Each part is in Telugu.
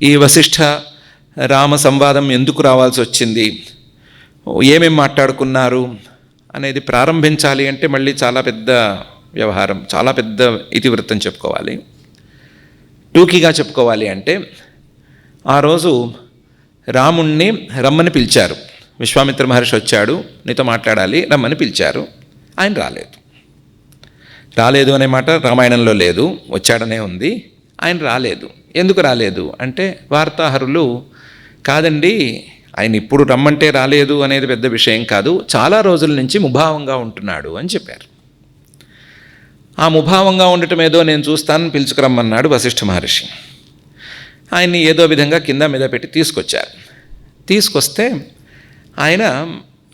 ఈ వశిష్ఠ రామ సంవాదం ఎందుకు రావాల్సి వచ్చింది, ఏమేం మాట్లాడుకున్నారు అనేది ప్రారంభించాలి అంటే మళ్ళీ చాలా పెద్ద వ్యవహారం, చాలా పెద్ద ఇతివృత్తం చెప్పుకోవాలి. టూకీగా చెప్పుకోవాలి అంటే ఆ రోజు రాముణ్ణి రమ్మని పిలిచారు. విశ్వామిత్ర మహర్షి వచ్చాడు, నీతో మాట్లాడాలి, రమ్మని పిలిచారు. ఆయన రాలేదు అనే మాట రామాయణంలో లేదు, వచ్చాడనే ఉంది. ఆయన రాలేదు. ఎందుకు రాలేదు అంటే వార్తాహరులు కాదండి, ఆయన ఇప్పుడు రమ్మంటే రాలేదు అనేది పెద్ద విషయం కాదు, చాలా రోజుల నుంచి ముభావంగా ఉంటున్నాడు అని చెప్పారు. ఆ ముభావంగా ఉండటం ఏదో నేను చూస్తానని పిలుచుకురమ్మన్నాడు వశిష్ఠ మహర్షి. ఆయన్ని ఏదో విధంగా కింద మీద పెట్టి తీసుకొచ్చారు. తీసుకొస్తే ఆయన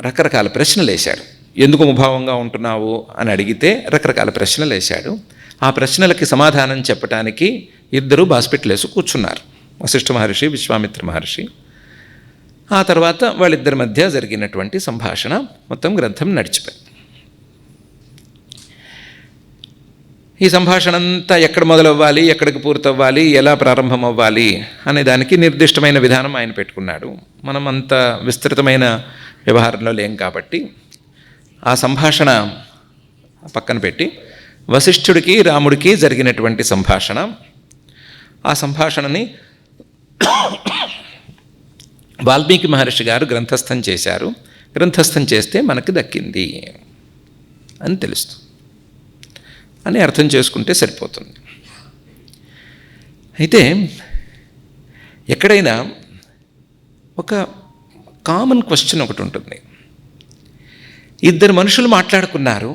రకరకాల ప్రశ్నలు వేశాడు. ఎందుకు ముభావంగా ఉంటున్నావు అని అడిగితే రకరకాల ప్రశ్నలు వేశాడు. ఆ ప్రశ్నలకి సమాధానం చెప్పటానికి ఇద్దరు బాస్పిట్లేసి కూర్చున్నారు, వశిష్ఠ మహర్షి, విశ్వామిత్ర మహర్షి. ఆ తర్వాత వాళ్ళిద్దరి మధ్య జరిగినటువంటి సంభాషణ మొత్తం గ్రంథం నడిచిపోయింది. ఈ సంభాషణ అంతా ఎక్కడ మొదలవ్వాలి, ఎక్కడికి పూర్తవ్వాలి, ఎలా ప్రారంభం అవ్వాలి అనే దానికి నిర్దిష్టమైన విధానం ఆయన పెట్టుకున్నాడు. మనం అంత విస్తృతమైన వ్యవహారంలో లేం కాబట్టి ఆ సంభాషణ పక్కన పెట్టి వశిష్ఠుడికి రాముడికి జరిగినటువంటి సంభాషణ, ఆ సంభాషణని వాల్మీకి మహర్షి గారు గ్రంథస్థం చేశారు. గ్రంథస్థం చేస్తే మనకు దక్కింది అని తెలుస్తుంది అని అర్థం చేసుకుంటే సరిపోతుంది. అయితే ఎక్కడైనా ఒక కామన్ క్వశ్చన్ ఒకటి ఉంటుంది. ఇద్దరు మనుషులు మాట్లాడుకున్నారు,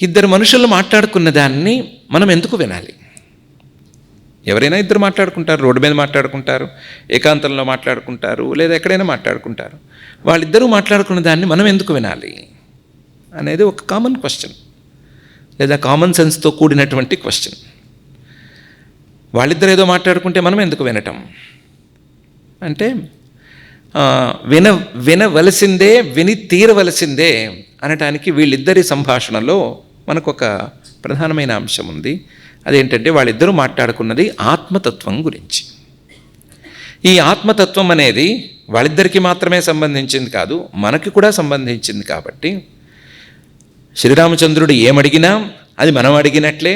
ఇద్దరు మనుషులు మాట్లాడుకున్న దాన్ని మనం ఎందుకు వినాలి? ఎవరైనా ఇద్దరు మాట్లాడుకుంటారు, రోడ్డు మీద మాట్లాడుకుంటారు, ఏకాంతంలో మాట్లాడుకుంటారు, లేదా ఎక్కడైనా మాట్లాడుకుంటారు. వాళ్ళిద్దరూ మాట్లాడుకున్న దాన్ని మనం ఎందుకు వినాలి అనేది ఒక కామన్ క్వశ్చన్, లేదా కామన్ సెన్స్తో కూడినటువంటి క్వశ్చన్. వాళ్ళిద్దరు ఏదో మాట్లాడుకుంటే మనం ఎందుకు వినటం అంటే వినవలసిందే, విని తీరవలసిందే అనటానికి వీళ్ళిద్దరి సంభాషణలో మనకు ఒక ప్రధానమైన అంశం ఉంది. అదేంటంటే వాళ్ళిద్దరూ మాట్లాడుకున్నది ఆత్మతత్వం గురించి. ఈ ఆత్మతత్వం అనేది వాళ్ళిద్దరికీ మాత్రమే సంబంధించింది కాదు, మనకి కూడా సంబంధించింది. కాబట్టి శ్రీరామచంద్రుడు ఏమడిగినా అది మనం అడిగినట్లే,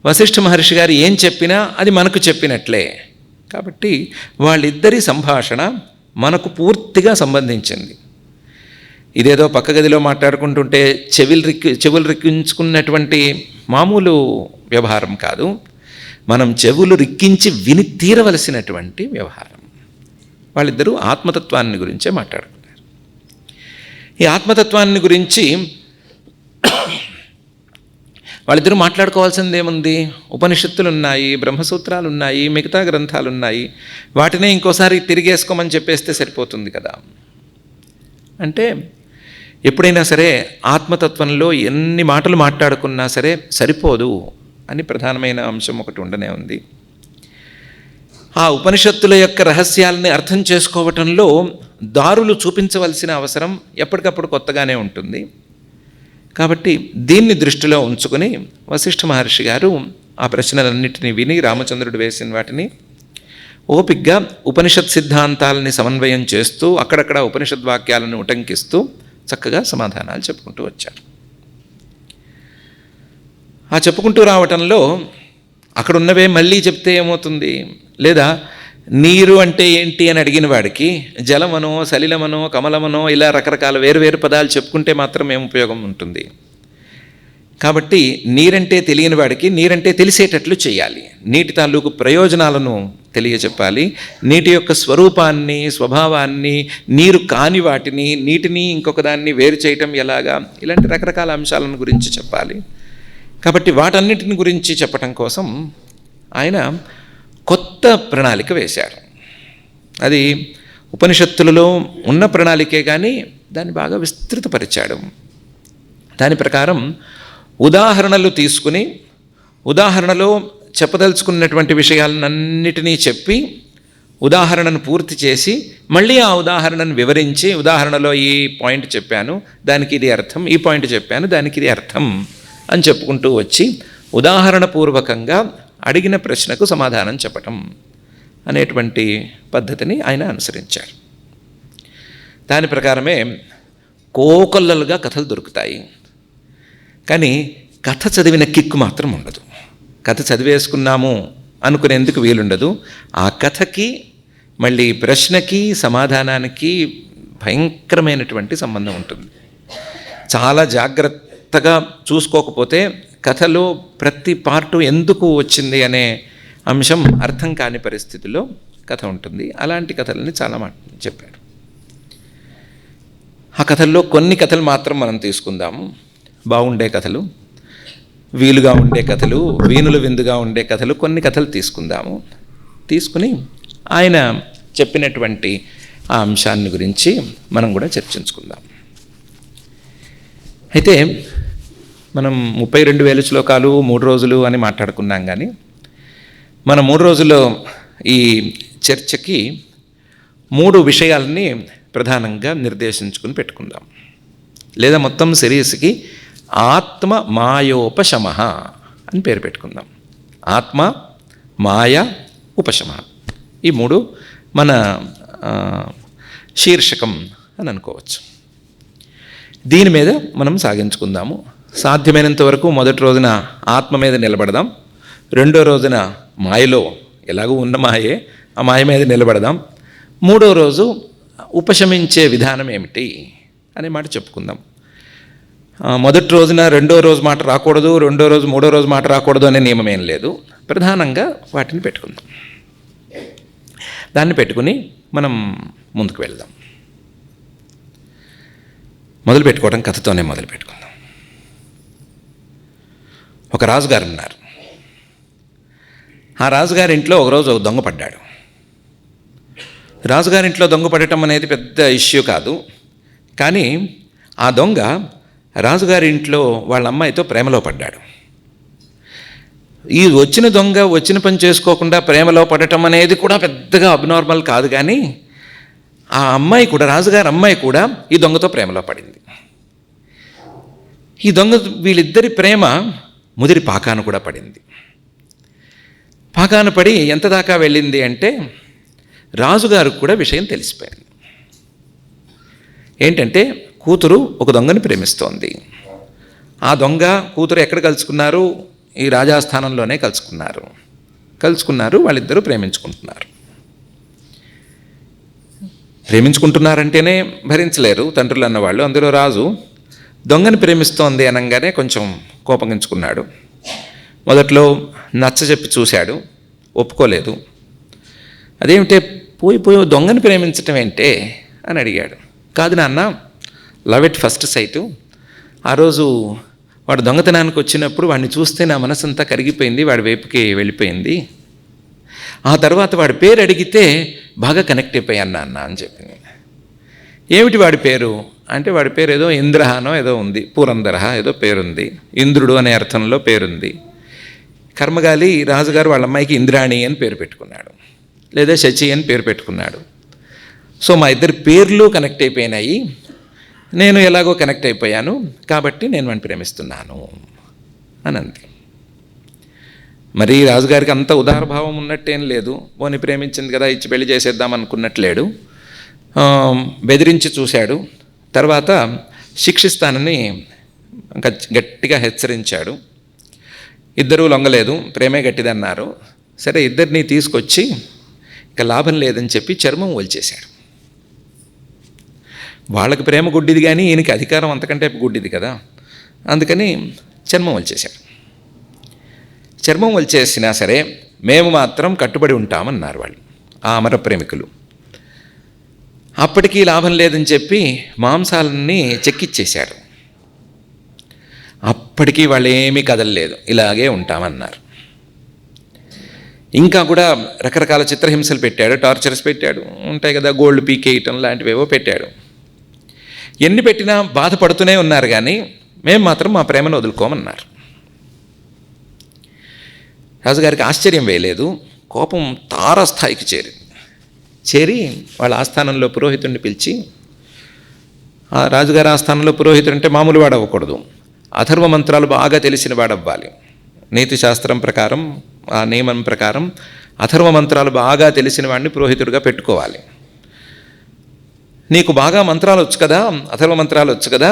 వశిష్ఠ మహర్షి గారు ఏం చెప్పినా అది మనకు చెప్పినట్లే. కాబట్టి వాళ్ళిద్దరి సంభాషణ మనకు పూర్తిగా సంబంధించింది. ఇదేదో పక్క గదిలో మాట్లాడుకుంటుంటే చెవులు రిక్కించుకున్నటువంటి మామూలు వ్యవహారం కాదు, మనం చెవులు రిక్కించి విని తీరవలసినటువంటి వ్యవహారం. వాళ్ళిద్దరూ ఆత్మతత్వాన్ని గురించే మాట్లాడుకున్నారు. ఈ ఆత్మతత్వాన్ని గురించి వాళ్ళిద్దరూ మాట్లాడుకోవాల్సింది ఏముంది? ఉపనిషత్తులు ఉన్నాయి, బ్రహ్మసూత్రాలు ఉన్నాయి, మిగతా గ్రంథాలు ఉన్నాయి. వాటినే ఇంకోసారి తిరిగేసుకోమని చెప్పేస్తే సరిపోతుంది కదా. అంటే ఎప్పుడైనా సరే ఆత్మతత్వంలో ఎన్ని మాటలు మాట్లాడుకున్నా సరే సరిపోదు అని ప్రధానమైన అంశం ఒకటి ఉండనే ఉంది. ఆ ఉపనిషత్తుల యొక్క రహస్యాలని అర్థం చేసుకోవటంలో దారులు చూపించవలసిన అవసరం ఎప్పటికప్పుడు కొత్తగానే ఉంటుంది. కాబట్టి దీన్ని దృష్టిలో ఉంచుకొని వశిష్ఠ మహర్షి గారు ఆ ప్రశ్నలన్నింటినీ విని రామచంద్రుడు వేసిన వాటిని ఓపిగ్గా ఉపనిషత్ సిద్ధాంతాలని సమన్వయం చేస్తూ అక్కడక్కడ ఉపనిషద్ వాక్యాలను ఉటంకిస్తూ చక్కగా సమాధానాలు చెప్పుకుంటూ వచ్చారు. ఆ చెప్పుకుంటూ రావటంలో అక్కడున్నవే మళ్ళీ చెప్తే ఏమవుతుంది? లేదా నీరు అంటే ఏంటి అని అడిగిన వాడికి జలమనో, సలిలమనో, కమలమనో ఇలా రకరకాల వేరువేరు పదాలు చెప్పుకుంటే మాత్రం ఏం ఉపయోగం ఉంటుంది? కాబట్టి నీరంటే తెలియని వాడికి నీరంటే తెలిసేటట్లు చేయాలి. నీటి తాలూకు ప్రయోజనాలను తెలియచెప్పాలి. నీటి యొక్క స్వరూపాన్ని, స్వభావాన్ని, నీరు కాని వాటిని, నీటిని ఇంకొక దాన్ని వేరు చేయటం ఎలాగా, ఇలాంటి రకరకాల అంశాలను గురించి చెప్పాలి. కాబట్టి వాటన్నిటిని గురించి చెప్పటం కోసం ఆయన కొత్త ప్రణాళిక వేశారు. అది ఉపనిషత్తులలో ఉన్న ప్రణాళికే కానీ దాన్ని బాగా విస్తృతపరిచాడు. దాని ప్రకారం ఉదాహరణలు తీసుకుని ఉదాహరణలో చెప్పదలుచుకున్నటువంటి విషయాలన్నిటినీ చెప్పి ఉదాహరణను పూర్తి చేసి మళ్ళీ ఆ ఉదాహరణను వివరించి, ఉదాహరణలో ఈ పాయింట్ చెప్పాను దానికి ఇది అర్థం, ఈ పాయింట్ చెప్పాను దానికి ఇది అర్థం అని చెప్పుకుంటూ వచ్చి ఉదాహరణ పూర్వకంగా అడిగిన ప్రశ్నకు సమాధానం చెప్పటం అనేటువంటి పద్ధతిని ఆయన అనుసరించారు. దాని ప్రకారమే కోకొల్లలుగా కథలు దొరుకుతాయి. కానీ కథ చదివిన కిక్కు మాత్రం ఉండదు. కథ చదివేసుకున్నాము అనుకునేందుకు వీలుండదు. ఆ కథకి మళ్ళీ ప్రశ్నకి సమాధానానికి భయంకరమైనటువంటి సంబంధం ఉంటుంది. చాలా జాగ్రత్తగా చూసుకోకపోతే కథలో ప్రతి పార్టు ఎందుకు వచ్చింది అనే అంశం అర్థం కాని పరిస్థితిలో కథ ఉంటుంది. అలాంటి కథలని చాలా చెప్పారు. ఆ కథల్లో కొన్ని కథలు మాత్రం మనం తీసుకుందాము. బాగుండే కథలు, వీలుగా ఉండే కథలు, వీణులు విందుగా ఉండే కథలు, కొన్ని కథలు తీసుకుందాము. తీసుకుని ఆయన చెప్పినటువంటి ఆ అంశాన్ని గురించి మనం కూడా చర్చించుకుందాం. అయితే మనం 32,000 శ్లోకాలు 3 రోజులు అని మాట్లాడుకున్నాం. కానీ మన 3 రోజుల్లో ఈ చర్చకి 3 విషయాలని ప్రధానంగా నిర్దేశించుకుని పెట్టుకుందాం. లేదా మొత్తం సిరీస్కి ఆత్మ మాయోపశమ అని పేరు పెట్టుకుందాం. ఆత్మ, మాయ, ఉపశమ, ఈ 3 మన శీర్షకం అని అనుకోవచ్చు. దీని మీద మనం సాగించుకుందాము. సాధ్యమైనంత వరకు మొదటి రోజున ఆత్మ మీద నిలబడదాం. రెండో రోజున మాయలో, ఎలాగూ ఉన్న మాయే, ఆ మాయ మీద నిలబడదాం. మూడో రోజు ఉపశమించే విధానం ఏమిటి అనే మాట చెప్పుకుందాం. మొదటి రోజున రెండో రోజు మాట రాకూడదు, రెండో రోజు మూడో రోజు మాట రాకూడదు అనే నియమం ఏం లేదు. ప్రధానంగా వాటిని పెట్టుకుందాం. దాన్ని పెట్టుకుని మనం ముందుకు వెళ్దాం. మొదలు పెట్టుకోవడం కథతోనే మొదలు పెట్టుకుందాం. ఒక రాజుగారు ఉన్నారు. ఆ రాజుగారి ఇంట్లో ఒకరోజు ఒక దొంగ పడ్డాడు. రాజుగారింట్లో దొంగ పడటం అనేది పెద్ద ఇష్యూ కాదు. కానీ ఆ దొంగ రాజుగారి ఇంట్లో వాళ్ళ అమ్మాయితో ప్రేమలో పడ్డాడు. ఈ వచ్చిన దొంగ వచ్చిన పని చేసుకోకుండా ప్రేమలో పడటం అనేది కూడా పెద్దగా అబ్నార్మల్ కాదు. కానీ ఆ అమ్మాయి కూడా, రాజుగారి అమ్మాయి కూడా ఈ దొంగతో ప్రేమలో పడింది. ఈ దొంగ, వీళ్ళిద్దరి ప్రేమ ముదిరి పాకాను కూడా పడింది. పాకాను పడి ఎంత దాకా వెళ్ళింది అంటే రాజుగారికి కూడా విషయం తెలిసిపోయింది. ఏంటంటే కూతురు ఒక దొంగని ప్రేమిస్తోంది. ఆ దొంగ కూతురు ఎక్కడ కలుసుకున్నారు? ఈ రాజాస్థానంలోనే కలుసుకున్నారు. వాళ్ళిద్దరూ ప్రేమించుకుంటున్నారంటేనే భరించలేరు తండ్రులు అన్నవాళ్ళు. అందులో రాజు దొంగని ప్రేమిస్తోంది అనగానే కొంచెం కోపగించుకున్నాడు. మొదట్లో నచ్చ చెప్పి చూశాడు, ఒప్పుకోలేదు. అదేమిటే పోయి దొంగని ప్రేమించటం ఏంటే అని అడిగాడు. కాదు నాన్న, లవ్ ఎట్ ఫస్ట్ సైటు. ఆ రోజు వాడు దొంగతనానికి వచ్చినప్పుడు వాడిని చూస్తే నా మనసంతా కరిగిపోయింది, వాడి వైపుకి వెళ్ళిపోయింది. ఆ తర్వాత వాడి పేరు అడిగితే బాగా కనెక్ట్ అయిపోయాను నాన్న అని చెప్పింది. ఏమిటి వాడి పేరు అంటే, వాడి పేరు ఏదో ఇంద్రహానో ఏదో ఉంది, పురంధరహ ఏదో పేరుంది, ఇంద్రుడు అనే అర్థంలో పేరుంది. కర్మగాలి రాజుగారు వాళ్ళ అమ్మాయికి ఇంద్రాణి అని పేరు పెట్టుకున్నాడు, లేదా శచి అని పేరు పెట్టుకున్నాడు. సో మా ఇద్దరి పేర్లు కనెక్ట్ అయిపోయినాయి, నేను ఎలాగో కనెక్ట్ అయిపోయాను, కాబట్టి నేను వాడిని ప్రేమిస్తున్నాను అని అంది. మరి రాజుగారికి అంత ఉదారభావం ఉన్నట్టేం లేదు. పోనీ ప్రేమించింది కదా, ఇచ్చి పెళ్లి చేసేద్దాం అనుకున్నట్లేడు. బెదిరించి చూశాడు. తర్వాత శిక్షిస్తానని ఇంకా గట్టిగా హెచ్చరించాడు. ఇద్దరూ లొంగలేదు, ప్రేమే గట్టిదన్నారు. సరే, ఇద్దరిని తీసుకొచ్చి ఇక లాభం లేదని చెప్పి చర్మం ఒలిచేశాడు. వాళ్ళకి ప్రేమ గుడ్డిది, కానీ ఈయనకి అధికారం అంతకంటే గుడ్డిది కదా, అందుకని చర్మం ఒలిచేశాడు. చర్మం ఒలిచేసినా సరే మేము మాత్రం కట్టుబడి ఉంటామన్నారు వాళ్ళు, ఆ అమర ప్రేమికులు. అప్పటికీ లాభం లేదని చెప్పి మాంసాలన్నీ చెక్కిచ్చేశాడు. అప్పటికీ వాళ్ళు ఏమీ కదలలేదు, ఇలాగే ఉంటామన్నారు. ఇంకా కూడా రకరకాల చిత్రహింసలు పెట్టాడు, టార్చర్స్ పెట్టాడు, ఉంటాయి కదా, గోల్డ్ పీకేయటం లాంటివేవో పెట్టాడు. ఎన్ని పెట్టినా బాధపడుతూనే ఉన్నారు, కానీ మేము మాత్రం మా ప్రేమను వదులుకోమన్నారు. రాజుగారికి ఆశ్చర్యం వేయలేదు, కోపం తారస్థాయికి చేరి వాళ్ళ ఆస్థానంలో పురోహితుడిని పిలిచి, ఆ రాజుగారి ఆస్థానంలో పురోహితుడు అంటే మామూలు వాడు అవ్వకూడదు, అథర్వ మంత్రాలు బాగా తెలిసిన వాడు అవ్వాలి. నీతి శాస్త్రం ప్రకారం, ఆ నియమం ప్రకారం అథర్వ మంత్రాలు బాగా తెలిసిన వాడిని పురోహితుడిగా పెట్టుకోవాలి. నీకు బాగా మంత్రాలు వచ్చు కదా, అథర్వ మంత్రాలు వచ్చు కదా,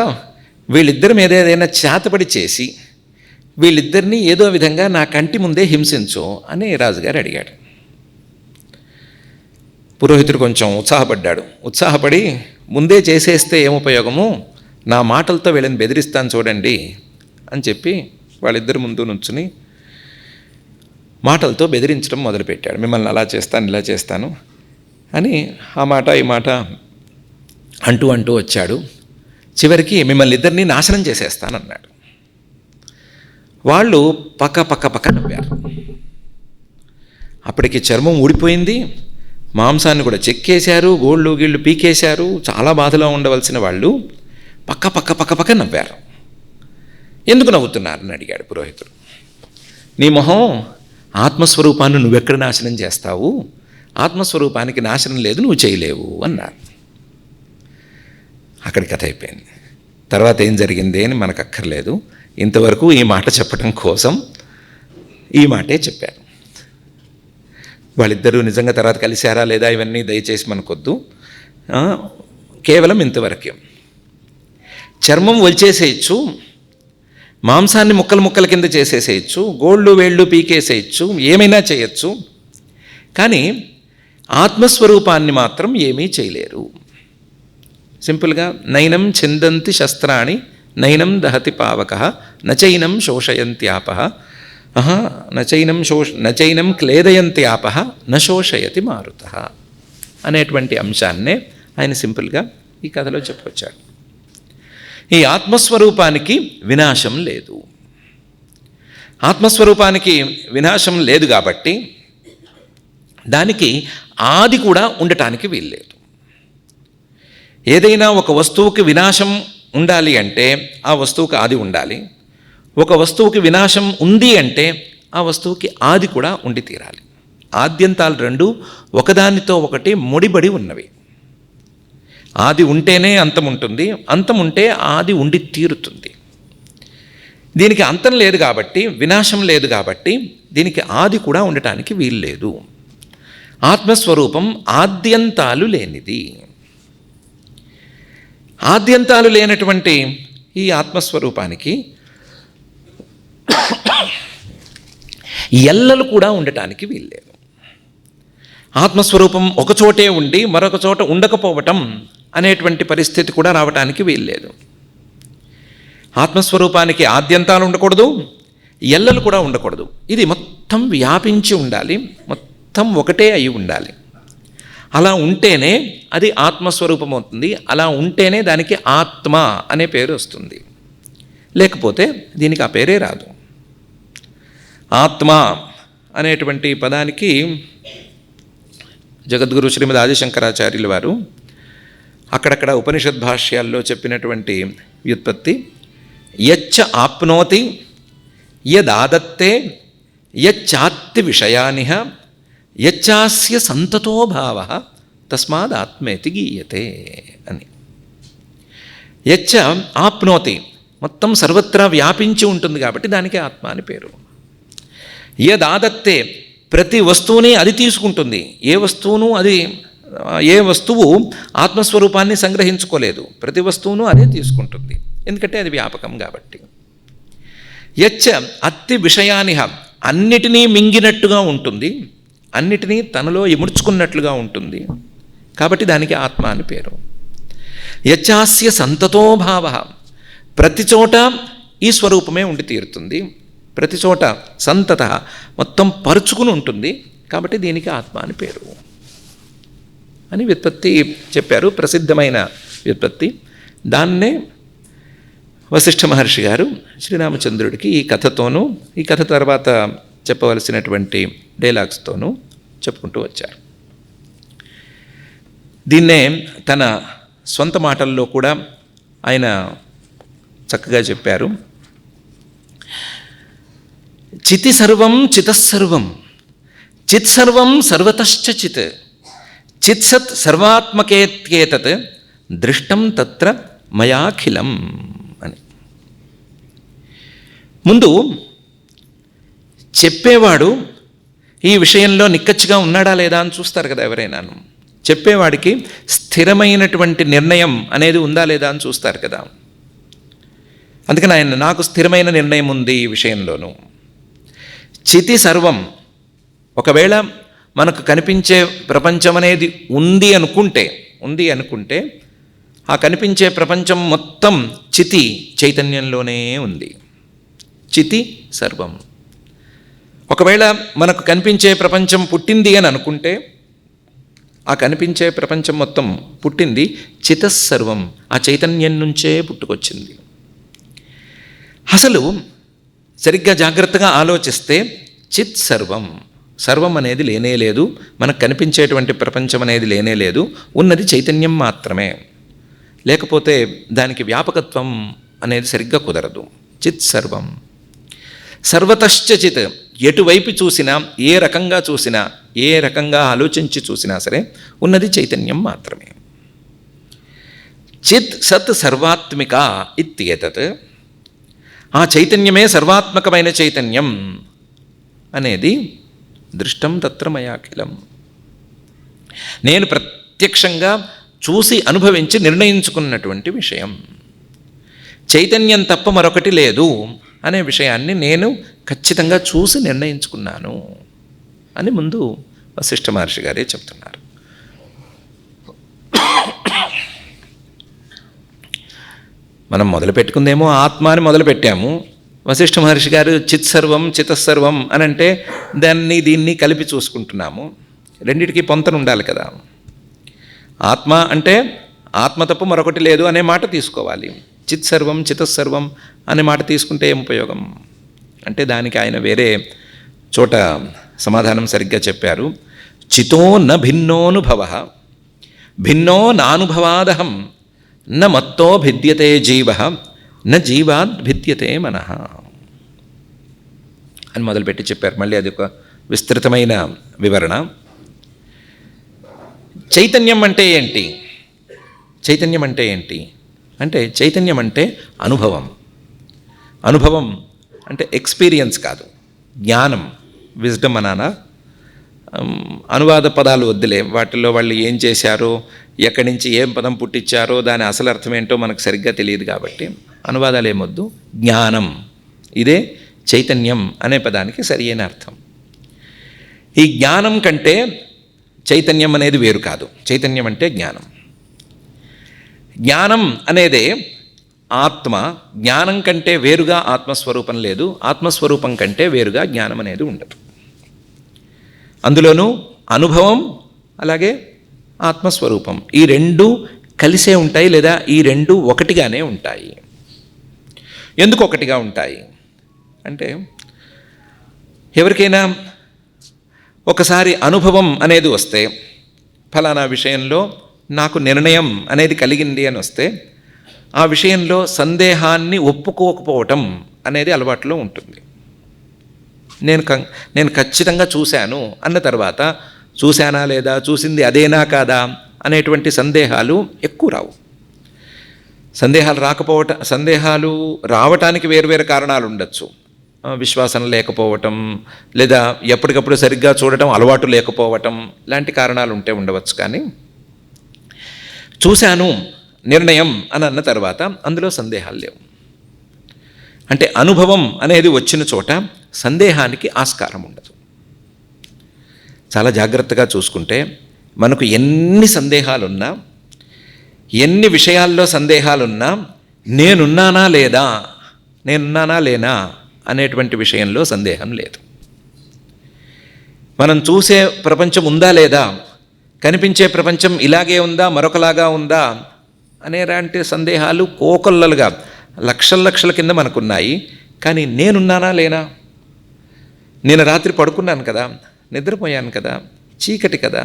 వీళ్ళిద్దరి మీద ఏదైనా చేతపడి చేసి వీళ్ళిద్దరినీ ఏదో విధంగా నా కంటి ముందే హింసించు అని రాజుగారు అడిగాడు. పురోహితుడు కొంచెం ఉత్సాహపడి ముందే చేసేస్తే ఏం ఉపయోగము, నా మాటలతో వీళ్ళని బెదిరిస్తాను చూడండి అని చెప్పి వాళ్ళిద్దరి ముందు నుంచుని మాటలతో బెదిరించడం మొదలుపెట్టాడు. మిమ్మల్ని అలా చేస్తాను, ఇలా చేస్తాను అని ఆ మాట ఈ మాట అంటూ వచ్చాడు. చివరికి మిమ్మల్ని ఇద్దరిని నాశనం చేసేస్తానన్నాడు. వాళ్ళు పక్క నవ్వారు. అప్పటికి చర్మం ఊడిపోయింది, మాంసాన్ని కూడా చెక్కేశారు, గోళ్ళు గీళ్ళు పీకేశారు. చాలా బాధలో ఉండవలసిన వాళ్ళు పక్క నవ్వారు. ఎందుకు నవ్వుతున్నారని అడిగాడు పురోహితుడు. నీ మొహం, ఆత్మస్వరూపాన్ని నువ్వెక్కడ నాశనం చేస్తావు, ఆత్మస్వరూపానికి నాశనం లేదు, నువ్వు చేయలేవు అన్నారు. అక్కడి కథ అయిపోయింది. తర్వాత ఏం జరిగింది అని మనకు అక్కర్లేదు. ఇంతవరకు ఈ మాట చెప్పడం కోసం ఈ మాటే చెప్పాను. వాళ్ళిద్దరూ నిజంగా తర్వాత కలిశారా లేదా ఇవన్నీ దయచేసి మనకొద్దు. కేవలం ఇంతవరకే. చర్మం ఒలిచేసేయచ్చు, మాంసాన్ని ముక్కల కింద చేసేసేయచ్చు, గోళ్ళు వేళ్ళు పీకేసేయచ్చు, ఏమైనా చేయొచ్చు. కానీ ఆత్మస్వరూపాన్ని మాత్రం ఏమీ చేయలేరు. సింపుల్గా నైనం ఛిందంతి శస్త్రాణి నైనం దహతి పావకః నచైనం శోషయంత్యాపః నచైనం క్లేదయంత్యాపః నశోషయతి మారుతః అనేటువంటి అంశాన్నే ఆయన సింపుల్గా ఈ కథలో చెప్పొచ్చాడు. ఈ ఆత్మస్వరూపానికి వినాశం లేదు. ఆత్మస్వరూపానికి వినాశం లేదు కాబట్టి దానికి ఆది కూడా ఉండటానికి వీల్లేదు. ఏదైనా ఒక వస్తువుకి వినాశం ఉండాలి అంటే ఆ వస్తువుకి ఆది ఉండాలి. ఒక వస్తువుకి వినాశం ఉంది అంటే ఆ వస్తువుకి ఆది కూడా ఉండి తీరాలి. ఆద్యంతాలు రెండు ఒకదానితో ఒకటి ముడిబడి ఉన్నవి. ఆది ఉంటేనే అంతం ఉంటుంది, అంతం ఉంటే ఆది ఉండి తీరుతుంది. దీనికి అంతం లేదు కాబట్టి, వినాశం లేదు కాబట్టి దీనికి ఆది కూడా ఉండటానికి వీల్లేదు. ఆత్మస్వరూపం ఆద్యంతాలు లేనిది. ఆద్యంతాలు లేనటువంటి ఈ ఆత్మస్వరూపానికి ఎల్లలు కూడా ఉండటానికి వీల్లేదు. ఆత్మస్వరూపం ఒకచోటే ఉండి మరొక చోట ఉండకపోవటం అనేటువంటి పరిస్థితి కూడా రావటానికి వీల్లేదు. ఆత్మస్వరూపానికి ఆద్యంతాలు ఉండకూడదు, ఎల్లలు కూడా ఉండకూడదు. ఇది మొత్తం వ్యాపించి ఉండాలి, మొత్తం ఒకటే అయి ఉండాలి. అలా ఉంటేనే అది ఆత్మస్వరూపం అవుతుంది. అలా ఉంటేనే దానికి ఆత్మ అనే పేరు వస్తుంది. లేకపోతే దీనికి ఆ పేరే రాదు. ఆత్మ అనేటువంటి పదానికి జగద్గురు శ్రీమద్ ఆదిశంకరాచార్యుల వారు అక్కడక్కడ ఉపనిషద్ భాష్యాల్లో చెప్పినటువంటి వ్యుత్పత్తి యచ్చ ఆప్నోతి యదాదత్తే యచ్చాత్తి విషయానిహ యచ్చాస్య సంతతో భావ తస్మాదాత్మేతి గీయతే అని. యచ్చ ఆప్నోతి మొత్తం సర్వత్రా వ్యాపించి ఉంటుంది కాబట్టి దానికి ఆత్మ అని పేరు. యదాదత్తే ప్రతి వస్తువుని అది తీసుకుంటుంది. ఏ వస్తువు ఆత్మస్వరూపాన్ని సంగ్రహించుకోలేదు, ప్రతి వస్తువును అదే తీసుకుంటుంది, ఎందుకంటే అది వ్యాపకం కాబట్టి. యచ్చ అత్తి విషయానిహ అన్నిటినీ మింగినట్టుగా ఉంటుంది, అన్నిటినీ తనలో ఇముడ్చుకున్నట్లుగా ఉంటుంది కాబట్టి దానికి ఆత్మ అని పేరు. యచ్చాస్య సంతతో భావ ప్రతి చోట ఈ స్వరూపమే ఉండి తీరుతుంది, ప్రతి చోట సంతత మొత్తం పరుచుకుని ఉంటుంది కాబట్టి దీనికి ఆత్మ అని పేరు అని వ్యుత్పత్తి చెప్పారు. ప్రసిద్ధమైన వ్యుత్పత్తి. దాన్నే వశిష్ఠ మహర్షి గారు శ్రీరామచంద్రుడికి ఈ కథతోనూ ఈ కథ తర్వాత చెప్పవలసినటువంటి డైలాగ్స్తోనూ చెప్పుకుంటూ వచ్చారు. దీన్నే తన సొంత మాటల్లో కూడా ఆయన చక్కగా చెప్పారు. చితి సర్వం చితస్సర్వం చిత్ సర్వం సర్వతశ్చ చిత్ చిత్సత్ సర్వాత్మకేత్యేతత్ దృష్టం తత్ర మయాఖిలం అని. ముందు చెప్పేవాడు ఈ విషయంలో నిక్కచ్చిగా ఉన్నాడా లేదా అని చూస్తారు కదా ఎవరైనాను. చెప్పేవాడికి స్థిరమైనటువంటి నిర్ణయం అనేది ఉందా లేదా అని చూస్తారు కదా. అందుకని ఆయన నాకు స్థిరమైన నిర్ణయం ఉంది ఈ విషయంలోనూ. చితి సర్వం, ఒకవేళ మనకు కనిపించే ప్రపంచం అనేది ఉంది అనుకుంటే ఆ కనిపించే ప్రపంచం మొత్తం చితి చైతన్యంలోనే ఉంది. చితి సర్వం. ఒకవేళ మనకు కనిపించే ప్రపంచం పుట్టింది అని అనుకుంటే ఆ కనిపించే ప్రపంచం మొత్తం పుట్టింది చితస్సర్వం, ఆ చైతన్యం నుంచే పుట్టుకొచ్చింది. అసలు సరిగ్గా జాగ్రత్తగా ఆలోచిస్తే చిత్ సర్వం, సర్వం అనేది లేనే లేదు, మనకు కనిపించేటువంటి ప్రపంచం అనేది లేనే లేదు, ఉన్నది చైతన్యం మాత్రమే. లేకపోతే దానికి వ్యాపకత్వం అనేది సరిగ్గా కుదరదు. చిత్ సర్వం. సర్వతశ్చ చిత్, ఎటువైపు చూసినా, ఏ రకంగా చూసినా, ఏ రకంగా ఆలోచించి చూసినా సరే ఉన్నది చైతన్యం మాత్రమే. చిత్ సత్ సర్వాత్మిక ఇత్యేతత్, ఆ చైతన్యమే సర్వాత్మకమైన చైతన్యం అనేది దృష్టం తత్ర మయాఖిలం, నేను ప్రత్యక్షంగా చూసి అనుభవించి నిర్ణయించుకున్నటువంటి విషయం. చైతన్యం తప్ప మరొకటి లేదు అనే విషయాన్ని నేను ఖచ్చితంగా చూసి నిర్ణయించుకున్నాను అని ముందు వశిష్ఠ మహర్షి గారే చెప్తున్నారు. మనం మొదలుపెట్టుకుందేమో ఆత్మ అని మొదలుపెట్టాము. వశిష్ఠ మహర్షి గారు చిత్ సర్వం చితస్సర్వం అని అంటే దీన్ని కలిపి చూసుకుంటున్నాము. రెండిటికి పొంతన ఉండాలి కదా. ఆత్మ అంటే ఆత్మ తప్ప మరొకటి లేదు అనే మాట తీసుకోవాలి. చిత్ సర్వం చితస్సర్వం అనే మాట తీసుకుంటే ఏం ఉపయోగం అంటే దానికి ఆయన వేరే చోట సమాధానం సరిగ్గా చెప్పారు. చితో న భిన్నోనుభవ, భిన్నో నానుభవాదహం, న మత్తో భిద్యతే జీవ, న జీవాద్ భిద్యతే మనః అని మొదలుపెట్టి చెప్పారు. మళ్ళీ అది ఒక విస్తృతమైన వివరణ. చైతన్యం అంటే ఏంటి? చైతన్యం అంటే ఏంటి అంటే చైతన్యం అంటే అనుభవం. అనుభవం అంటే ఎక్స్పీరియన్స్ కాదు, జ్ఞానం, విజ్డమ్ అనానా. అనువాద పదాలు వద్దులే, వాటిల్లో వాళ్ళు ఏం చేశారో, ఎక్కడి నుంచి ఏం పదం పుట్టించారో, దాని అసలు అర్థం ఏంటో మనకు సరిగ్గా తెలియదు కాబట్టి అనువాదాలు ఏమొద్దు. జ్ఞానం, ఇదే చైతన్యం అనే పదానికి సరి అయిన అర్థం. ఈ జ్ఞానం కంటే చైతన్యం అనేది వేరు కాదు. చైతన్యం అంటే జ్ఞానం. జ్ఞానం అనేదే ఆత్మ. జ్ఞానం కంటే వేరుగా ఆత్మస్వరూపం లేదు, ఆత్మస్వరూపం కంటే వేరుగా జ్ఞానం అనేది ఉండదు. అందులోనూ అనుభవం అలాగే ఆత్మస్వరూపం ఈ రెండు కలిసే ఉంటాయి, లేదా ఈ రెండు ఒకటిగానే ఉంటాయి. ఎందుకు ఒకటిగా ఉంటాయి అంటే ఎవరికైనా ఒకసారి అనుభవం అనేది వస్తే, ఫలానా విషయంలో నాకు నిర్ణయం అనేది కలిగింది అని వస్తే, ఆ విషయంలో సందేహాన్ని ఒప్పుకోకపోవటం అనేది అలవాటులో ఉంటుంది. నేను ఖచ్చితంగా చూశాను అన్న తర్వాత చూశానా లేదా, చూసింది అదేనా కాదా అనేటువంటి సందేహాలు ఎక్కువ రావు. సందేహాలు రావటానికి వేరువేరు కారణాలు ఉండొచ్చు. విశ్వాసం లేకపోవటం, లేదా ఎప్పటికప్పుడు సరిగ్గా చూడటం అలవాటు లేకపోవటం, ఇలాంటి కారణాలు ఉండవచ్చు. కానీ చూశాను నిర్ణయం అని అన్న తర్వాత అందులో సందేహాలు లేవు. అంటే అనుభవం అనేది వచ్చిన చోట సందేహానికి ఆస్కారం ఉండదు. చాలా జాగ్రత్తగా చూసుకుంటే మనకు ఎన్ని సందేహాలున్నా, ఎన్ని విషయాల్లో సందేహాలున్నా, నేనున్నానా లేనా అనేటువంటి విషయంలో సందేహం లేదు. మనం చూసే ప్రపంచం ఉందా లేదా, కనిపించే ప్రపంచం ఇలాగే ఉందా మరొకలాగా ఉందా అనేలాంటి సందేహాలు కోకొల్లలుగా లక్షల కింద మనకున్నాయి. కానీ నేనున్నానా లేనా, నేను రాత్రి పడుకున్నాను కదా, నిద్రపోయాను కదా, చీకటి కదా,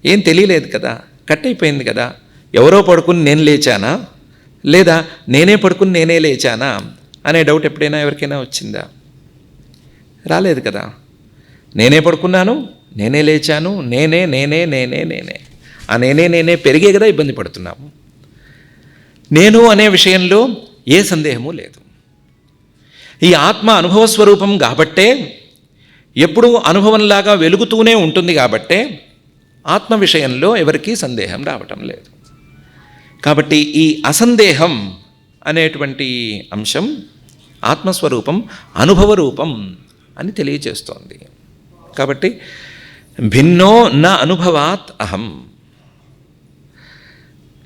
ఏం తెలియలేదు కదా, కట్ అయిపోయింది కదా, ఎవరో పడుకుని నేను లేచానా, లేదా నేనే పడుకుని నేనే లేచానా అనే డౌట్ ఎప్పుడైనా ఎవరికైనా వచ్చిందా? రాలేదు కదా. నేనే పడుకున్నాను, నేనే లేచాను, నేనే ఆ నేనే పెరిగే కదా ఇబ్బంది పడుతున్నాము. నేను అనే విషయంలో ఏ సందేహము లేదు. ఈ ఆత్మ అనుభవ స్వరూపం కాబట్టే ఎప్పుడూ అనుభవంలాగా వెలుగుతూనే ఉంటుంది కాబట్టే ఆత్మ విషయంలో ఎవరికీ సందేహం రావటం లేదు. కాబట్టి ఈ అసందేహం అనేటువంటి అంశం ఆత్మస్వరూపం అనుభవ రూపం అని తెలియజేస్తోంది. కాబట్టి భిన్నో న అనుభవాత్ అహం.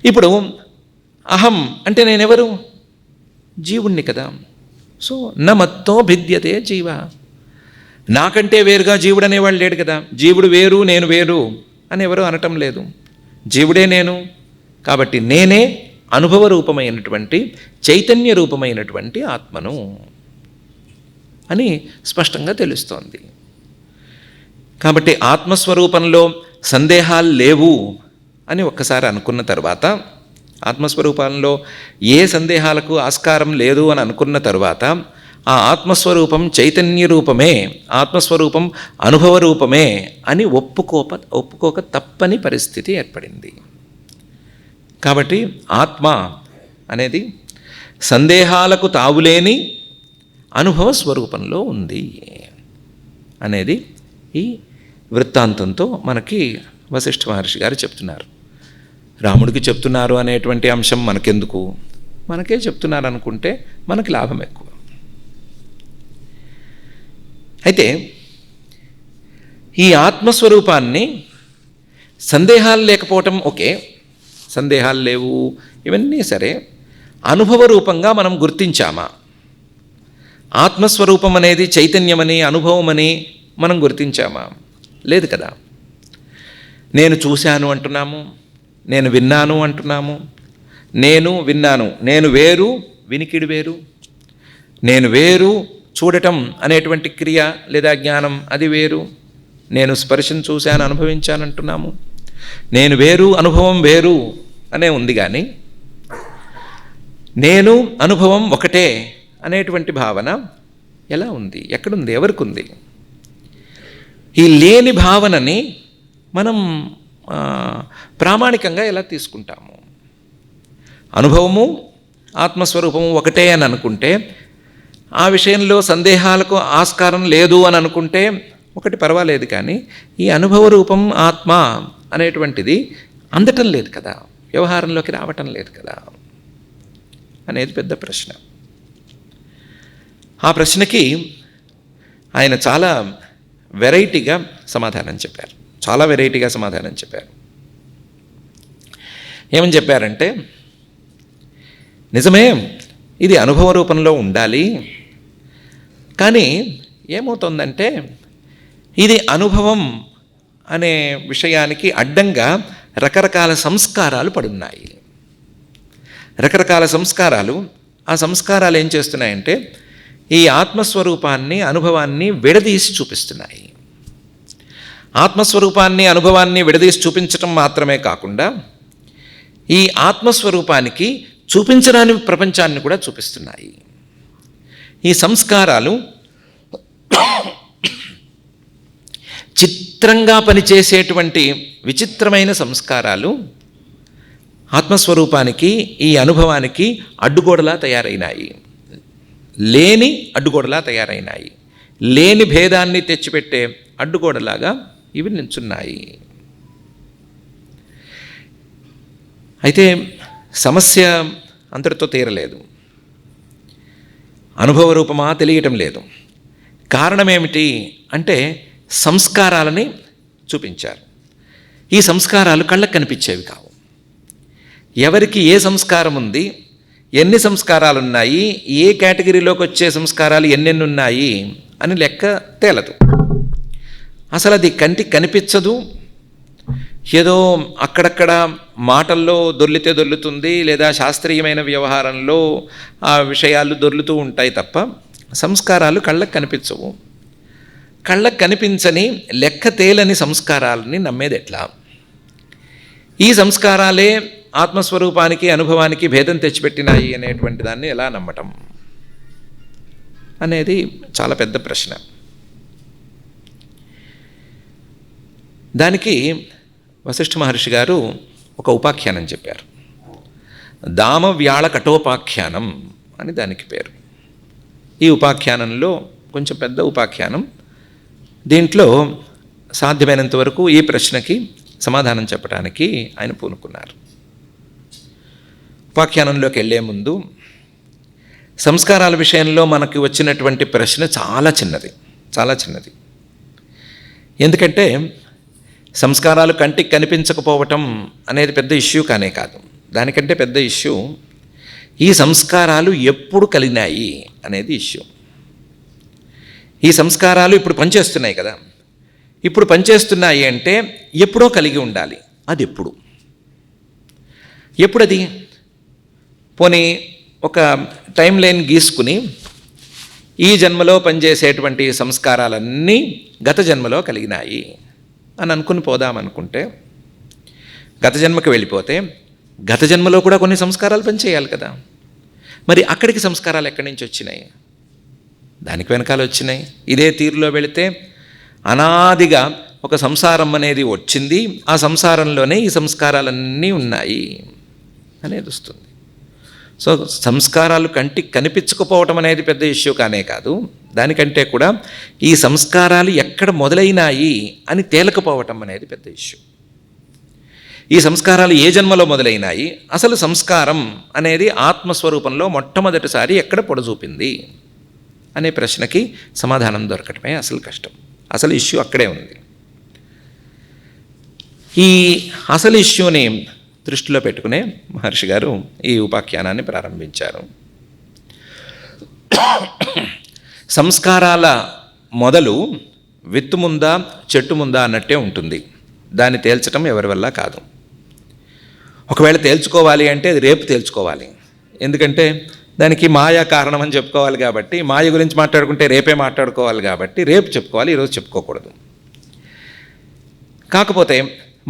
ఇప్పుడు అహం అంటే నేనెవరు? జీవుణ్ణి కదా. సో న మత్తో భిద్యతే జీవ. నాకంటే వేరుగా జీవుడు అనేవాడు లేడు కదా. జీవుడు వేరు నేను వేరు అని ఎవరు అనటం లేదు. జీవుడే నేను. కాబట్టి నేనే అనుభవ రూపమైనటువంటి చైతన్య రూపమైనటువంటి ఆత్మను అని స్పష్టంగా తెలుస్తోంది. కాబట్టి ఆత్మస్వరూపంలో సందేహాలు లేవు అని ఒక్కసారి అనుకున్న తర్వాత, ఆత్మస్వరూపంలో ఏ సందేహాలకు ఆస్కారం లేదు అని అనుకున్న తరువాత, ఆ ఆత్మస్వరూపం చైతన్య రూపమే, ఆత్మస్వరూపం అనుభవ రూపమే అని ఒప్పుకోక తప్పని పరిస్థితి ఏర్పడింది. కాబట్టి ఆత్మ అనేది సందేహాలకు తావులేని అనుభవ స్వరూపంలో ఉంది అనేది ఈ వృత్తాంతంతో మనకి వశిష్ఠ మహర్షి గారు చెప్తున్నారు. రాముడికి చెప్తున్నారు అనేటువంటి అంశం మనకెందుకు? మనకే చెప్తున్నారు అనుకుంటే మనకి లాభం ఎక్కువ. అయితే ఈ ఆత్మస్వరూపాన్ని సందేహాలు లేకపోవటం ఓకే, సందేహాలు లేవు, ఇవన్నీ సరే, అనుభవ రూపంగా మనం గుర్తించామా? ఆత్మస్వరూపం అనేది చైతన్యమని అనుభవమని మనం గుర్తించామా? లేదు కదా. నేను చూశాను అంటున్నాము, నేను విన్నాను అంటున్నాము. నేను విన్నాను, నేను వేరు, వినికిడి వేరు. నేను వేరు, చూడటం అనేటువంటి క్రియ లేదా జ్ఞానం అది వేరు. నేను స్పర్శను చూశాను, అనుభవించాను అంటున్నాము. నేను వేరు, అనుభవం వేరు అనే ఉంది. కానీ నేను అనుభవం ఒకటే అనేటువంటి భావన ఎలా ఉంది? ఎక్కడుంది? ఎవరికి ఉంది? ఈ లేని భావనని మనం ప్రామాణికంగా ఎలా తీసుకుంటాము? అనుభవము ఆత్మస్వరూపము ఒకటే అని అనుకుంటే, ఆ విషయంలో సందేహాలకు ఆస్కారం లేదు అని అనుకుంటే ఒకటి పర్వాలేదు. కానీ ఈ అనుభవ రూపం ఆత్మ అనేటువంటిది అందటం లేదు కదా, వ్యవహారంలోకి రావటం లేదు కదా అనేది పెద్ద ప్రశ్న. ఆ ప్రశ్నకి ఆయన చాలా వెరైటీగా సమాధానం చెప్పారు. చాలా వెరైటీగా సమాధానం చెప్పారు. ఏమని చెప్పారంటే, నిజమే ఇది అనుభవ రూపంలో ఉండాలి, కానీ ఏమవుతుందంటే ఇది అనుభవం అనే విషయానికి అడ్డంగా రకరకాల సంస్కారాలు పడున్నాయి. రకరకాల సంస్కారాలు, ఆ సంస్కారాలు ఏం చేస్తున్నాయంటే ఈ ఆత్మస్వరూపాన్ని అనుభవాన్ని విడదీసి చూపిస్తున్నాయి. ఆత్మస్వరూపాన్ని అనుభవాన్ని విడదీసి చూపించటం మాత్రమే కాకుండా ఈ ఆత్మస్వరూపానికి చూపించడాని ప్రపంచాన్ని కూడా చూపిస్తున్నాయి. ఈ సంస్కారాలు చిత్రంగా పనిచేసేటువంటి విచిత్రమైన సంస్కారాలు ఆత్మస్వరూపానికి ఈ అనుభవానికి అడ్డుగోడలా తయారైనాయి, లేని అడ్డుగోడలా తయారైనాయి. లేని భేదాన్ని తెచ్చిపెట్టే అడ్డుగోడలాగా ఇవి నిల్చున్నాయి. అయితే సమస్య అంతటితో తీరలేదు. అనుభవ రూపమా తెలియటం లేదు. కారణం ఏమిటి అంటే సంస్కారాలని చూపించారు. ఈ సంస్కారాలు కళ్ళకు కనిపించేవి కావు. ఎవరికి ఏ సంస్కారం ఉంది, ఎన్ని సంస్కారాలు ఉన్నాయి, ఏ కేటగిరీలోకి వచ్చే సంస్కారాలు ఎన్నెన్ని ఉన్నాయి అని లెక్క తేలదు. అసలు అది కంటికి కనిపించదు. ఏదో అక్కడక్కడ మాటల్లో దొర్లితే దొర్లుతుంది, లేదా శాస్త్రీయమైన వ్యవహారంలో ఆ విషయాలు దొర్లుతూ ఉంటాయి తప్ప సంస్కారాలు కళ్ళకు కనిపించవు. కళ్ళకు కనిపించని లెక్క తేలని సంస్కారాలని నమ్మేది ఎట్లా? ఈ సంస్కారాలే ఆత్మస్వరూపానికి అనుభవానికి భేదం తెచ్చిపెట్టినాయి అనేటువంటి దాన్ని ఎలా నమ్మటం అనేది చాలా పెద్ద ప్రశ్న. దానికి వశిష్ఠ మహర్షి గారు ఒక ఉపాఖ్యానం చెప్పారు. దామవ్యాళ కఠోపాఖ్యానం అని దానికి పేరు. ఈ ఉపాఖ్యానంలో కొంచెం పెద్ద ఉపాఖ్యానం, దీంట్లో సాధ్యమైనంత వరకు ఈ ప్రశ్నకి సమాధానం చెప్పడానికి ఆయన పూనుకున్నారు. ఉపాఖ్యానంలోకి వెళ్ళే ముందు సంస్కారాల విషయంలో మనకు వచ్చినటువంటి ప్రశ్న చాలా చిన్నది. ఎందుకంటే సంస్కారాలు కంటికి కనిపించకపోవటం అనేది పెద్ద ఇష్యూ కానే కాదు. దానికంటే పెద్ద ఇష్యూ ఈ సంస్కారాలు ఎప్పుడు కలిగినాయి అనేది ఇష్యూ. ఈ సంస్కారాలు ఇప్పుడు పనిచేస్తున్నాయి కదా, ఇప్పుడు పనిచేస్తున్నాయి అంటే ఎప్పుడో కలిగి ఉండాలి. అది ఎప్పుడది? పోనీ ఒక టైం లైన్ గీసుకుని ఈ జన్మలో పనిచేసేటువంటి సంస్కారాలన్నీ గత జన్మలో కలిగినాయి అని అనుకుని పోదామనుకుంటే, గత జన్మకి వెళ్ళిపోతే గత జన్మలో కూడా కొన్ని సంస్కారాలు పనిచేయాలి కదా. మరి అక్కడికి సంస్కారాలు ఎక్కడి నుంచి వచ్చినాయి? దానికి వెనకాల వచ్చినాయి. ఇదే తీరులో వెళితే అనాదిగా ఒక సంసారం అనేది వచ్చింది, ఆ సంసారంలోనే ఈ సంస్కారాలన్నీ ఉన్నాయి అనేది వస్తుంది. సో సంస్కారాలు కంటికి కనిపించకపోవటం అనేది పెద్ద ఇష్యూ కానే కాదు. దానికంటే కూడా ఈ సంస్కారాలు ఎక్కడ మొదలైనాయి అని తేలకపోవటం అనేది పెద్ద ఇష్యూ. ఈ సంస్కారాలు ఏ జన్మలో మొదలైనాయి, అసలు సంస్కారం అనేది ఆత్మస్వరూపంలో మొట్టమొదటిసారి ఎక్కడ పొడచూపింది అనే ప్రశ్నకి సమాధానం దొరకటమే అసలు కష్టం. అసలు ఇష్యూ అక్కడే ఉంది. ఈ అసలు ఇష్యూని దృష్టిలో పెట్టుకునే మహర్షి గారు ఈ ఉపాఖ్యానాన్ని ప్రారంభించారు. సంస్కారాల మొదలు విత్తు ముందా చెట్టు ముందా అన్నట్టే ఉంటుంది. దాన్ని తేల్చడం ఎవరి వల్ల కాదు. ఒకవేళ తేల్చుకోవాలి అంటే అది రేపు తేల్చుకోవాలి. ఎందుకంటే దానికి మాయా కారణం అని చెప్పుకోవాలి కాబట్టి, మాయ గురించి మాట్లాడుకుంటే రేపే మాట్లాడుకోవాలి కాబట్టి రేపు చెప్పుకోవాలి, ఈరోజు చెప్పుకోకూడదు. కాకపోతే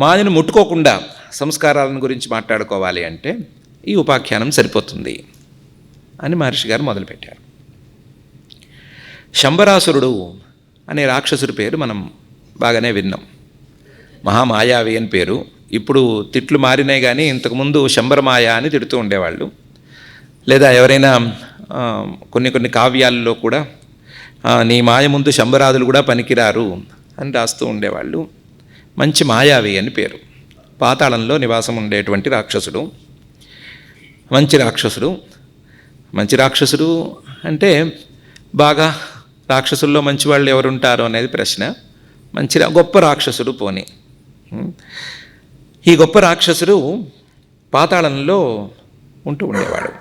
మాయను ముట్టుకోకుండా సంస్కారాలను గురించి మాట్లాడుకోవాలి అంటే ఈ ఉపాఖ్యానం సరిపోతుంది అని మహర్షి గారు మొదలుపెట్టారు. శంబరాసురుడు అనే రాక్షసుడి పేరు మనం బాగానే విన్నాం. మహామాయావి అని పేరు. ఇప్పుడు తిట్లు మారినాయి కానీ ఇంతకుముందు శంబరమాయ అని తిడుతూ ఉండేవాళ్ళు. లేదా ఎవరైనా కొన్ని కావ్యాల్లో కూడా నీ మాయ ముందు శంబరాదులు కూడా పనికిరారు అని రాస్తూ ఉండేవాళ్ళు. మంచి మాయావి అని పేరు. పాతాళంలో నివాసం ఉండేటువంటి రాక్షసుడు. మంచి రాక్షసుడు అంటే బాగా రాక్షసుల్లో మంచివాళ్ళు ఎవరుంటారు అనేది ప్రశ్న. గొప్ప రాక్షసుడు పోనీ. ఈ గొప్ప రాక్షసుడు పాతాళంలో ఉంటూ ఉండేవాడు.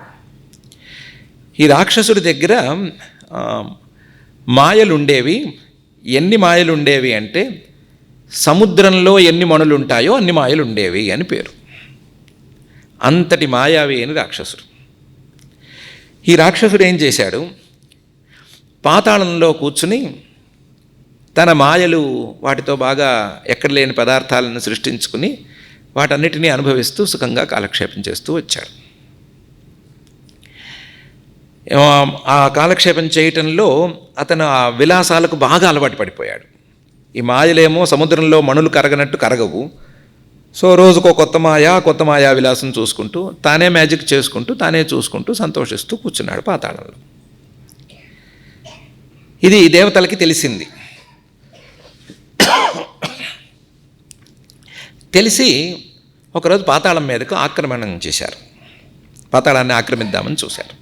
ఈ రాక్షసుడి దగ్గర మాయలుండేవి. ఎన్ని మాయలుండేవి అంటే సముద్రంలో ఎన్ని మణులు ఉంటాయో అన్ని మాయలు ఉండేవి అని పేరు. అంతటి మాయావి అని రాక్షసుడు. ఈ రాక్షసుడు ఏం చేశాడు? పాతాళంలో కూర్చుని తన మాయలు వాటితో బాగా ఎక్కడ లేని పదార్థాలను సృష్టించుకుని వాటన్నిటినీ అనుభవిస్తూ సుఖంగా కాలక్షేపం చేస్తూ వచ్చాడు. ఆ కాలక్షేపం చేయటంలో అతను ఆ విలాసాలకు బాగా అలవాటు పడిపోయాడు. ఈ మాయలేమో సముద్రంలో మణులు కరగనట్టు కరగవు. సో రోజుకో కొత్త మాయా విలాసం చూసుకుంటూ తానే మ్యాజిక్ చేసుకుంటూ తానే చూసుకుంటూ సంతోషిస్తూ కూర్చున్నాడు పాతాళంలో. ఇది దేవతలకి తెలిసింది. తెలిసి ఒకరోజు పాతాళం మీదకు ఆక్రమణం చేశారు. పాతాళాన్ని ఆక్రమిద్దామని చూశారు.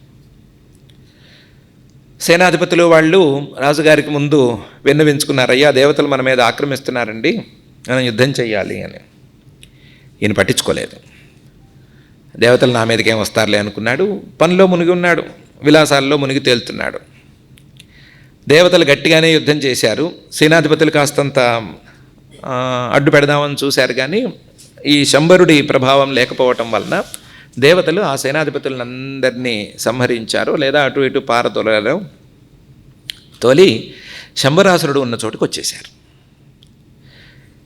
సేనాధిపతులు వాళ్ళు రాజుగారికి ముందు విన్నవించుకున్నారు, అయ్యా దేవతలు మన మీద ఆక్రమిస్తున్నారండి, మనం యుద్ధం చెయ్యాలి అని. ఈయన పట్టించుకోలేదు. దేవతలు నా మీదకి ఏం వస్తారులే అనుకున్నాడు. పనిలో మునిగి ఉన్నాడు, విలాసాల్లో మునిగి తేలుతున్నాడు. దేవతలు గట్టిగానే యుద్ధం చేశారు. సేనాధిపతులు కాస్తంత అడ్డు పెడదామని చూశారు కానీ ఈ శంబరుడి ప్రభావం లేకపోవటం వలన దేవతలు ఆ సేనాధిపతులందరినీ సంహరించారు, లేదా అటు ఇటు పారతోలారు. తోలి శంబరాసురుడు ఉన్న చోటుకు వచ్చేశారు.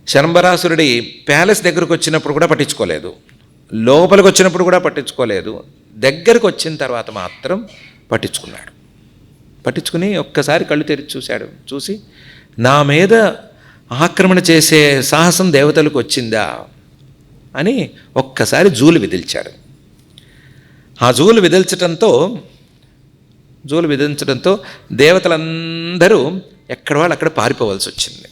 శంబరాసురుడి ప్యాలెస్ దగ్గరకు వచ్చినప్పుడు కూడా పట్టించుకోలేదు, లోపలికి వచ్చినప్పుడు కూడా పట్టించుకోలేదు. దగ్గరకు వచ్చిన తర్వాత మాత్రం పట్టించుకున్నాడు. పట్టించుకుని ఒక్కసారి కళ్ళు తెరిచి చూశాడు. చూసి నా మీద ఆక్రమణ చేసే సాహసం దేవతలకు వచ్చిందా అని ఒక్కసారి జూలు విదిల్చాడు. ఆ జూలు విదిల్చడంతో దేవతలందరూ ఎక్కడ వాళ్ళు అక్కడ పారిపోవాల్సి వచ్చింది.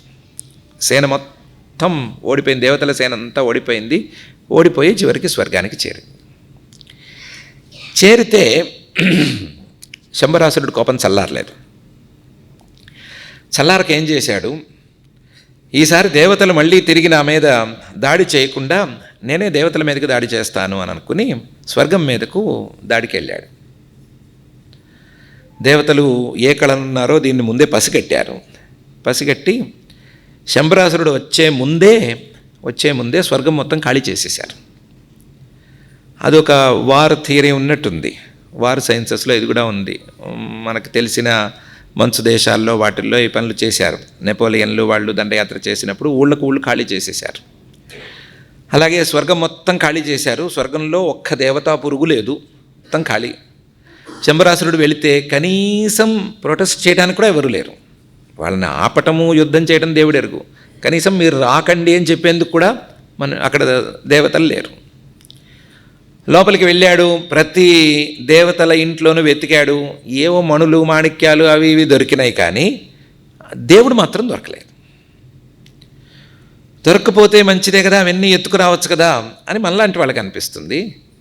సేన మొత్తం ఓడిపోయింది, దేవతల సేన అంతా ఓడిపోయింది. ఓడిపోయి చివరికి స్వర్గానికి చేరితే శంబరాసురుడు కోపం చల్లారలేదు. చల్లారక ఏం చేశాడు, ఈసారి దేవతలు మళ్ళీ తిరిగి నా మీద దాడి చేయకుండా నేనే దేవతల మీదకి దాడి చేస్తాను అని అనుకుని స్వర్గం మీదకు దాడికి వెళ్ళాడు. దేవతలు ఏ కళనున్నారో దీన్ని ముందే పసిగట్టి శంబరాసురుడు వచ్చే ముందే స్వర్గం మొత్తం ఖాళీ చేసేశారు. అదొక వార్ థియరీ ఉన్నట్టుంది. వార్ సైన్సెస్లో ఇది కూడా ఉంది. మనకు తెలిసిన మంచు దేశాల్లో వాటిల్లో ఈ పనులు చేశారు. నెపోలియన్లు వాళ్ళు దండయాత్ర చేసినప్పుడు ఊళ్ళు ఖాళీ చేసేశారు. అలాగే స్వర్గం మొత్తం ఖాళీ చేశారు. స్వర్గంలో ఒక్క దేవతా పురుగు లేదు, మొత్తం ఖాళీ. శంబరాసురుడు వెళితే కనీసం ప్రొటెస్ట్ చేయడానికి కూడా ఎవరు లేరు. వాళ్ళని ఆపటము, యుద్ధం చేయడం దేవుడు ఎరుగు, కనీసం మీరు రాకండి అని చెప్పేందుకు కూడా అక్కడ దేవతలు లేరు. లోపలికి వెళ్ళాడు, ప్రతి దేవతల ఇంట్లోనూ వెతికాడు. ఏవో మణులు మాణిక్యాలు అవి ఇవి దొరికినాయి, కానీ దేవుడు మాత్రం దొరకలేదు. దొరక్కపోతే మంచిదే కదా, అవన్నీ ఎత్తుకురావచ్చు కదా అని మనలాంటి వాళ్ళకి అనిపిస్తుంది.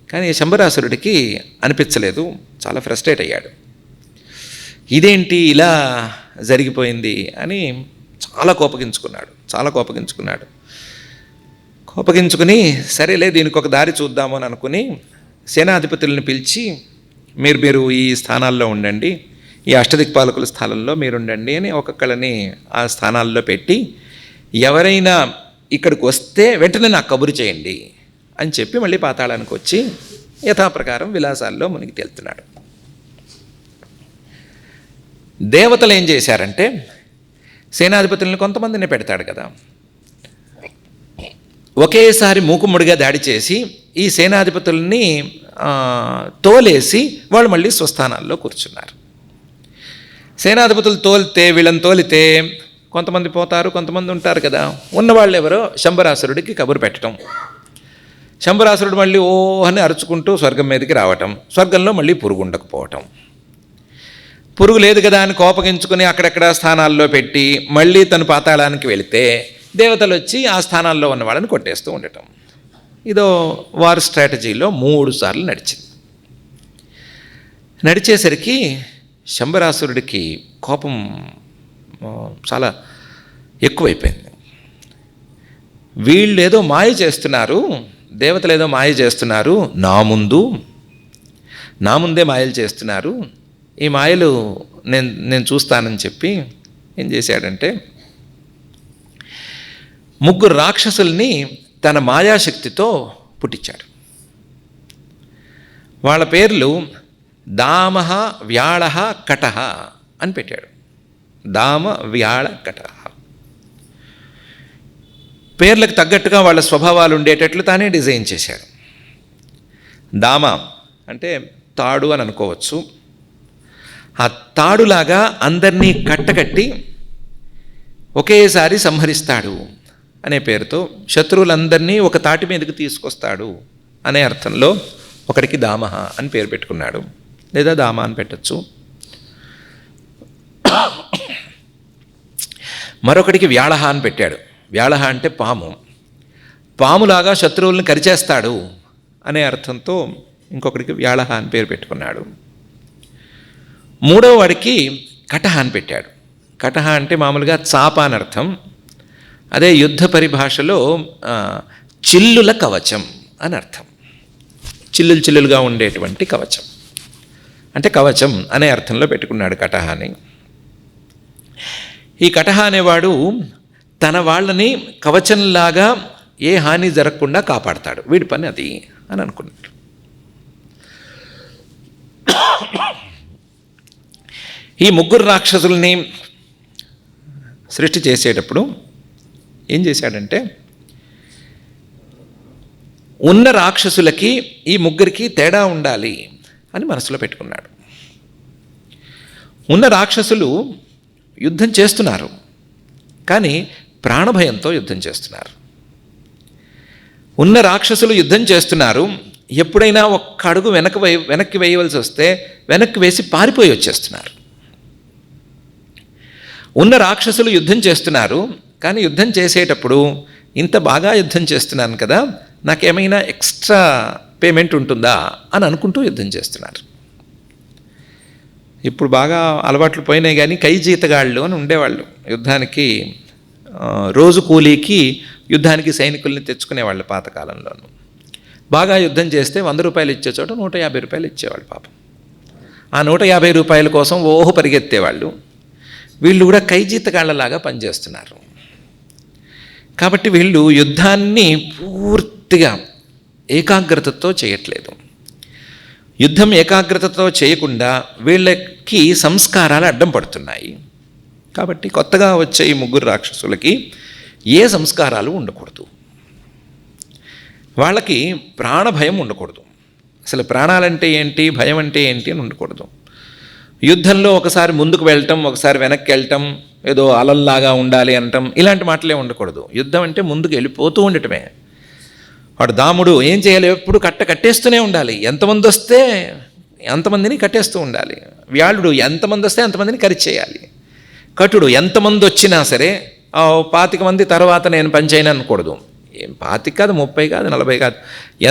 కానీ శంబరాసురుడికి అనిపించలేదు. చాలా ఫ్రస్ట్రేట్ అయ్యాడు. ఇదేంటి ఇలా జరిగిపోయింది అని చాలా కోపగించుకుని సరేలే దీనికి ఒక దారి చూద్దాము అని అనుకుని సేనాధిపతులను పిలిచి మీరు ఈ స్థానాల్లో ఉండండి, ఈ అష్టదిక్పాలకుల స్థానంలో మీరుండండి అని ఒక్కొక్కళ్ళని ఆ స్థానాల్లో పెట్టి ఎవరైనా ఇక్కడికి వస్తే వెంటనే నాకు కబురు చేయండి అని చెప్పి మళ్ళీ పాతాళానికి వచ్చి యథాప్రకారం విలాసాల్లో మునిగి తేలుతున్నాడు. దేవతలు ఏం చేశారంటే సేనాధిపతులను కొంతమందిని పెడతాడు కదా, ఒకేసారి మూకుమ్మడిగా దాడి చేసి ఈ సేనాధిపతుల్ని తోలేసి వాళ్ళు మళ్ళీ స్వస్థానాల్లో కూర్చున్నారు. సేనాధిపతులు వీళ్ళని తోలితే కొంతమంది పోతారు, కొంతమంది ఉంటారు కదా. ఉన్నవాళ్ళు ఎవరో శంబరాసురుడికి కబురు పెట్టడం. శంబరాసురుడు మళ్ళీ ఓ అని అరుచుకుంటూ స్వర్గం మీదకి రావటం, స్వర్గంలో మళ్ళీ పురుగు ఉండకపోవటం. పురుగు లేదు కదా అని కోపగించుకుని అక్కడెక్కడ స్థానాల్లో పెట్టి మళ్ళీ తను పాతాళానికి వెళితే దేవతలు వచ్చి ఆ స్థానాల్లో ఉన్న వాళ్ళని కొట్టేస్తూ ఉండటం. ఇదో వార్ స్ట్రాటజీలో 3 సార్లు నడిచేసరికి శంబరాసురుడికి కోపం చాలా ఎక్కువైపోయింది. వీళ్ళు ఏదో మాయ చేస్తున్నారు, దేవతలు ఏదో మాయ చేస్తున్నారు, నా ముందే మాయలు చేస్తున్నారు, ఈ మాయలు నేను చూస్తానని చెప్పి ఏం చేశాడంటే 3 రాక్షసుల్ని తన మాయాశక్తితో పుట్టించాడు. వాళ్ళ పేర్లు దామః, వ్యాళః, కటః అని పెట్టాడు. దామ, వ్యాళ, కటః. పేర్లకు తగ్గట్టుగా వాళ్ళ స్వభావాలు ఉండేటట్లు తానే డిజైన్ చేశాడు. దామ అంటే తాడు అని అనుకోవచ్చు. ఆ తాడులాగా అందరినీ కట్టకట్టి ఒకేసారి సంహరిస్తాడు అనే పేరుతో శత్రువులందరినీ ఒక తాటి మీదకి తీసుకొస్తాడు అనే అర్థంలో ఒకడికి దామః అని పేరు పెట్టుకున్నాడు, లేదా దామ అని పెట్టచ్చు. మరొకడికి వ్యాళః అని పెట్టాడు. వ్యాళః అంటే పాములాగా శత్రువులను కరిచేస్తాడు అనే అర్థంతో ఇంకొకడికి వ్యాళః అని పేరు పెట్టుకున్నాడు. 3వ వాడికి కటః అని పెట్టాడు. కటః అంటే మామూలుగా చాప అని అర్థం. అదే యుద్ధ పరిభాషలో చిల్లుల కవచం అని అర్థం. చిల్లులుగా ఉండేటువంటి కవచం అంటే కవచం అనే అర్థంలో పెట్టుకున్నాడు కటః అని. ఈ కటః అనేవాడు తన వాళ్ళని కవచంలాగా ఏ హాని జరగకుండా కాపాడతాడు, వీడి పని అది అని అనుకున్నాడు. ఈ 3 రాక్షసుల్ని సృష్టి చేసేటప్పుడు ఏం చేశాడంటే ఉన్న రాక్షసులకి ఈ 3కి తేడా ఉండాలి అని మనసులో పెట్టుకున్నాడు. ఉన్న రాక్షసులు యుద్ధం చేస్తున్నారు, కానీ ప్రాణభయంతో యుద్ధం చేస్తున్నారు. ఉన్న రాక్షసులు యుద్ధం చేస్తున్నారు, ఎప్పుడైనా ఒక్క అడుగు వెనక్కి వేయవలసి వస్తే వెనక్కి వేసి పారిపోయి వచ్చేస్తున్నారు. ఉన్న రాక్షసులు యుద్ధం చేస్తున్నారు, కానీ యుద్ధం చేసేటప్పుడు ఇంత బాగా యుద్ధం చేస్తున్నాను కదా, నాకేమైనా ఎక్స్ట్రా పేమెంట్ ఉంటుందా అని అనుకుంటూ యుద్ధం చేస్తున్నారు. ఇప్పుడు బాగా అలవాట్లు పోయినాయి, కానీ కై జీతగాళ్ళు అని ఉండేవాళ్ళు. యుద్ధానికి రోజు కూలీకి యుద్ధానికి సైనికుల్ని తెచ్చుకునేవాళ్ళు పాతకాలంలోనూ. బాగా యుద్ధం చేస్తే 100 రూపాయలు ఇచ్చే చోట 150 రూపాయలు ఇచ్చేవాళ్ళు పాపం. ఆ 150 రూపాయల కోసం ఓహో పరిగెత్తేవాళ్ళు. వీళ్ళు కూడా కై జీతగాళ్ళలాగా పనిచేస్తున్నారు. కాబట్టి వీళ్ళు యుద్ధాన్ని పూర్తిగా ఏకాగ్రతతో చేయట్లేదు. యుద్ధం ఏకాగ్రతతో చేయకుండా వీళ్ళకి సంస్కారాలు అడ్డం పడుతున్నాయి. కాబట్టి కొత్తగా వచ్చే ఈ 3 రాక్షసులకి ఏ సంస్కారాలు ఉండకూడదు. వాళ్ళకి ప్రాణభయం ఉండకూడదు. అసలు ప్రాణాలంటే ఏంటి, భయం అంటే ఏంటి అని ఉండకూడదు. యుద్ధంలో ఒకసారి ముందుకు వెళ్ళటం, ఒకసారి వెనక్కి వెళ్ళటం, ఏదో అలల్లాగా ఉండాలి అనటం, ఇలాంటి మాటలే ఉండకూడదు. యుద్ధం అంటే ముందుకు వెళ్ళిపోతూ ఉండటమే. వాడు దాముడు ఏం చేయాలి, ఎప్పుడు కట్టేస్తూనే ఉండాలి. ఎంతమంది వస్తే ఎంతమందిని కట్టేస్తూ ఉండాలి. వ్యాళుడు ఎంతమంది వస్తే అంతమందిని కరిచేయాలి. కటుడు ఎంతమంది వచ్చినా సరే 25 మంది తర్వాత నేను పనిచేయను అనకూడదు. 25 కాదు, 30 కాదు, 40 కాదు,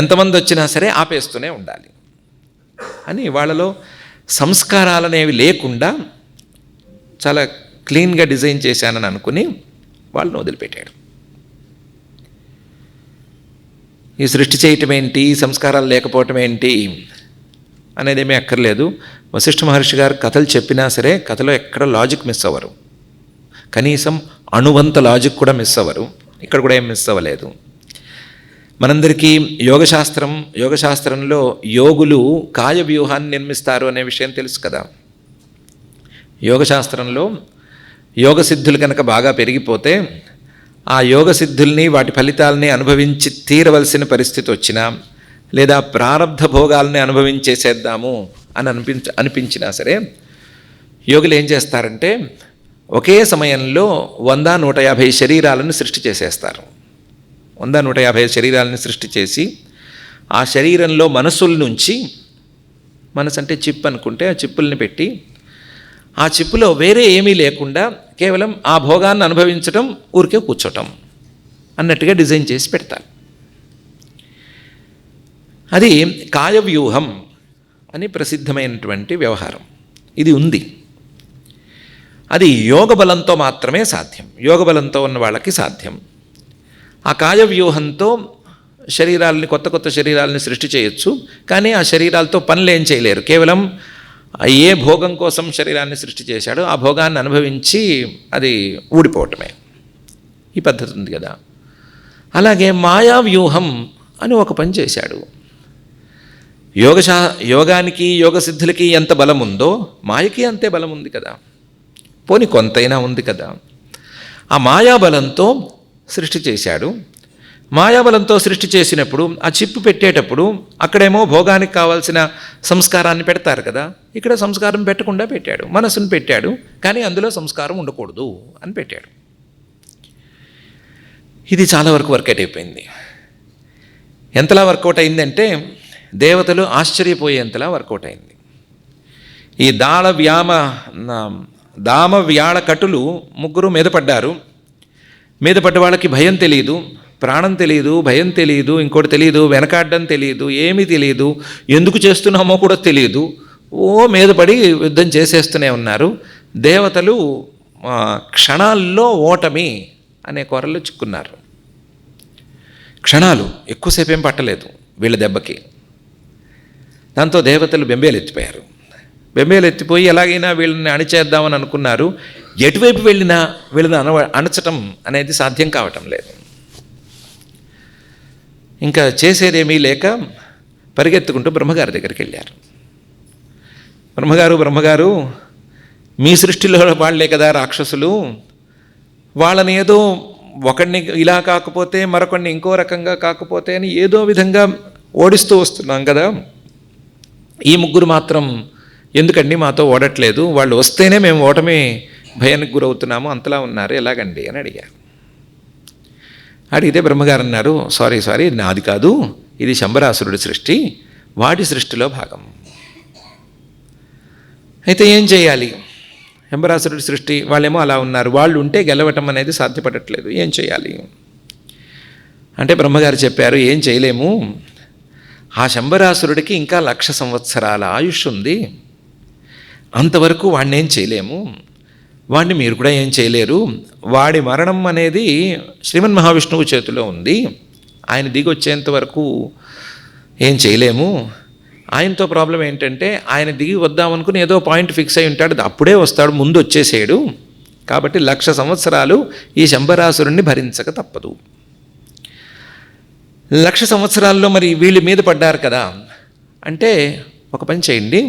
ఎంతమంది వచ్చినా సరే ఆపేస్తూనే ఉండాలి అని వాళ్ళలో సంస్కారాలు అనేవి లేకుండా చాలా క్లీన్గా డిజైన్ చేశానని అనుకుని వాళ్ళని వదిలిపెట్టాడు. ఈ సృష్టి చేయటం ఏంటి, సంస్కారాలు లేకపోవటం ఏంటి అనేదేమీ అక్కర్లేదు. వశిష్ఠ మహర్షి గారు కథలు చెప్పినా సరే కథలో ఎక్కడ లాజిక్ మిస్ అవ్వరు. కనీసం అణువంత లాజిక్ కూడా మిస్ అవ్వరు. ఇక్కడ కూడా ఏం మిస్ అవ్వలేదు. మనందరికీ యోగశాస్త్రంలో యోగులు కాయ వ్యూహాన్ని నిర్మిస్తారు అనే విషయం తెలుసు కదా. యోగశాస్త్రంలో యోగ సిద్ధులు కనుక బాగా పెరిగిపోతే ఆ యోగ సిద్ధుల్ని వాటి ఫలితాలని అనుభవించి తీరవలసిన పరిస్థితి వచ్చినా, లేదా ప్రారబ్ధ భోగాల్ని అనుభవించేసేద్దాము అని అనిపించినా సరే యోగులు ఏం చేస్తారంటే ఒకే సమయంలో 100-150 శరీరాలను సృష్టి చేసేస్తారు. 100-150 శరీరాలను సృష్టి చేసి ఆ శరీరంలో మనసుల నుంచి, మనసు అంటే చిప్ అనుకుంటే ఆ చిప్పుల్ని పెట్టి ఆ చిప్పులో వేరే ఏమీ లేకుండా కేవలం ఆ భోగాన్ని అనుభవించటం, ఊరికే కూర్చోటం అన్నట్టుగా డిజైన్ చేసి పెడతారు. అది కాయవ్యూహం అని ప్రసిద్ధమైనటువంటి వ్యవహారం. ఇది ఉంది. అది యోగ బలంతో మాత్రమే సాధ్యం. యోగ బలంతో ఉన్న వాళ్ళకి సాధ్యం. ఆ కాయవ్యూహంతో కొత్త శరీరాలని సృష్టి చేయొచ్చు, కానీ ఆ శరీరాలతో పనులు ఏం చేయలేరు. కేవలం ఏ భోగం కోసం శరీరాన్ని సృష్టి చేశాడో ఆ భోగాన్ని అనుభవించి అది ఊడిపోవటమే. ఈ పద్ధతి ఉంది కదా. అలాగే మాయావ్యూహం అని ఒక పని చేశాడు. యోగానికి యోగ సిద్ధులకి ఎంత బలం ఉందో మాయకి అంతే బలం ఉంది కదా. పోని కొంతైనా ఉంది కదా. ఆ మాయాబలంతో సృష్టి చేశాడు. మాయాబలంతో సృష్టి చేసినప్పుడు ఆ చిప్పు పెట్టేటప్పుడు అక్కడేమో భోగానికి కావాల్సిన సంస్కారాన్ని పెడతారు కదా. ఇక్కడ సంస్కారం పెట్టకుండా పెట్టాడు. మనసును పెట్టాడు, కానీ అందులో సంస్కారం ఉండకూడదు అని పెట్టాడు. ఇది చాలా వరకు వర్కౌట్ అయిపోయింది. ఎంతలా వర్కౌట్ అయిందంటే దేవతలు ఆశ్చర్యపోయేంతలా వర్కౌట్ అయింది. ఈ దామ వ్యాళ కటులు 3 మీద పడ్డారు. మీద పడ్డ వాళ్ళకి భయం తెలియదు, ప్రాణం తెలియదు, భయం తెలియదు, ఇంకోటి తెలియదు, వెనకాడడం తెలియదు, ఏమీ తెలియదు, ఎందుకు చేస్తున్నామో కూడా తెలియదు. మీద పడి యుద్ధం చేసేస్తూనే ఉన్నారు. దేవతలు క్షణాల్లో ఓటమి అనే కొరలు చిక్కున్నారు. క్షణాలు, ఎక్కువసేపు ఏం పట్టలేదు వీళ్ళ దెబ్బకి. దాంతో దేవతలు బెంబేలెత్తిపోయారు. బెంబేలెత్తిపోయి ఎలాగైనా వీళ్ళని అణిచేద్దామని అనుకున్నారు. ఎటువైపు వెళ్ళినా వీళ్ళని అణచటం అనేది సాధ్యం కావటం లేదు. ఇంకా చేసేదేమీ లేక పరిగెత్తుకుంటూ బ్రహ్మగారి దగ్గరికి వెళ్ళారు. బ్రహ్మగారు, మీ సృష్టిలో వాళ్లే కదా రాక్షసులు, వాళ్ళని ఏదో ఒకడిని ఇలా కాకపోతే మరొకడిని ఇంకో రకంగా కాకపోతే అని ఏదో విధంగా ఓడిస్తూ వస్తున్నాం కదా. ఈ 3 మాత్రం ఎందుకండి మాతో ఓడట్లేదు? వాళ్ళు వస్తేనే మేము ఓటమి భయానికి గురవుతున్నాము, అంతలా ఉన్నారు, ఎలాగండి అని అడిగారు. అడిగితే బ్రహ్మగారు అన్నారు, సారీ నాది కాదు, ఇది శంబరాసురుడి సృష్టి, వాడి సృష్టిలో భాగం. అయితే ఏం చేయాలి శంబరాసురుడి సృష్టి, వాళ్ళేమో అలా ఉన్నారు. వాళ్ళు ఉంటే గెలవటం అనేది సాధ్యపడట్లేదు, ఏం చేయాలి అంటే బ్రహ్మగారు చెప్పారు, ఏం చేయలేము. ఆ శంబరాసురుడికి ఇంకా 1,00,000 సంవత్సరాల ఆయుష్ ఉంది, అంతవరకు వాడిని ఏం చేయలేము, వాడిని మీరు కూడా ఏం చేయలేరు. వాడి మరణం అనేది శ్రీమన్ మహావిష్ణువు చేతిలో ఉంది, ఆయన దిగి వచ్చేంత వరకు ఏం చేయలేము. ఆయనతో ప్రాబ్లం ఏంటంటే ఆయన దిగి వద్దామనుకుని ఏదో పాయింట్ ఫిక్స్ అయి ఉంటాడు, అప్పుడే వస్తాడు, ముందు వచ్చేసాడు. కాబట్టి 1,00,000 సంవత్సరాలు ఈ శంబరాసురుణ్ణి భరించక తప్పదు. 1,00,000 సంవత్సరాల్లో మరి వీళ్ళ మీద పడ్డారు కదా అంటే ఒక పని చేయండి.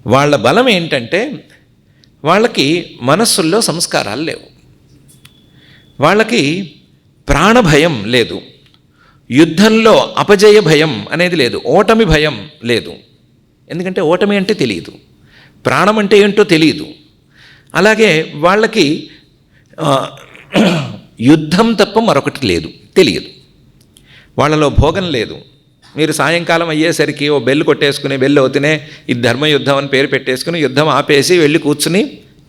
వాళ్ళ బలం ఏంటంటే వాళ్ళకి మనస్సుల్లో సంస్కారాలు లేవు, వాళ్ళకి ప్రాణభయం లేదు, యుద్ధంలో అపజయ భయం అనేది లేదు, ఓటమి భయం లేదు. ఎందుకంటే ఓటమి అంటే తెలియదు, ప్రాణం అంటే ఏంటో తెలియదు. అలాగే వాళ్ళకి యుద్ధం తప్ప మరొకటి లేదు, తెలియదు. వాళ్ళలో భోగం లేదు. మీరు సాయంకాలం అయ్యేసరికి ఓ బెల్లు కొట్టేసుకుని, బెల్లు అవుతూనే ఇది ధర్మయుద్ధం అని పేరు పెట్టేసుకుని యుద్ధం ఆపేసి వెళ్ళి కూర్చుని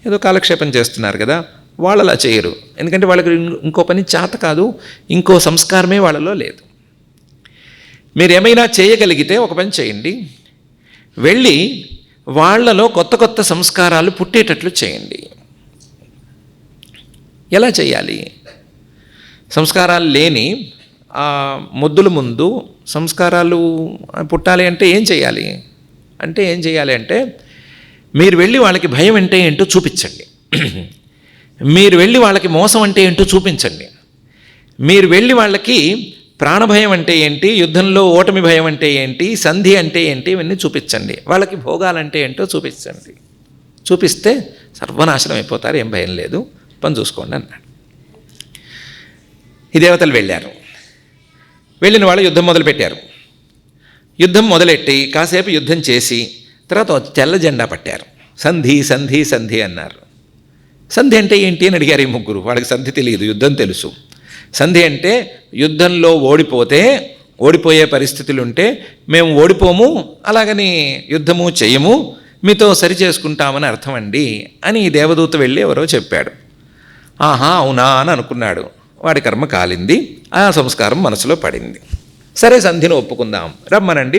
ఏదో కాలక్షేపం చేస్తున్నారు కదా, వాళ్ళు అలా చేయరు. ఎందుకంటే వాళ్ళకి ఇంకో పని చేత కాదు, ఇంకో సంస్కారమే వాళ్ళలో లేదు. మీరు ఏమైనా చేయగలిగితే ఒక పని చేయండి, వెళ్ళి వాళ్ళలో కొత్త కొత్త సంస్కారాలు పుట్టేటట్లు చేయండి. ఎలా చేయాలి? సంస్కారాలు లేని ఆ మొద్దుల ముందు సంస్కారాలు పుట్టాలి అంటే ఏం చేయాలి అంటే మీరు వెళ్ళి వాళ్ళకి భయం అంటే ఏంటో చూపించండి, మీరు వెళ్ళి వాళ్ళకి మోసం అంటే ఏంటో చూపించండి, మీరు వెళ్ళి వాళ్ళకి ప్రాణభయం అంటే ఏంటి, యుద్ధంలో ఓటమి భయం అంటే ఏంటి, సంధి అంటే ఏంటి, ఇవన్నీ చూపించండి. వాళ్ళకి భోగాలంటే ఏంటో చూపించండి. చూపిస్తే సర్వనాశనం అయిపోతారు, ఏం భయం లేదు, పని చూసుకోండి అన్నాడు. ఈ దేవతలు వెళ్ళారు. వెళ్ళిన వాళ్ళు యుద్ధం మొదలుపెట్టారు. యుద్ధం మొదలెట్టి కాసేపు యుద్ధం చేసి తర్వాత తెల్ల జెండా పట్టారు. సంధి సంధి సంధి అన్నారు. సంధి అంటే ఏంటి అని అడిగారు ఈ ముగ్గురు. వాళ్ళకి సంధి తెలియదు, యుద్ధం తెలుసు. సంధి అంటే యుద్ధంలో ఓడిపోయే పరిస్థితులు ఉంటే మేము ఓడిపోము, అలాగని యుద్ధము చేయము, మీతో సరి చేసుకుంటామని అర్థం అండి అని ఈ దేవదూత వెళ్ళి ఎవరో చెప్పాడు. ఆహా అవునా అని అనుకున్నాడు. వాడి కర్మ కాలింది, ఆ సంస్కారం మనసులో పడింది. సరే సంధిని ఒప్పుకుందాం, రమ్మనండి,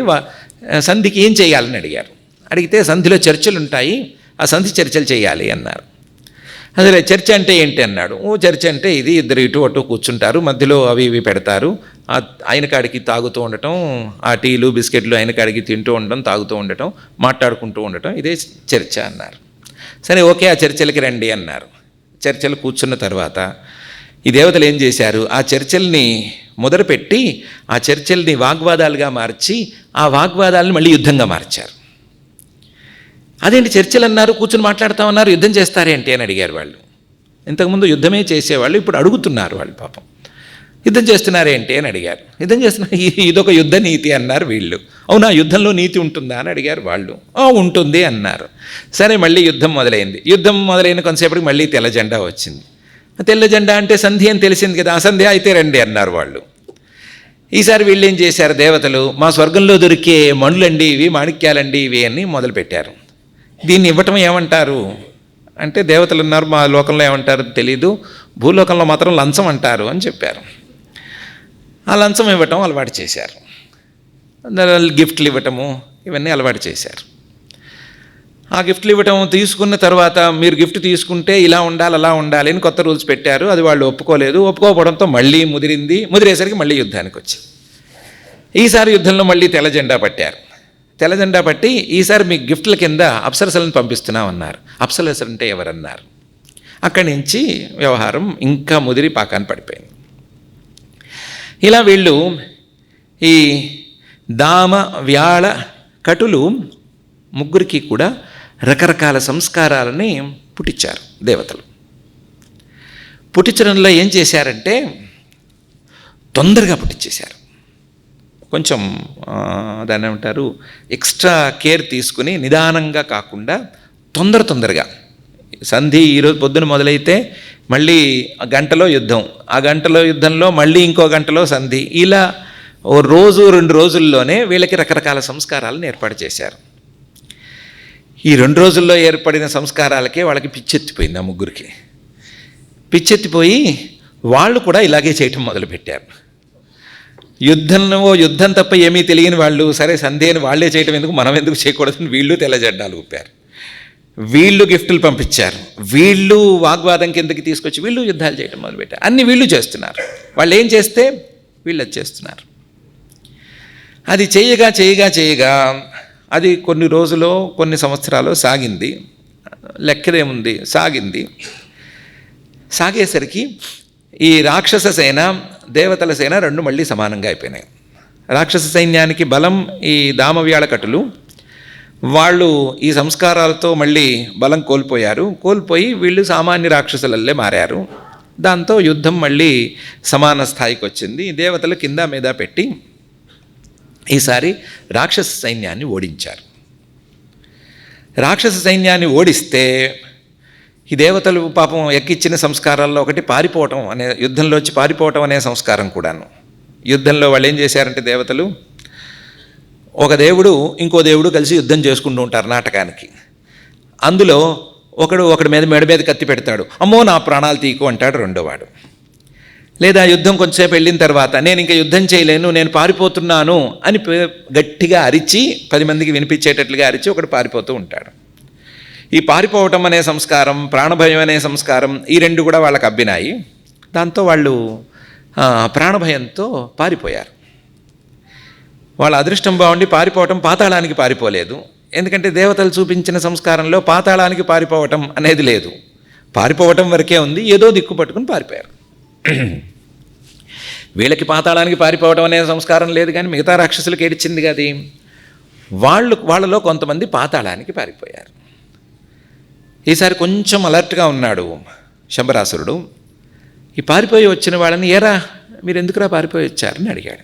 సంధికి ఏం చేయాలని అడిగారు. అడిగితే సంధిలో చర్చలు ఉంటాయి, ఆ సంధి చర్చలు చేయాలి అన్నారు. అదే చర్చ అంటే ఏంటి అన్నాడు. చర్చ అంటే ఇది, ఇద్దరు ఇటు అటు కూర్చుంటారు, మధ్యలో అవి ఇవి పెడతారు, ఆయన కాడికి తాగుతూ ఉండటం, ఆ టీలు బిస్కెట్లు ఆయన కాడికి తింటూ ఉండటం, తాగుతూ ఉండటం, మాట్లాడుకుంటూ ఉండటం, ఇదే చర్చ అన్నారు. సరే ఓకే, ఆ చర్చలకి రండి అన్నారు. చర్చలు కూర్చున్న తర్వాత ఈ దేవతలు ఏం చేశారు, ఆ చర్చల్ని మొదలుపెట్టి ఆ చర్చల్ని వాగ్వాదాలుగా మార్చి ఆ వాగ్వాదాలను మళ్ళీ యుద్ధంగా మార్చారు. అదేంటి చర్చలు అన్నారు, కూర్చుని మాట్లాడతామన్నారు, యుద్ధం చేస్తారేంటి అని అడిగారు వాళ్ళు. ఇంతకుముందు యుద్ధమే చేసేవాళ్ళు, ఇప్పుడు అడుగుతున్నారు వాళ్ళు, పాపం యుద్ధం చేస్తున్నారేంటి అని అడిగారు. యుద్ధం చేస్తున్నారు, ఇదొక యుద్ధ నీతి అన్నారు వీళ్ళు. అవునా, యుద్ధంలో నీతి ఉంటుందా అని అడిగారు వాళ్ళు. ఉంటుంది అన్నారు. సరే మళ్ళీ యుద్ధం మొదలైంది. యుద్ధం మొదలైన కొంతసేపటికి మళ్ళీ తెల్ల జెండా వచ్చింది. తెల్ల జెండా అంటే సంధి అని తెలిసింది కదా, అసంధి అయితే రండి అన్నారు వాళ్ళు. ఈసారి వీళ్ళు ఏం చేశారు, దేవతలు మా స్వర్గంలో దొరికే మణులండి ఇవి, మాణిక్యాలండి ఇవి అని మొదలుపెట్టారు. దీన్ని ఇవ్వటం ఏమంటారు అంటే దేవతలు అన్నారు, మా లోకంలో ఏమంటారు తెలీదు, భూలోకంలో మాత్రం లంచం అంటారు అని చెప్పారు. ఆ లంచం ఇవ్వటం అలవాటు చేశారు, గిఫ్ట్లు ఇవ్వటము ఇవన్నీ అలవాటు చేశారు. ఆ గిఫ్ట్లు ఇవ్వటం తీసుకున్న తర్వాత మీరు గిఫ్ట్ తీసుకుంటే ఇలా ఉండాలి అలా ఉండాలి అని కొత్త రూల్స్ పెట్టారు. అది వాళ్ళు ఒప్పుకోలేదు. ఒప్పుకోకపోవడంతో మళ్ళీ ముదిరేసరికి మళ్ళీ యుద్ధానికి వచ్చి ఈసారి యుద్ధంలో మళ్ళీ తెల్ల జెండా పట్టారు. తెల్ల జెండా పట్టి ఈసారి మీ గిఫ్ట్ల కింద అప్సరసలను పంపిస్తున్నామన్నారు. అప్సరసలు అంటే ఎవరన్నారు. అక్కడి నుంచి వ్యవహారం ఇంకా ముదిరి పాకాన్ని పడిపోయింది. ఇలా వీళ్ళు ఈ దామ వ్యాళ కటులు ముగ్గురికి కూడా రకరకాల సంస్కారాలని పుట్టించారు దేవతలు. పుట్టించడంలో ఏం చేశారంటే తొందరగా పుట్టించేశారు. కొంచెం దాన్ని ఏమంటారు, ఎక్స్ట్రా కేర్ తీసుకుని నిదానంగా కాకుండా తొందరగా సంధి ఈరోజు పొద్దున మొదలైతే మళ్ళీ గంటలో యుద్ధం, ఆ గంటలో యుద్ధంలో మళ్ళీ ఇంకో గంటలో సంధి, ఇలా ఓ రోజు 2 రోజుల్లోనే వీళ్ళకి రకరకాల సంస్కారాలను ఏర్పాటు చేశారు. ఈ 2 రోజుల్లో ఏర్పడిన సంస్కారాలకే వాళ్ళకి పిచ్చెత్తిపోయింది. ఆ ముగ్గురికి పిచ్చెత్తిపోయి వాళ్ళు కూడా ఇలాగే చేయటం మొదలుపెట్టారు. యుద్ధం తప్ప ఏమీ తెలియని వాళ్ళు, సరే సంధ్యని వాళ్ళే చేయటం ఎందుకు, మనం ఎందుకు చేయకూడదని వీళ్ళు తెల్లజెండాలు ఊపారు. వీళ్ళు గిఫ్టులు పంపించారు. వీళ్ళు వాగ్వాదం కిందకి తీసుకొచ్చి వీళ్ళు యుద్ధాలు చేయటం మొదలుపెట్టారు. అన్నీ వీళ్ళు చేస్తున్నారు. వాళ్ళు ఏం చేస్తే వీళ్ళు అది చేస్తున్నారు. అది చేయగా అది కొన్ని రోజులు, కొన్ని సంవత్సరాలు సాగింది. లెక్కదేముంది, సాగేసరికి ఈ రాక్షస సేన, దేవతల సేన 2 మళ్ళీ సమానంగా అయిపోయినాయి. రాక్షస సైన్యానికి బలం ఈ దామవ్యాళకటులు. వాళ్ళు ఈ సంస్కారాలతో మళ్ళీ బలం కోల్పోయి వీళ్ళు సామాన్య రాక్షసులల్లే మారారు. దాంతో యుద్ధం మళ్ళీ సమాన స్థాయికి వచ్చింది. దేవతలు కింద మీద పెట్టి ఈసారి రాక్షస సైన్యాన్ని ఓడించారు. రాక్షస సైన్యాన్ని ఓడిస్తే ఈ దేవతలు పాపం ఎక్కిచ్చిన సంస్కారాల్లో ఒకటి పారిపోవటం అనే, యుద్ధంలోంచి పారిపోవటం అనే సంస్కారం కూడాను. యుద్ధంలో వాళ్ళు ఏం చేశారంటే దేవతలు, ఒక దేవుడు ఇంకో దేవుడు కలిసి యుద్ధం చేసుకుంటూ ఉంటారు నాటకానికి. అందులో ఒకడి మీద మెడ మీద కత్తి పెడతాడు, అమ్మో నా ప్రాణాలు తీకు అంటాడు రెండోవాడు. లేదా యుద్ధం కొంచెంసేపు వెళ్ళిన తర్వాత నేను ఇంకా యుద్ధం చేయలేను, నేను పారిపోతున్నాను అని గట్టిగా అరిచి 10 మందికి వినిపించేటట్లుగా అరిచి ఒకడు పారిపోతూ ఉంటాడు. ఈ పారిపోవటం అనే సంస్కారం, ప్రాణభయం అనే సంస్కారం, ఈ 2 కూడా వాళ్ళకి అబ్బినాయి. దాంతో వాళ్ళు ప్రాణభయంతో పారిపోయారు. వాళ్ళ అదృష్టం బాగుండి పారిపోవటం పాతాళానికి పారిపోలేదు. ఎందుకంటే దేవతలు చూపించిన సంస్కారంలో పాతాళానికి పారిపోవటం అనేది లేదు. పారిపోవటం వరకే ఉంది. ఏదో దిక్కు పట్టుకుని పారిపోయారు. వీళ్ళకి పాతాళానికి పారిపోవటం అనే సంస్కారం లేదు, కానీ మిగతా రాక్షసులకు ఏడిచింది కదా. వాళ్ళలో కొంతమంది పాతాళానికి పారిపోయారు. ఈసారి కొంచెం అలర్ట్గా ఉన్నాడు శంబరాసురుడు. ఈ పారిపోయి వచ్చిన వాళ్ళని, ఏరా మీరు ఎందుకురా పారిపోయి వచ్చారని అడిగాడు.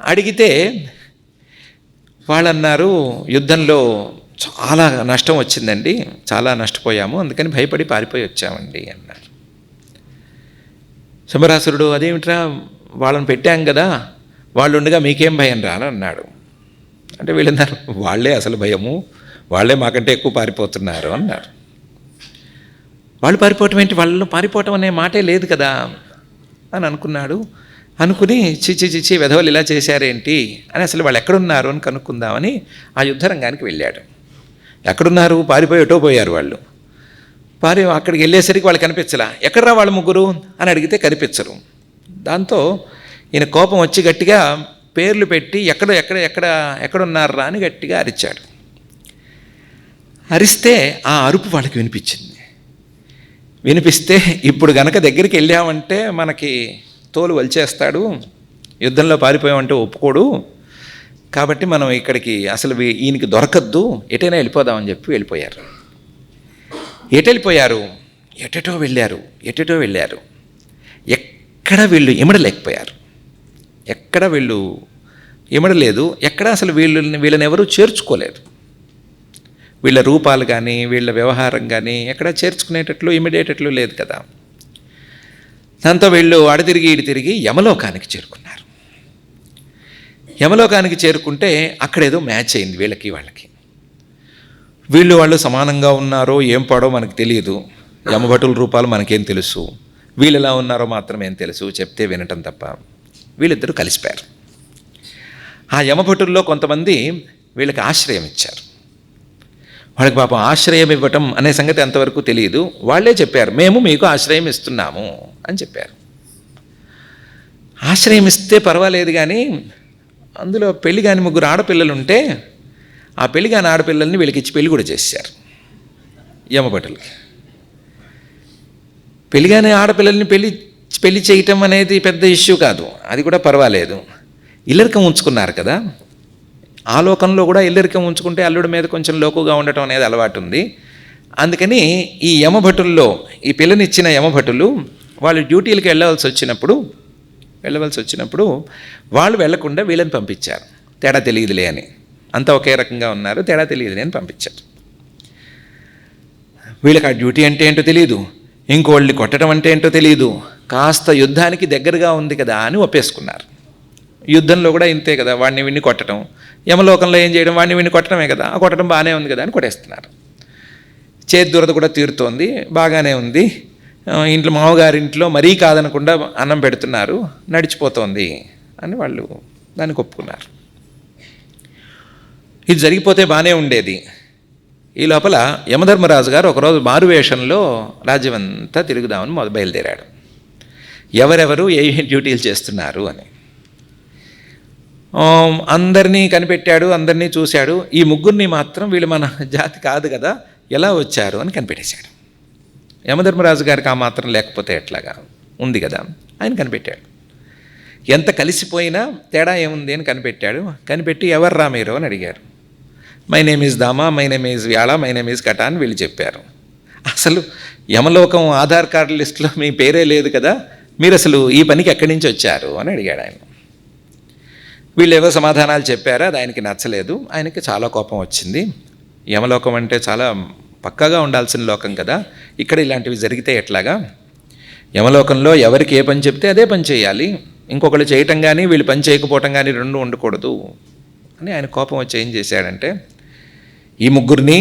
అడిగితే వాళ్ళన్నారు, యుద్ధంలో చాలా నష్టం వచ్చిందండి, చాలా నష్టపోయాము, అందుకని భయపడి పారిపోయి వచ్చామండి అన్నారు. శంబరాసురుడు, అదేమిట్రా వాళ్ళని పెట్టాం కదా, వాళ్ళు ఉండగా మీకేం భయం రా అని అన్నాడు. అంటే వీళ్ళన్నారు, వాళ్ళే అసలు భయము, వాళ్ళే మాకంటే ఎక్కువ పారిపోతున్నారు అన్నారు. వాళ్ళు పారిపోవటం ఏంటి, వాళ్ళు పారిపోవటం అనే మాటే లేదు కదా అని అనుకున్నాడు. అనుకుని చిచి వెధవలు ఇలా చేశారేంటి అని అసలు వాళ్ళు ఎక్కడున్నారు అని కనుక్కుందామని ఆ యుద్ధరంగానికి వెళ్ళాడు. ఎక్కడున్నారు, పారిపోయేటో పోయారు వాళ్ళు. అక్కడికి వెళ్ళేసరికి వాళ్ళు కనిపించలా. ఎక్కడరా వాళ్ళు ముగ్గురు అని అడిగితే కనిపించరు. దాంతో ఈయన కోపం వచ్చి గట్టిగా పేర్లు పెట్టి ఎక్కడున్నారా అని గట్టిగా అరిచాడు. అరిస్తే ఆ అరుపు వాళ్ళకి వినిపిస్తే ఇప్పుడు గనక దగ్గరికి వెళ్ళామంటే మనకి తోలు వలిచేస్తాడు, యుద్ధంలో పారిపోయామంటే ఒప్పుకోడు, కాబట్టి మనం ఇక్కడికి అసలు ఈయనకి దొరకద్దు, ఎటైనా వెళ్ళిపోదామని చెప్పి వెళ్ళిపోయారు. ఎటెటో వెళ్ళారు. ఎక్కడ వీళ్ళు ఇమడలేకపోయారు. ఇమడలేదు. ఎక్కడ అసలు వీళ్ళని ఎవరూ చేర్చుకోలేదు. వీళ్ళ రూపాలు కానీ వీళ్ళ వ్యవహారం కానీ ఎక్కడ చేర్చుకునేటట్లు ఇమిడేటట్లు లేదు కదా. దాంతో వీళ్ళు అడతిరిగి ఇటు తిరిగి యమలోకానికి చేరుకున్నారు. యమలోకానికి చేరుకుంటే అక్కడేదో మ్యాచ్ అయింది వాళ్ళకి. వాళ్ళు సమానంగా ఉన్నారో ఏం పాడో మనకు తెలియదు. యమభటుల రూపాలు మనకేం తెలుసు, వీళ్ళు ఎలా ఉన్నారో మాత్రం ఏం తెలుసు, చెప్తే వినటం తప్ప. వీళ్ళిద్దరూ కలిసిపోయారు. ఆ యమభటుల్లో కొంతమంది వీళ్ళకి ఆశ్రయం ఇచ్చారు. వాళ్ళకి పాపం ఆశ్రయం ఇవ్వటం అనే సంగతి అంతవరకు తెలియదు. వాళ్ళే చెప్పారు, మేము మీకు ఆశ్రయం ఇస్తున్నాము అని చెప్పారు. ఆశ్రయం ఇస్తే పర్వాలేదు, కానీ అందులో పెళ్లి కాని 3 ఆడపిల్లలు ఉంటే ఆ పెళ్లి కాని ఆడపిల్లల్ని వీళ్ళకి ఇచ్చి పెళ్లి కూడా చేశారు యమభటులకి. పెళ్లి కాని ఆడపిల్లల్ని పెళ్లి చేయటం అనేది పెద్ద ఇష్యూ కాదు, అది కూడా పర్వాలేదు. ఇల్లరికం ఉంచుకున్నారు కదా, ఆ లోకంలో కూడా ఇల్లరికం ఉంచుకుంటే అల్లుడి మీద కొంచెం లోకుగా ఉండటం అనేది అలవాటు ఉంది. అందుకని ఈ యమభటుల్లో ఈ పిల్లనిచ్చిన యమభటులు వాళ్ళు డ్యూటీలకు వెళ్ళవలసి వచ్చినప్పుడు వాళ్ళు వెళ్లకుండా వీళ్ళని పంపించారు. తేడా తెలియదులే అని, అంతా ఒకే రకంగా ఉన్నారు, తేడా తెలియదులే అని పంపించారు. వీళ్ళకి ఆ డ్యూటీ అంటే ఏంటో తెలియదు, ఇంకోళ్ళని కొట్టడం అంటే ఏంటో తెలియదు, కాస్త యుద్ధానికి దగ్గరగా ఉంది కదా అని ఒప్పేసుకున్నారు. యుద్ధంలో కూడా ఇంతే కదా, వాడిని విన్ని కొట్టడం. యమలోకంలో ఏం చేయడం, వాడిని విన్ని కొట్టడమే కదా, ఆ కొట్టడం బాగానే ఉంది కదా అని కొట్టేస్తున్నారు. చేతి దురద కూడా తీరుతోంది, బాగానే ఉంది. ఇంట్లో మామగారింట్లో మరీ కాదనకుండా అన్నం పెడుతున్నారు, నడిచిపోతోంది అని వాళ్ళు దానికి ఒప్పుకున్నారు. ఇది జరిగిపోతే బాగానే ఉండేది. ఈ లోపల యమధర్మరాజు గారు ఒకరోజు మారువేషంలో రాజ్యమంతా తిరుగుదామని బయలుదేరాడు. ఎవరెవరు ఏ డ్యూటీలు చేస్తున్నారు అని అందరినీ కనిపెట్టాడు, అందరినీ చూశాడు. ఈ ముగ్గురిని మాత్రం వీళ్ళు మన జాతి కాదు కదా, ఎలా వచ్చారు అని కనిపెట్టేశాడు. యమధర్మరాజు గారికి ఆ మాత్రం లేకపోతే ఎట్లాగా, ఉంది కదా, ఆయన కనిపెట్టాడు. ఎంత కలిసిపోయినా తేడా ఏముంది అని కనిపెట్టాడు. కనిపెట్టి ఎవర్రా మీరు అని అడిగారు. మై నేమ్ ఈజ్ దామా, మై నేమ్ ఈజ్ వ్యాళ, మై నేమ్ ఈజ్ కటా అని వీళ్ళు చెప్పారు. అసలు యమలోకం ఆధార్ కార్డు లిస్టులో మీ పేరే లేదు కదా, మీరు అసలు ఈ పనికి ఎక్కడి నుంచి వచ్చారు అని అడిగాడు ఆయన. వీళ్ళు ఏవో సమాధానాలు చెప్పారు, అది ఆయనకి నచ్చలేదు. ఆయనకి చాలా కోపం వచ్చింది. యమలోకం అంటే చాలా పక్కాగా ఉండాల్సిన లోకం కదా, ఇక్కడ ఇలాంటివి జరిగితే ఎట్లాగా? యమలోకంలో ఎవరికి ఏ పని చెప్తే అదే పని చేయాలి, ఇంకొకళ్ళు చేయటం కానీ వీళ్ళు పని చేయకపోవటం కానీ రెండు ఉండకూడదు అని ఆయన కోపం వచ్చి ఏం చేశాడంటే, ఈ ముగ్గురిని,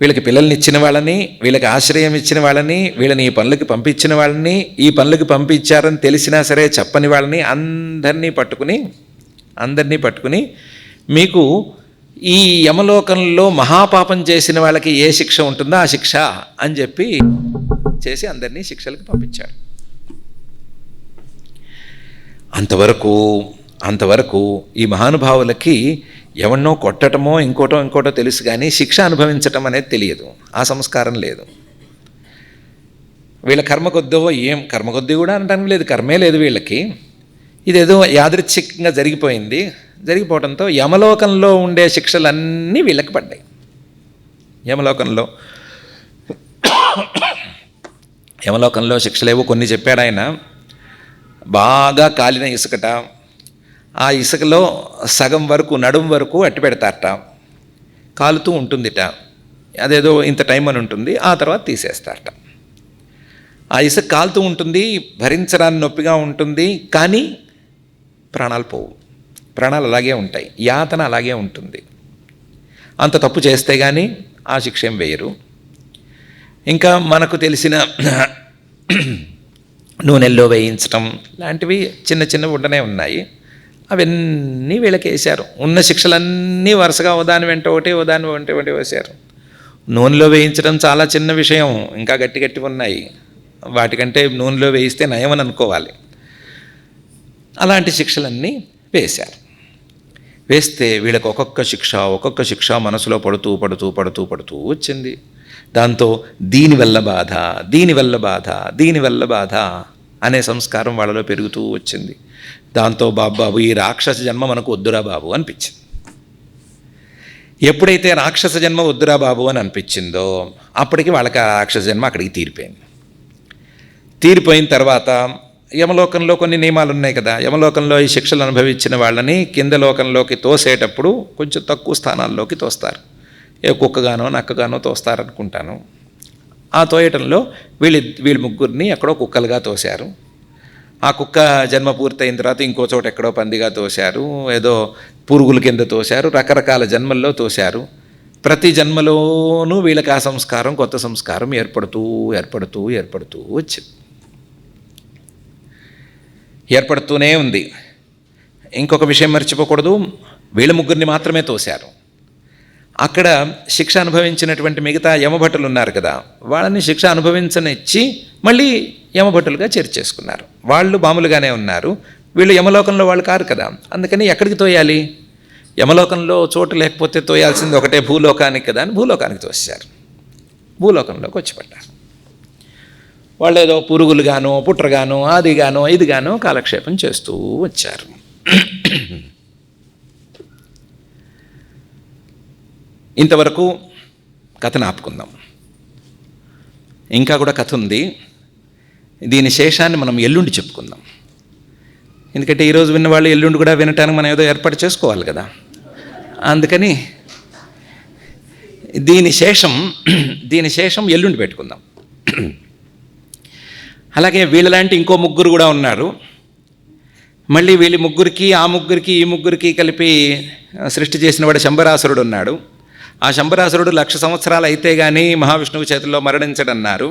వీళ్ళకి పిల్లల్ని ఇచ్చిన వాళ్ళని, వీళ్ళకి ఆశ్రయం ఇచ్చిన వాళ్ళని, వీళ్ళని ఈ పనులకి పంపించిన వాళ్ళని, ఈ పనులకి పంపించారని తెలిసినా సరే చెప్పని వాళ్ళని అందరినీ పట్టుకుని మీకు ఈ యమలోకంలో మహాపాపం చేసిన వాళ్ళకి ఏ శిక్ష ఉంటుందో ఆ శిక్ష అని చెప్పి చేసి అందరినీ శిక్షలకు పంపించాడు. అంతవరకు ఈ మహానుభావులకి ఎవరినో కొట్టటమో ఇంకోటో తెలుసు కానీ శిక్ష అనుభవించటం అనేది తెలియదు, ఆ సంస్కారం లేదు. వీళ్ళ కర్మకొద్దీ కూడా అనడానికి లేదు, కర్మే లేదు వీళ్ళకి. ఇదేదో యాదృచ్ఛికంగా జరిగిపోవడంతో యమలోకంలో ఉండే శిక్షలన్నీ వీళ్ళకి పడ్డాయి. యమలోకంలో శిక్షలేవో కొన్ని చెప్పాడు ఆయన. బాగా కాలిన ఇసుకట, ఆ ఇసుకలో సగం వరకు నడుం వరకు అట్టి పెడతారట, కాలుతూ ఉంటుందిట, అదేదో ఇంత టైం అని ఉంటుంది, ఆ తర్వాత తీసేస్తారట. ఆ ఇసుక కాలుతూ ఉంటుంది, భరించడానికి నొప్పిగా ఉంటుంది, కానీ ప్రాణాలు పోవు, ప్రాణాలు అలాగే ఉంటాయి, యాతన అలాగే ఉంటుంది. అంత తప్పు చేస్తే కానీ ఆ శిక్ష ఏం వేయరు. ఇంకా మనకు తెలిసిన నూనెల్లో వేయించటం లాంటివి చిన్న ఉండనే ఉన్నాయి. అవన్నీ వీళ్ళకి వేశారు. ఉన్న శిక్షలన్నీ వరుసగా ఓదాని వెంట ఒకటి వేశారు. నూనెలో వేయించడం చాలా చిన్న విషయం, ఇంకా గట్టి ఉన్నాయి. వాటికంటే నూనెలో వేయిస్తే నయమని అనుకోవాలి. అలాంటి శిక్షలన్నీ వేశారు. వేస్తే వీళ్ళకి ఒక్కొక్క శిక్ష మనసులో పడుతూ వచ్చింది. దాంతో దీనివల్ల బాధ అనే సంస్కారం వాళ్ళలో పెరుగుతూ వచ్చింది. దాంతో బాబు ఈ రాక్షస జన్మ మనకు వద్దురా బాబు అనిపించింది. ఎప్పుడైతే రాక్షస జన్మ వద్దురా బాబు అని అనిపించిందో అప్పటికి వాళ్ళకి ఆ రాక్షస జన్మ అక్కడికి తీరిపోయిన తర్వాత యమలోకంలో కొన్ని నియమాలు ఉన్నాయి కదా. యమలోకంలో ఈ శిక్షలు అనుభవించిన వాళ్ళని కింద లోకంలోకి తోసేటప్పుడు కొంచెం తక్కువ స్థానాల్లోకి తోస్తారు. ఏ కుక్కగానో నక్కగానో తోస్తారనుకుంటాను. ఆ తోయటంలో వీళ్ళ ముగ్గురిని ఎక్కడో కుక్కలుగా తోశారు. ఆ కుక్క జన్మ పూర్తయిన తర్వాత ఇంకో చోట ఎక్కడో పందిగా తోశారు, ఏదో పురుగుల కింద తోశారు, రకరకాల జన్మల్లో తోశారు. ప్రతి జన్మలోనూ వీళ్ళకి ఆ సంస్కారం, కొత్త సంస్కారం ఏర్పడుతూ వచ్చింది. ఏర్పడుతూనే ఉంది. ఇంకొక విషయం మర్చిపోకూడదు, వీళ్ళ ముగ్గురిని మాత్రమే తోశారు. అక్కడ శిక్ష అనుభవించినటువంటి మిగతా యమభటులు ఉన్నారు కదా, వాళ్ళని శిక్ష అనుభవించనిచ్చి మళ్ళీ యమభటులుగా చేర్చేసుకున్నారు. వాళ్ళు మామూలుగానే ఉన్నారు, వీళ్ళు యమలోకంలో వాళ్ళు కారు కదా. అందుకని ఎక్కడికి తోయాలి? యమలోకంలో చోటు లేకపోతే తోయాల్సింది ఒకటే భూలోకానికి కదా అని భూలోకానికి తోసారు. భూలోకంలోకి వచ్చి పడ్డారు. వాళ్ళు ఏదో పురుగులుగానో పుట్రగానో అదిగానో ఇదిగానో కాలక్షేపం చేస్తూ వచ్చారు. ఇంతవరకు కథను ఆపుకుందాం. ఇంకా కూడా కథ ఉంది. దీని శేషాన్ని మనం ఎల్లుండి చెప్పుకుందాం. ఎందుకంటే ఈరోజు విన్నవాళ్ళు ఎల్లుండి కూడా వినటానికి మనం ఏదో ఏర్పాటు చేసుకోవాలి కదా. అందుకని దీని శేషం ఎల్లుండి పెట్టుకుందాం. అలాగే వీళ్ళలాంటి ఇంకో ముగ్గురు కూడా ఉన్నారు. మళ్ళీ వీళ్ళ ముగ్గురికి, ఆ ముగ్గురికి, ఈ ముగ్గురికి కలిపి సృష్టి చేసిన వాడు శంబరాసురుడు ఉన్నాడు. ఆ శంబరాసురుడు 1,00,000 సంవత్సరాలు అయితే కానీ మహావిష్ణువు చేతుల్లో మరణించడన్నారు.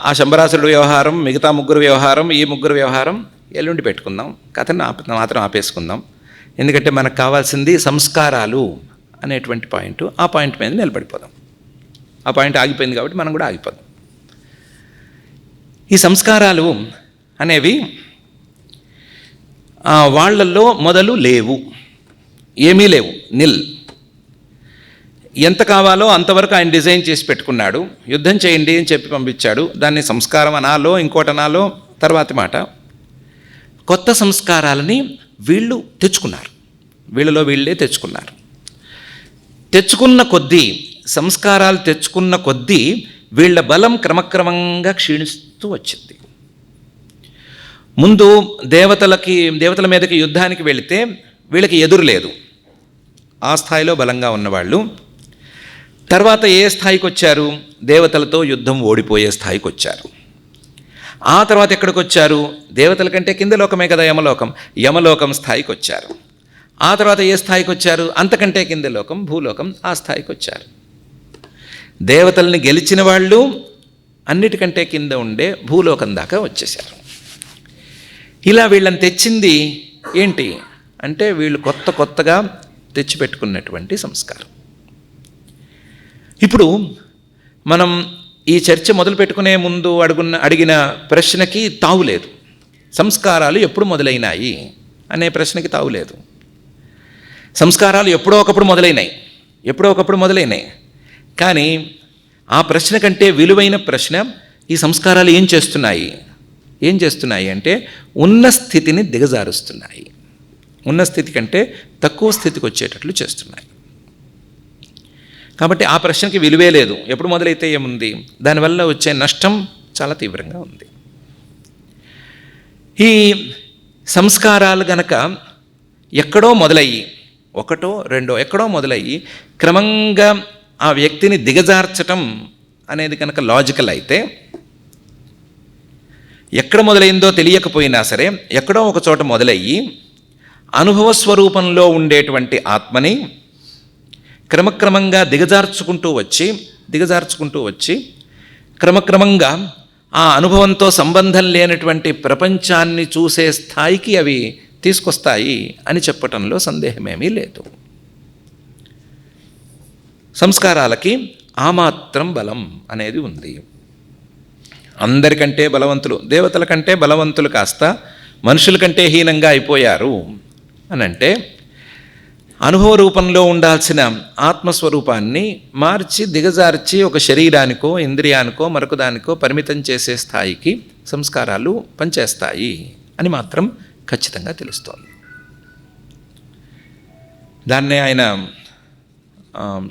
ఆ శంబరాసురుడు వ్యవహారం, మిగతా ముగ్గురు వ్యవహారం, ఈ ముగ్గురు వ్యవహారం ఎల్లుండి పెట్టుకుందాం. కథను మాత్రం ఆపేసుకుందాం. ఎందుకంటే మనకు కావాల్సింది సంస్కారాలు అనేటువంటి పాయింట్. ఆ పాయింట్ మీద నిలబడిపోదాం. ఆ పాయింట్ ఆగిపోయింది కాబట్టి మనం కూడా ఆగిపోదాం. ఈ సంస్కారాలు అనేవి వాళ్ళల్లో మొదలు లేవు, ఏమీ లేవు, నిల్. ఎంత కావాలో అంతవరకు ఆయన డిజైన్ చేసి పెట్టుకున్నాడు. యుద్ధం చేయండి అని చెప్పి పంపించాడు. దాన్ని సంస్కారం అనాలో ఇంకోటి అనాలో తర్వాతి మాట. కొత్త సంస్కారాలని వీళ్ళు తెచ్చుకున్నారు, వీళ్ళలో వీళ్ళే తెచ్చుకున్నారు. తెచ్చుకున్న కొద్దీ, సంస్కారాలు తెచ్చుకున్న కొద్దీ వీళ్ళ బలం క్రమక్రమంగా క్షీణిస్తూ వచ్చింది. ముందు దేవతల మీదకి యుద్ధానికి వెళితే వీళ్ళకి ఎదురు లేదు, ఆ స్థాయిలో బలంగా ఉన్నవాళ్ళు. తర్వాత ఏ స్థాయికి వచ్చారు? దేవతలతో యుద్ధం ఓడిపోయే స్థాయికి వచ్చారు. ఆ తర్వాత ఎక్కడికి వచ్చారు? దేవతల కంటే కింద లోకమే కదా యమలోకం, యమలోకం స్థాయికి వచ్చారు. ఆ తర్వాత ఏ స్థాయికి వచ్చారు? అంతకంటే కింద లోకం, భూలోకం, ఆ స్థాయికి వచ్చారు. దేవతల్ని గెలిచిన వాళ్ళు అన్నిటికంటే కింద ఉండే భూలోకం దాకా వచ్చేశారు. ఇలా వీళ్ళని తెచ్చింది ఏంటి అంటే వీళ్ళు కొత్తగా తెచ్చిపెట్టుకున్నటువంటి సంస్కారం. ఇప్పుడు మనం ఈ చర్చ మొదలు పెట్టుకునే ముందు అడిగిన ప్రశ్నకి తావులేదు. సంస్కారాలు ఎప్పుడు మొదలైనాయి అనే ప్రశ్నకి తావులేదు. సంస్కారాలు ఎప్పుడో ఒకప్పుడు మొదలైనాయి. కానీ ఆ ప్రశ్న కంటే విలువైన ప్రశ్న, ఈ సంస్కారాలు ఏం చేస్తున్నాయి అంటే ఉన్న స్థితిని దిగజారుస్తున్నాయి, ఉన్న స్థితి కంటే తక్కువ స్థితికి వచ్చేటట్లు చేస్తున్నాయి. కాబట్టి ఆ ప్రశ్నకి విలువే లేదు. ఎప్పుడు మొదలైతే ఏముంది? దానివల్ల వచ్చే నష్టం చాలా తీవ్రంగా ఉంది. ఈ సంస్కారాలు గనక ఎక్కడో మొదలయ్యి, ఒకటో రెండో ఎక్కడో మొదలయ్యి క్రమంగా ఆ వ్యక్తిని దిగజార్చటం అనేది కనుక లాజికల్ అయితే, ఎక్కడ మొదలైందో తెలియకపోయినా సరే ఎక్కడో ఒక చోట మొదలయ్యి అనుభవ స్వరూపంలో ఉండేటువంటి ఆత్మని క్రమక్రమంగా దిగజార్చుకుంటూ వచ్చి క్రమక్రమంగా ఆ అనుభవంతో సంబంధం లేనటువంటి ప్రపంచాన్ని చూసే స్థాయికి అవి తీసుకొస్తాయి అని చెప్పటంలో సందేహమేమీ లేదు. సంస్కారాలకి ఆ మాత్రం బలం అనేది ఉంది. అందరికంటే బలవంతులు, దేవతల కంటే బలవంతులు కాస్త మనుషుల కంటే హీనంగా అయిపోయారు అని అంటే, అనుభవ రూపంలో ఉండాల్సిన ఆత్మస్వరూపాన్ని మార్చి దిగజార్చి ఒక శరీరానికో ఇంద్రియానికో మరొక దానికో పరిమితం చేసే స్థాయికి సంస్కారాలు పనిచేస్తాయి అని మాత్రం ఖచ్చితంగా తెలుస్తోంది. దాన్నే ఆయన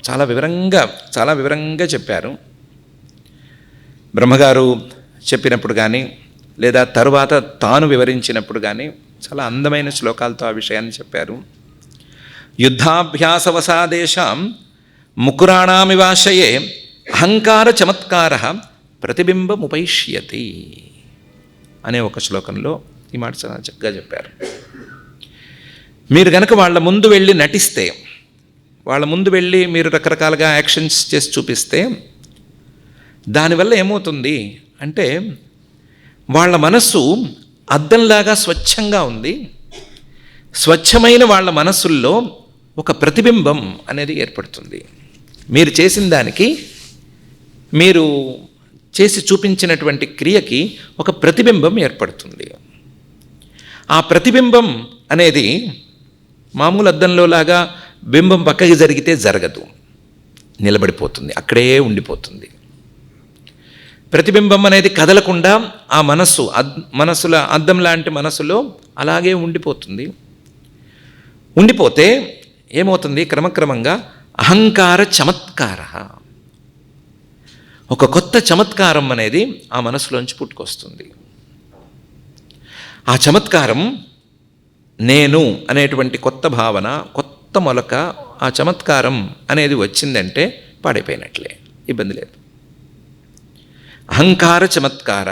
చాలా వివరంగా చెప్పారు. బ్రహ్మగారు చెప్పినప్పుడు కానీ లేదా తరువాత తాను వివరించినప్పుడు కానీ చాలా అందమైన శ్లోకాలతో ఆ విషయాన్ని చెప్పారు. యుద్ధాభ్యాసవసాదేశాం ముకురాణామివాశయే అహంకార చమత్కార ప్రతిబింబముపైష్యతి అనే ఒక శ్లోకంలో ఈ మాట చాలా చక్కగా చెప్పారు. మీరు గనక వాళ్ళ ముందు వెళ్ళి నటిస్తే, వాళ్ళ ముందు వెళ్ళి మీరు రకరకాలుగా యాక్షన్స్ చేసి చూపిస్తే, దానివల్ల ఏమవుతుంది అంటే వాళ్ళ మనస్సు అద్దంలాగా స్వచ్ఛంగా ఉంది. స్వచ్ఛమైన వాళ్ళ మనస్సుల్లో ఒక ప్రతిబింబం అనేది ఏర్పడుతుంది. మీరు చేసిన దానికి, మీరు చేసి చూపించినటువంటి క్రియకి ఒక ప్రతిబింబం ఏర్పడుతుంది. ఆ ప్రతిబింబం అనేది మామూలు అద్దంలో లాగా బింబం పక్కకి జరిగితే జరగదు, నిలబడిపోతుంది, అక్కడే ఉండిపోతుంది. ప్రతిబింబం అనేది కదలకుండా ఆ మనస్సుల అద్దం లాంటి మనస్సులో అలాగే ఉండిపోతుంది. ఉండిపోతే ఏమవుతుంది? క్రమక్రమంగా అహంకార చమత్కార, ఒక కొత్త చమత్కారం అనేది ఆ మనసులోంచి పుట్టుకొస్తుంది. ఆ చమత్కారం నేను అనేటువంటి కొత్త భావన, కొత్త మొలక, ఆ చమత్కారం అనేది వచ్చిందంటే పాడైపోయినట్లే, ఇబ్బంది లేదు. అహంకార చమత్కార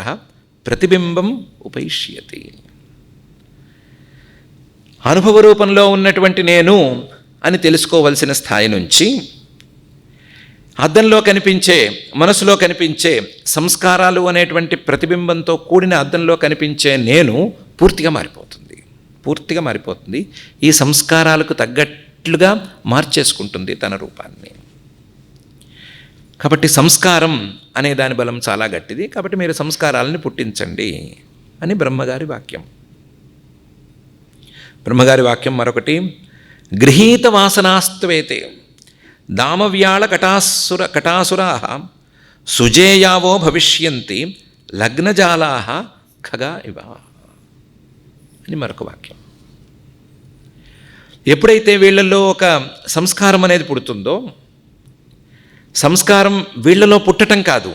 ప్రతిబింబం ఉపైష్యతి. అనుభవ రూపంలో ఉన్నటువంటి నేను అని తెలుసుకోవలసిన స్థాయి నుంచి అద్దంలో కనిపించే, మనసులో కనిపించే సంస్కారాలు అనేటువంటి ప్రతిబింబంతో కూడిన అద్దంలో కనిపించే నేను పూర్తిగా మారిపోతుంది. ఈ సంస్కారాలకు తగ్గట్లుగా మార్చేసుకుంటుంది తన రూపాన్ని. కాబట్టి సంస్కారం అనే దాని బలం చాలా గట్టిది. కాబట్టి మీరు సంస్కారాలని పుట్టించండి అని బ్రహ్మగారి వాక్యం మరొకటి, గృహీత వాసనాస్త్వేతే దామవ్యాళ కటాసురా సుజేయావో భవిష్యంతి లగ్నజాలా ఖగా ఇవ అని మరొక వాక్యం. ఎప్పుడైతే వీళ్ళల్లో ఒక సంస్కారం అనేది పుడుతుందో, సంస్కారం వీళ్ళలో పుట్టటం కాదు,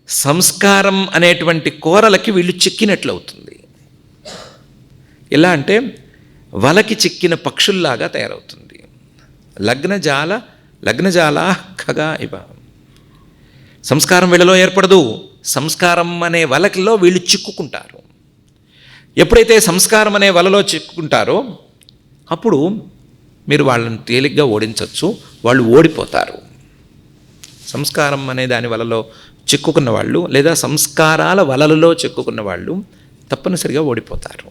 సంస్కారం అనేటువంటి కోరలకి వీళ్ళు చిక్కినట్లు అవుతుంది. ఎలా అంటే వలకి చిక్కిన పక్షుల్లాగా తయారవుతుంది. లగ్నజాల ఖగా ఇవ. సంస్కారం వీళ్ళలో ఏర్పడదు, సంస్కారం అనే వలకిలో వీళ్ళు చిక్కుకుంటారు. ఎప్పుడైతే సంస్కారం అనే వలలో చిక్కుకుంటారో అప్పుడు మీరు వాళ్ళని తేలిగ్గా ఓడించవచ్చు, వాళ్ళు ఓడిపోతారు. సంస్కారం అనే దాని వలలో చిక్కుకున్న వాళ్ళు లేదా సంస్కారాల వలలలో చిక్కుకున్న వాళ్ళు తప్పనిసరిగా ఓడిపోతారు.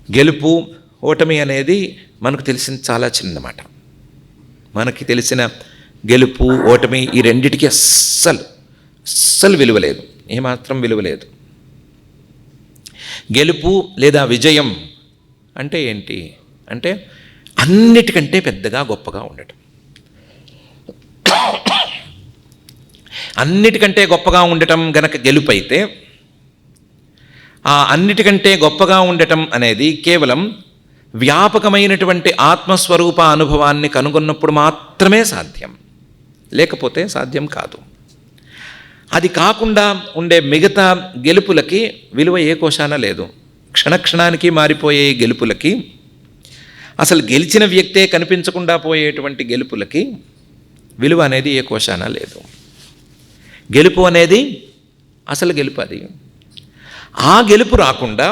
గెలుపు ఓటమి అనేది మనకు తెలిసిన చాలా చిన్నమాట. మనకి తెలిసిన గెలుపు ఓటమి ఈ రెండిటికి అస్సలు విలువ లేదు, ఏమాత్రం విలువ లేదు. గెలుపు లేదా విజయం అంటే ఏంటి అంటే అన్నిటికంటే పెద్దగా గొప్పగా ఉండటం. అన్నిటికంటే గొప్పగా ఉండటం గనక గెలుపు అయితే, ఆ అన్నిటికంటే గొప్పగా ఉండటం అనేది కేవలం వ్యాపకమైనటువంటి ఆత్మస్వరూప అనుభవాన్ని కనుగొన్నప్పుడు మాత్రమే సాధ్యం, లేకపోతే సాధ్యం కాదు. అది కాకుండా ఉండే మిగతా గెలుపులకి విలువ ఏ కోశాన లేదు. క్షణక్షణానికి మారిపోయే గెలుపులకి, అసలు గెలిచిన వ్యక్తే కనిపించకుండా పోయేటువంటి గెలుపులకి విలువ అనేది ఏ కోశాన లేదు. గెలుపు అనేది అసలు గెలుపు. అది ఆ గెలుపు రాకుండా,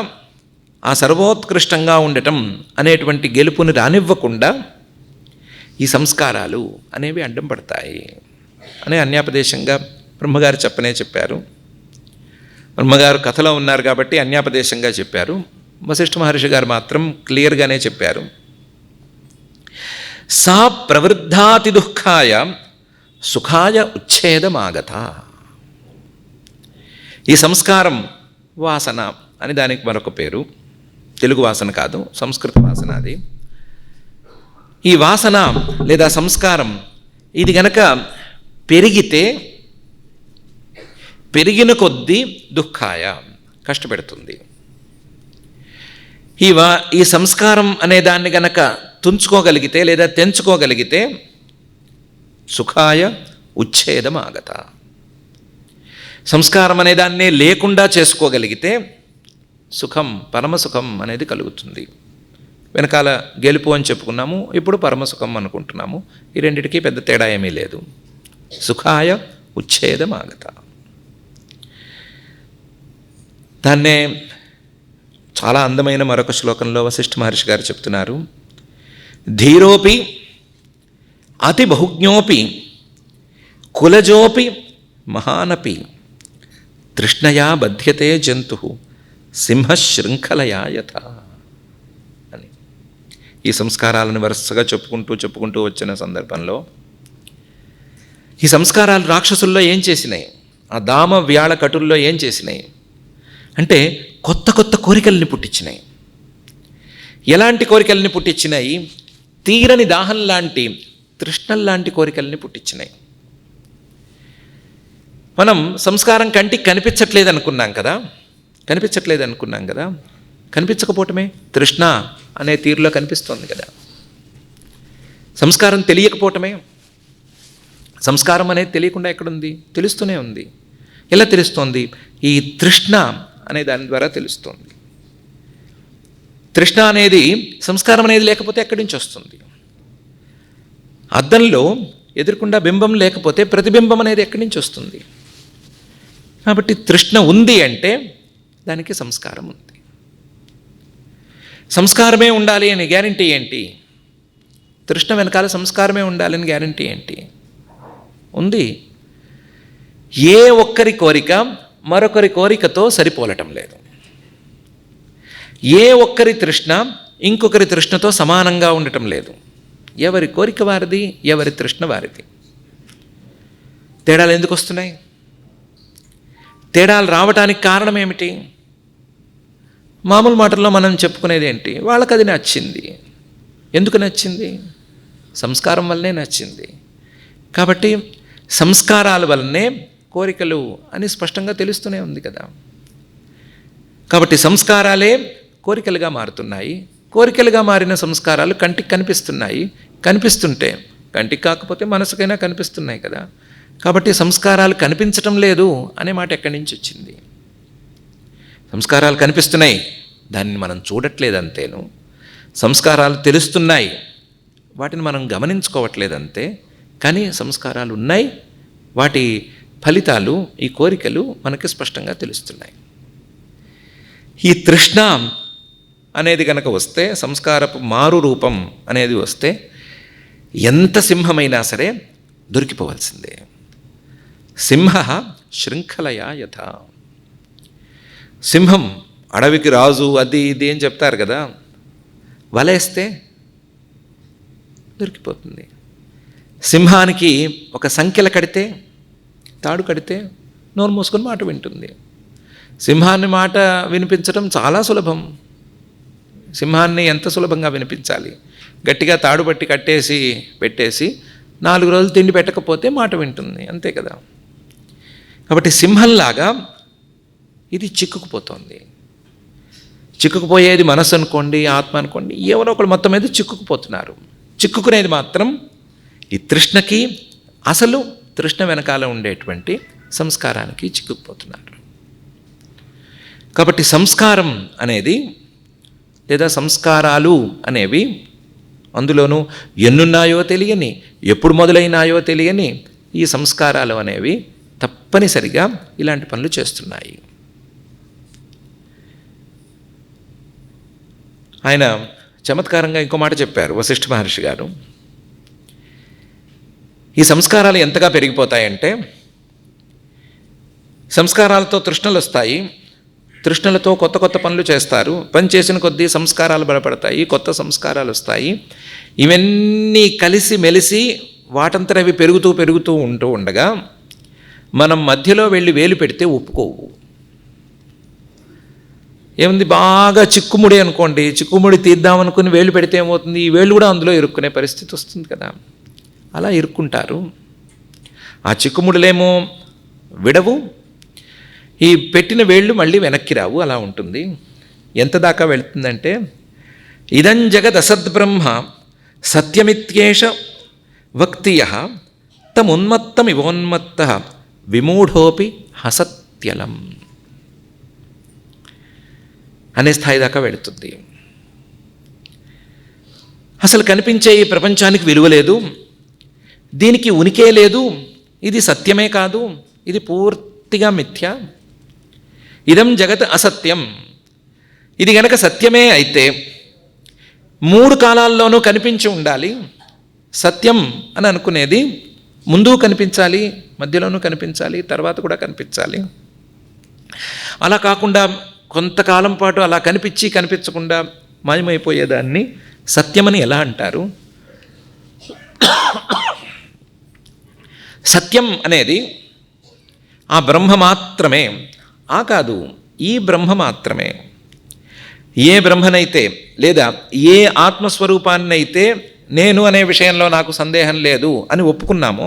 ఆ సర్వోత్కృష్టంగా ఉండటం అనేటువంటి గెలుపుని రానివ్వకుండా ఈ సంస్కారాలు అనేవి అడ్డం పడతాయి అనే అన్యాపదేశంగా బ్రహ్మగారు చెప్పారు. బ్రహ్మగారు కథలో ఉన్నారు కాబట్టి అన్యాపదేశంగా చెప్పారు. వశిష్ఠ మహర్షి గారు మాత్రం క్లియర్గానే చెప్పారు. సా ప్రవృద్ధాతి దుఃఖాయ సుఖాయ ఉచ్ఛేదమాగత. ఈ సంస్కారం వాసన అని దానికి మరొక పేరు. తెలుగు వాసన కాదు, సంస్కృత వాసన అది. ఈ వాసన లేదా సంస్కారం ఇది గనక పెరిగిన కొద్దీ దుఃఖాయ కష్టపెడుతుంది. ఈ సంస్కారం అనే దాన్ని గనక తుంచుకోగలిగితే లేదా తెంచుకోగలిగితే సుఖాయ ఉచ్ఛేదమాగత. సంస్కారం అనే దాన్ని లేకుండా చేసుకోగలిగితే సుఖం, పరమసుఖం అనేది కలుగుతుంది. వెనకాల గెలుపు అని చెప్పుకున్నాము, ఇప్పుడు పరమసుఖం అనుకుంటున్నాము. ఈ రెండిటికి పెద్ద తేడా ఏమీ లేదు. సుఖాయ ఉచ్ఛేదమాగత. దాన్నే చాలా అందమైన మరొక శ్లోకంలో వశిష్ఠ మహర్షి గారు చెప్తున్నారు. ధీరోపి అతి బహుజ్ఞోపి కులజోపి మహానపి తృష్ణయా బధ్యతే జంతు సింహశృంఖలయా యథ అని. ఈ సంస్కారాలను వరుసగా చెప్పుకుంటూ వచ్చిన సందర్భంలో ఈ సంస్కారాలు రాక్షసుల్లో ఏం చేసినాయి, ఆ దామ వ్యాళ కటుల్లో ఏం చేసినాయి అంటే కొత్త కోరికల్ని పుట్టించినాయి. ఎలాంటి కోరికల్ని పుట్టించినాయి? తీరని దాహం లాంటి, తృష్ణల్లాంటి కోరికల్ని పుట్టించినాయి. మనం సంస్కారం కంటికి కనిపించట్లేదు అనుకున్నాం కదా, కనిపించకపోవటమే తృష్ణ అనే తీరులో కనిపిస్తోంది కదా. సంస్కారం తెలియకపోవటమే. సంస్కారం అనేది తెలియకుండా ఎక్కడుంది? తెలుస్తూనే ఉంది. ఎలా తెలుస్తోంది? ఈ తృష్ణ అనే దాని ద్వారా తెలుస్తోంది. తృష్ణ అనేది సంస్కారం అనేది లేకపోతే ఎక్కడి నుంచి వస్తుంది? అద్దంలో ఎదురుకుండా బింబం లేకపోతే ప్రతిబింబం అనేది ఎక్కడి నుంచి వస్తుంది? కాబట్టి తృష్ణ ఉంది అంటే దానికి సంస్కారం ఉంది. సంస్కారమే ఉండాలి అని గ్యారంటీ ఏంటి? తృష్ణ వెనకాల సంస్కారమే ఉండాలని గ్యారంటీ ఏంటి? ఉంది. ఏ ఒక్కరి కోరిక మరొకరి కోరికతో సరిపోలటం లేదు. ఏ ఒక్కరి తృష్ణ ఇంకొకరి తృష్ణతో సమానంగా ఉండటం లేదు. ఎవరి కోరిక వారిది, ఎవరి తృష్ణ వారిది. తేడాలు ఎందుకు వస్తున్నాయి? తేడాలు రావటానికి కారణం ఏమిటి? మామూలు మాటల్లో మనం చెప్పుకునేది ఏంటి? వాళ్ళకి అది నచ్చింది. ఎందుకు నచ్చింది? సంస్కారం వల్లనే నచ్చింది. కాబట్టి సంస్కారాల వల్లనే కోరికలు అని స్పష్టంగా తెలుస్తూనే ఉంది కదా. కాబట్టి సంస్కారాలే కోరికలుగా మారుతున్నాయి. కోరికలుగా మారిన సంస్కారాలు కంటికి కనిపిస్తున్నాయి. కనిపిస్తుంటే, కంటికి కాకపోతే మనసుకైనా కనిపిస్తున్నాయి కదా. కాబట్టి సంస్కారాలు కనిపించటం లేదు అనే మాట ఎక్కడి నుంచి వచ్చింది? సంస్కారాలు కనిపిస్తున్నాయి, దాన్ని మనం చూడట్లేదు అంతేను. సంస్కారాలు తెలుస్తున్నాయి, వాటిని మనం గమనించుకోవట్లేదంతే. కానీ సంస్కారాలు ఉన్నాయి, వాటి ఫలితాలు, ఈ కోరికలు మనకి స్పష్టంగా తెలుస్తున్నాయి. ఈ తృష్ణ అనేది కనుక వస్తే, సంస్కారపు మారు రూపం అనేది వస్తే, ఎంత సింహమైనా సరే దొరికిపోవాల్సిందే. సింహ శృంఖలయా యథ. సింహం అడవికి రాజు, అది ఇది అని చెప్తారు కదా. వలేస్తే దొరికిపోతుంది. సింహానికి ఒక సంఖ్యల కడితే, తాడు కడితే నోరు మూసుకొని మాట వింటుంది. సింహాన్ని మాట వినిపించడం చాలా సులభం. సింహాన్ని ఎంత సులభంగా వినిపించాలి? గట్టిగా తాడు పట్టి కట్టేసి పెట్టేసి 4 రోజులు తిండి పెట్టకపోతే మాట వింటుంది, అంతే కదా. కాబట్టి సింహంలాగా ఇది చిక్కుకుపోతుంది. చిక్కుకుపోయేది మనసు అనుకోండి, ఆత్మ అనుకోండి, ఎవరో ఒకరు మొత్తం మీద చిక్కుకుపోతున్నారు. చిక్కుకునేది మాత్రం ఈ తృష్ణకి, అసలు తృష్ణ వెనకాల ఉండేటువంటి సంస్కారానికి చిక్కుకుపోతున్నారు. కాబట్టి సంస్కారం అనేది, లేదా సంస్కారాలు అనేవి, అందులోనూ ఎన్నున్నాయో తెలియని, ఎప్పుడు మొదలైనాయో తెలియని ఈ సంస్కారాలు అనేవి తప్పనిసరిగా ఇలాంటి పనులు చేస్తున్నాయి. ఆయన చమత్కారంగా ఇంకో మాట చెప్పారు వశిష్ఠ మహర్షి గారు. ఈ సంస్కారాలు ఎంతగా పెరిగిపోతాయంటే, సంస్కారాలతో తృష్ణలు వస్తాయి, తృష్ణలతో కొత్త కొత్త పనులు చేస్తారు, పని చేసిన కొద్దీ సంస్కారాలు బలపడతాయి, కొత్త సంస్కారాలు వస్తాయి. ఇవన్నీ కలిసి మెలిసి వాటంతట అవి పెరుగుతూ ఉంటూ ఉండగా మనం మధ్యలో వెళ్ళి వేలు పెడితే ఒప్పుకోవు. ఏముంది, బాగా చిక్కుముడి అనుకోండి, చిక్కుముడి తీద్దామనుకుని వేలు పెడితే ఏమవుతుంది? ఈ వేళ్ళు కూడా అందులో ఇరుక్కునే పరిస్థితి వస్తుంది కదా. అలా ఇరుక్కుంటారు. ఆ చిక్కుముడులేమో విడవు, ఈ పెట్టిన వేళ్ళు మళ్ళీ వెనక్కి రావు, అలా ఉంటుంది. ఎంత దాకా వెళుతుందంటే, ఇదం జగదసద్బ్రహ్మ సత్యమిత్యేష వక్తియః తమున్మత్తమివోన్మత్తః విమూఢోపి హసత్యలం అనే స్థాయి దాకా వెళుతుంది. అసలు కనిపించే ఈ ప్రపంచానికి విలువ లేదు, దీనికి ఉనికే లేదు, ఇది సత్యమే కాదు, ఇది పూర్తిగా మిథ్య. ఇదం జగత్ అసత్యం. ఇది గనక సత్యమే అయితే 3 కాలాల్లోనూ కనిపించి ఉండాలి. సత్యం అని అనుకునేది ముందు కనిపించాలి, మధ్యలోనూ కనిపించాలి, తర్వాత కూడా కనిపించాలి. అలా కాకుండా కొంతకాలం పాటు అలా కనిపించకుండా మాయమైపోయేదాన్ని సత్యమని ఎలా అంటారు? సత్యం అనేది ఆ బ్రహ్మ మాత్రమే, ఆ కాదు, ఈ బ్రహ్మ మాత్రమే. ఏ బ్రహ్మనైతే, లేదా ఏ ఆత్మస్వరూపాన్నైతే నేను అనే విషయంలో నాకు సందేహం లేదు అని ఒప్పుకున్నామో,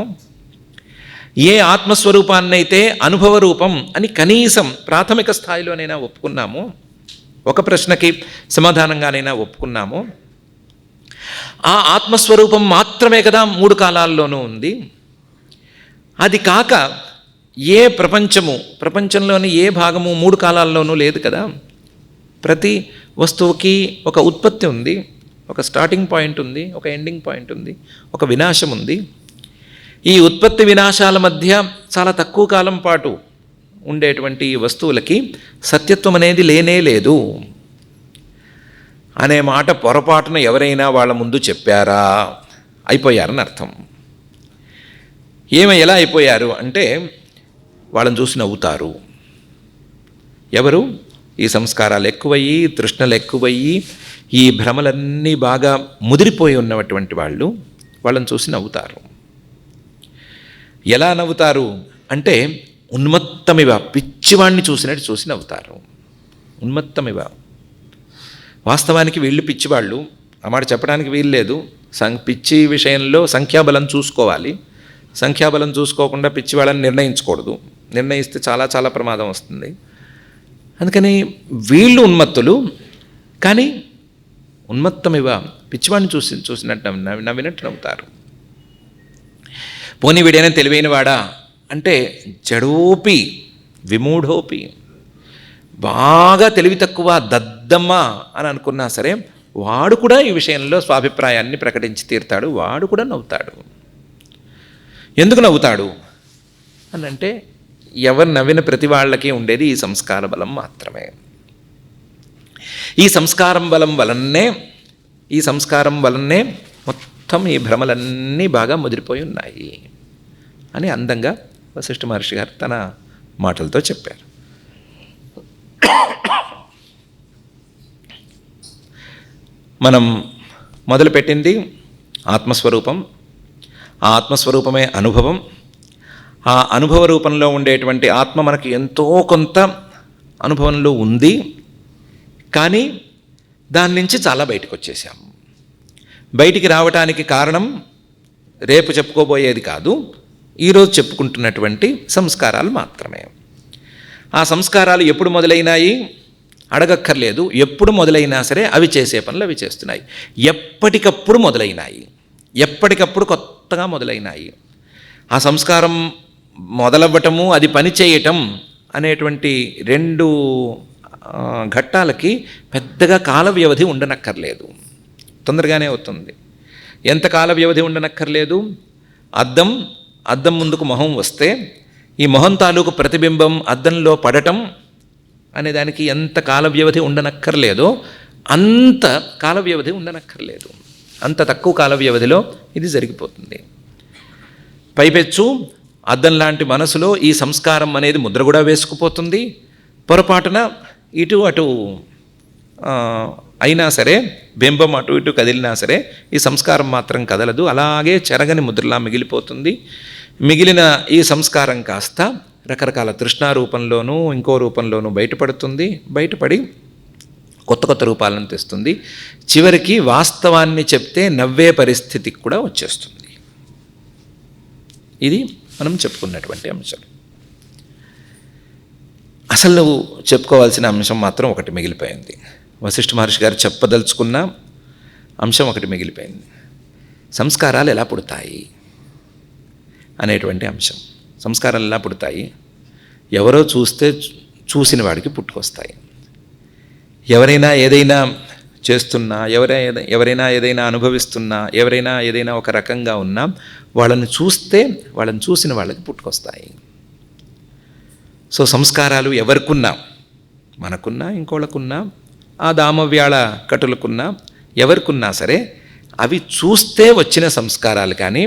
ఏ ఆత్మస్వరూపాన్నైతే అనుభవ రూపం అని కనీసం ప్రాథమిక స్థాయిలోనైనా ఒప్పుకున్నామో, ఒక ప్రశ్నకి సమాధానంగానైనా ఒప్పుకున్నామో, ఆ ఆత్మస్వరూపం మాత్రమే కదా 3 కాలాల్లోనూ ఉంది. అది కాక ఏ ప్రపంచంలోని ఏ భాగము 3 కాలాల్లోనూ లేదు కదా. ప్రతి వస్తువుకి ఒక ఉత్పత్తి ఉంది, ఒక స్టార్టింగ్ పాయింట్ ఉంది, ఒక ఎండింగ్ పాయింట్ ఉంది, ఒక వినాశం ఉంది. ఈ ఉత్పత్తి వినాశాల మధ్య చాలా తక్కువ కాలం పాటు ఉండేటువంటి వస్తువులకి సత్యత్వం అనేది లేనే లేదు. అనే మాట పొరపాటున ఎవరైనా వాళ్ళ ముందు చెప్పారా, అయిపోయారని అర్థం. ఎలా అయిపోయారు అంటే వాళ్ళని చూసి నవ్వుతారు. ఎవరు? ఈ సంస్కారాలు ఎక్కువయ్యి, తృష్ణలు ఎక్కువయ్యి, ఈ భ్రమలన్నీ బాగా ముదిరిపోయి ఉన్నటువంటి వాళ్ళని చూసి నవ్వుతారు. ఎలా నవ్వుతారు అంటే ఉన్మత్తమివ, పిచ్చివాణ్ణి చూసినట్టు చూసి నవ్వుతారు. ఉన్మత్తమివ. వాస్తవానికి వీళ్ళు పిచ్చివాళ్ళు, ఆ మాట చెప్పడానికి వీలు లేదు. పిచ్చి విషయంలో సంఖ్యాబలం చూసుకోవాలి. సంఖ్యాబలం చూసుకోకుండా పిచ్చివాళ్ళని నిర్ణయించకూడదు. నిర్ణయిస్తే చాలా చాలా ప్రమాదం వస్తుంది. అందుకని వీళ్ళు ఉన్మత్తులు, కానీ ఉన్మత్తమివ, పిచ్చివాడిని చూసినట్టు నవ్వినట్టు నవ్వుతారు. పోనీ వీడైనా తెలివైన వాడా అంటే జడోపి విమూఢోపి, బాగా తెలివి తక్కువ దద్దమ్మ అని అనుకున్నా సరే వాడు కూడా ఈ విషయంలో స్వాభిప్రాయాన్ని ప్రకటించి తీరుతాడు. వాడు కూడా నవ్వుతాడు. ఎందుకు నవ్వుతాడు అని అంటే ఎవరు నవ్విన ప్రతి వాళ్ళకి ఉండేది ఈ సంస్కార బలం మాత్రమే. ఈ సంస్కారం వలనే మొత్తం ఈ భ్రమలన్నీ బాగా ముదిరిపోయి ఉన్నాయి అని అందంగా వశిష్ఠ మహర్షి గారు తన మాటలతో చెప్పారు. మనం మొదలుపెట్టింది ఆత్మస్వరూపం. ఆ ఆత్మస్వరూపమే అనుభవం. ఆ అనుభవ రూపంలో ఉండేటువంటి ఆత్మ మనకి ఎంతో కొంత అనుభవంలో ఉంది, కానీ దాని నుంచి చాలా బయటకు వచ్చేసాం. బయటికి రావటానికి కారణం రేపు చెప్పుకోబోయేది కాదు, ఈరోజు చెప్పుకుంటున్నటువంటి సంస్కారాలు మాత్రమే. ఆ సంస్కారాలు ఎప్పుడు మొదలైనాయి అడగక్కర్లేదు. ఎప్పుడు మొదలైనా సరే అవి చేసే పనులు అవి చేస్తున్నాయి. ఎప్పటికప్పుడు మొదలైనాయి, ఎప్పటికప్పుడు కొత్తగా మొదలైనాయి. ఆ సంస్కారం మొదలవ్వటము, అది పని చేయటం అనేటువంటి రెండు ఘట్టాలకి పెద్దగా కాల వ్యవధి ఉండనక్కర్లేదు, తొందరగానే అవుతుంది. ఎంత కాల వ్యవధి ఉండనక్కర్లేదు. అద్దం ముందుకు మొహం వస్తే ఈ మొహం తాలూకు ప్రతిబింబం అద్దంలో పడటం అనే దానికి ఎంత కాల వ్యవధి ఉండనక్కర్లేదో అంత కాల వ్యవధి ఉండనక్కర్లేదు. అంత తక్కువ కాల వ్యవధిలో ఇది జరిగిపోతుంది. పైపెచ్చు అద్దం లాంటి మనసులో ఈ సంస్కారం అనేది ముద్ర కూడా వేసుకుపోతుంది. పొరపాటున ఇటు అటు అయినా సరే, బింబం అటు ఇటు కదిలినా సరే ఈ సంస్కారం మాత్రం కదలదు, అలాగే చెరగని ముద్రలా మిగిలిపోతుంది. మిగిలిన ఈ సంస్కారం కాస్త రకరకాల తృష్ణా రూపంలోనూ ఇంకో రూపంలోనూ బయటపడి కొత్త కొత్త రూపాలను తెస్తుంది. చివరికి వాస్తవాన్ని చెప్తే నవ్వే పరిస్థితికి కూడా వచ్చేస్తుంది. ఇది మనం చెప్పుకున్నటువంటి అంశం. అసలు నువ్వు చెప్పుకోవాల్సిన అంశం మాత్రం ఒకటి మిగిలిపోయింది. వశిష్ఠ మహర్షి గారు చెప్పదలుచుకున్న అంశం ఒకటి మిగిలిపోయింది. సంస్కారాలు ఎలా పుడతాయి అనేటువంటి అంశం. సంస్కారాలు ఎలా పుడతాయి? ఎవరో చూసిన వాడికి పుట్టుకొస్తాయి. ఎవరైనా ఏదైనా చేస్తున్నా, ఎవరైనా ఏదైనా అనుభవిస్తున్నా, ఎవరైనా ఏదైనా ఒక రకంగా ఉన్నా వాళ్ళని చూసిన వాళ్ళకి పుట్టుకొస్తాయి. సో సంస్కారాలు ఎవరికున్నా, మనకున్నా, ఇంకోళ్ళకున్నా, ఆ దామవ్యాళ కటులకున్నా, ఎవరికున్నా సరే అవి చూస్తే వచ్చిన సంస్కారాలు కానీ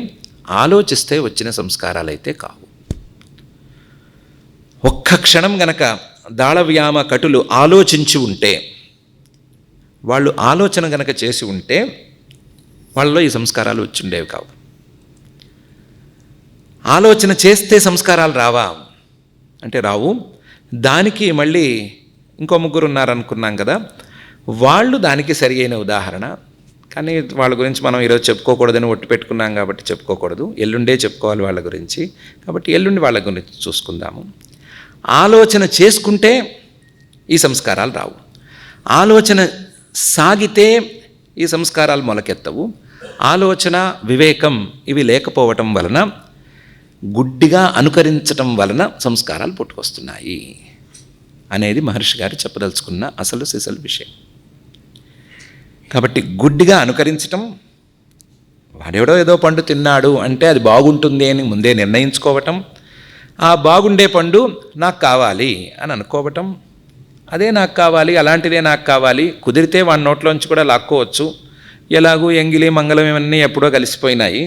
ఆలోచిస్తే వచ్చిన సంస్కారాలు అయితే కావు. ఒక్క క్షణం గనక దాళవ్యామ కటులు ఆలోచించి ఉంటే, వాళ్ళు ఆలోచన గనక చేసి ఉంటే వాళ్ళలో ఈ సంస్కారాలు వచ్చిండేవి కావు. ఆలోచన చేస్తే సంస్కారాలు రావా అంటే రావు. దానికి మళ్ళీ ఇంకో ముగ్గురు ఉన్నారనుకున్నాం కదా, వాళ్ళు దానికి సరి అయిన ఉదాహరణ. కానీ వాళ్ళ గురించి మనం ఈరోజు చెప్పుకోకూడదని ఒట్టు పెట్టుకున్నాం కాబట్టి చెప్పుకోకూడదు. ఎల్లుండే చెప్పుకోవాలి వాళ్ళ గురించి. కాబట్టి ఎల్లుండి వాళ్ళ గురించి చూసుకుందాము. ఆలోచన చేసుకుంటే ఈ సంస్కారాలు రావు. ఆలోచన సాగితే ఈ సంస్కారాలు మొలకెత్తవు. ఆలోచన, వివేకం ఇవి లేకపోవటం వలన, గుడ్డిగా అనుకరించటం వలన సంస్కారాలు పుట్టుకొస్తున్నాయి అనేది మహర్షి గారు చెప్పదలుచుకున్న అసలు సిసలు విషయం. కాబట్టి గుడ్డిగా అనుకరించటం, వాడెవడో ఏదో పండు తిన్నాడు అంటే అది బాగుంటుంది అని ముందే నిర్ణయించుకోవటం, ఆ బాగుండే పండు నాకు కావాలి అని అనుకోవటం, అదే నాకు కావాలి, అలాంటిదే నాకు కావాలి, కుదిరితే వాడి నోట్లోంచి కూడా లాక్కోవచ్చు, ఎలాగూ ఎంగిలి మంగళం ఇవన్నీ ఎప్పుడో కలిసిపోయినాయి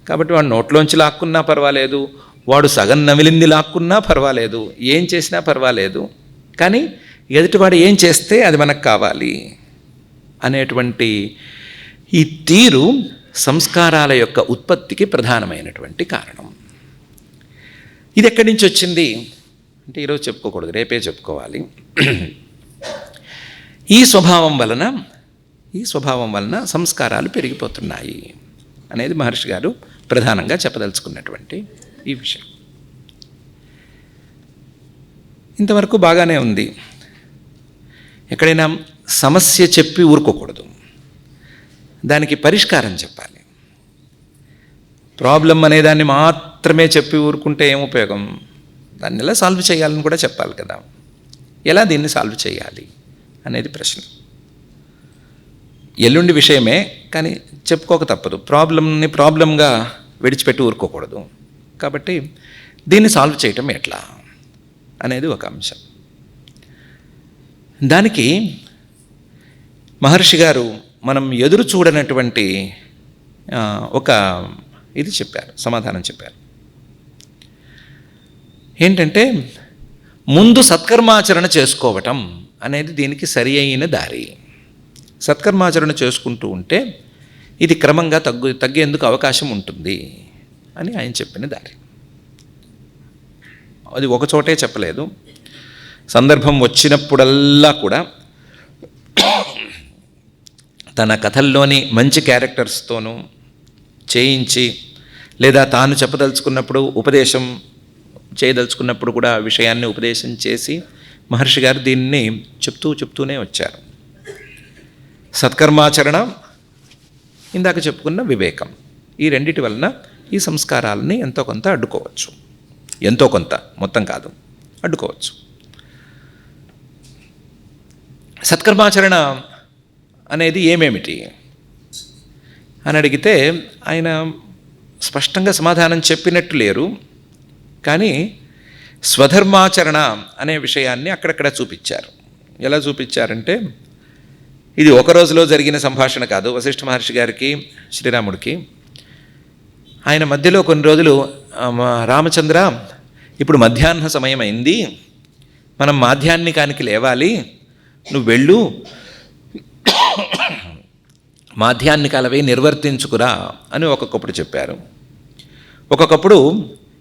కాబట్టి వాడు నోట్లోంచి లాక్కున్నా పర్వాలేదు, వాడు సగం నమిలింది లాక్కున్నా పర్వాలేదు, ఏం చేసినా పర్వాలేదు, కానీ ఎదుటివాడు ఏం చేస్తే అది మనకు కావాలి అనేటువంటి ఈ తీరు సంస్కారాల యొక్క ఉత్పత్తికి ప్రధానమైనటువంటి కారణం. ఇది ఎక్కడి నుంచి వచ్చింది అంటే ఈరోజు చెప్పుకోకూడదు, రేపే చెప్పుకోవాలి. ఈ స్వభావం వలన సంస్కారాలు పెరిగిపోతున్నాయి అనేది మహర్షి గారు ప్రధానంగా చెప్పదలుచుకున్నటువంటి ఈ విషయం. ఇంతవరకు బాగానే ఉంది. ఎక్కడైనా సమస్య చెప్పి ఊరుకోకూడదు, దానికి పరిష్కారం చెప్పాలి. ప్రాబ్లం అనేదాన్ని మాత్రమే చెప్పి ఊరుకుంటే ఏం ఉపయోగం? దాన్ని ఎలా సాల్వ్ చేయాలని కూడా చెప్పాలి కదా. ఎలా దీన్ని సాల్వ్ చేయాలి అనేది ప్రశ్న. ఎల్లుండి విషయమే, కానీ చెప్పుకోక తప్పదు. ప్రాబ్లంగా విడిచిపెట్టి ఊరుకోకూడదు. కాబట్టి దీన్ని సాల్వ్ చేయటం ఎట్లా అనేది ఒక అంశం. దానికి మహర్షి గారు మనం ఎదురు చూడనటువంటి ఒక ఇది చెప్పారు, సమాధానం చెప్పారు. ఏంటంటే ముందు సత్కర్మాచరణ చేసుకోవటం అనేది దీనికి సరి అయిన దారి. సత్కర్మాచరణ చేసుకుంటూ ఉంటే ఇది క్రమంగా తగ్గేందుకు అవకాశం ఉంటుంది అని ఆయన చెప్పిన దారి. అది ఒక చోటే చెప్పలేదు, సందర్భం వచ్చినప్పుడల్లా కూడా తన కథల్లోని మంచి క్యారెక్టర్స్తోనూ చేయించి, లేదా తాను చెప్పదలుచుకున్నప్పుడు ఉపదేశం చేయదలుచుకున్నప్పుడు కూడా విషయాన్ని ఉపదేశం చేసి మహర్షి గారు దీన్ని చెప్తూనే వచ్చారు. సత్కర్మాచరణ, ఇందాక చెప్పుకున్న వివేకం, ఈ రెండిటి వలన ఈ సంస్కారాలని ఎంతో కొంత అడ్డుకోవచ్చు. ఎంతో కొంత, మొత్తం కాదు, అడ్డుకోవచ్చు. సత్కర్మాచరణ అనేది ఏమేమిటి అని అడిగితే ఆయన స్పష్టంగా సమాధానం చెప్పినట్టు లేరు, కానీ స్వధర్మాచరణ అనే విషయాన్ని అక్కడక్కడ చూపించారు. ఎలా చూపించారంటే, ఇది ఒక రోజులో జరిగిన సంభాషణ కాదు. వశిష్ఠ మహర్షి గారికి శ్రీరాముడికి ఆయన మధ్యలో కొన్ని రోజులు, రామచంద్ర ఇప్పుడు మధ్యాహ్న సమయం అయింది, మనం మాధ్యాహ్నికానికి లేవాలి, నువ్వు వెళ్ళు, మాధ్యాహ్నికాలవే నిర్వర్తించుకురా అని ఒక్కొక్కప్పుడు చెప్పారు. ఒక్కొక్కప్పుడు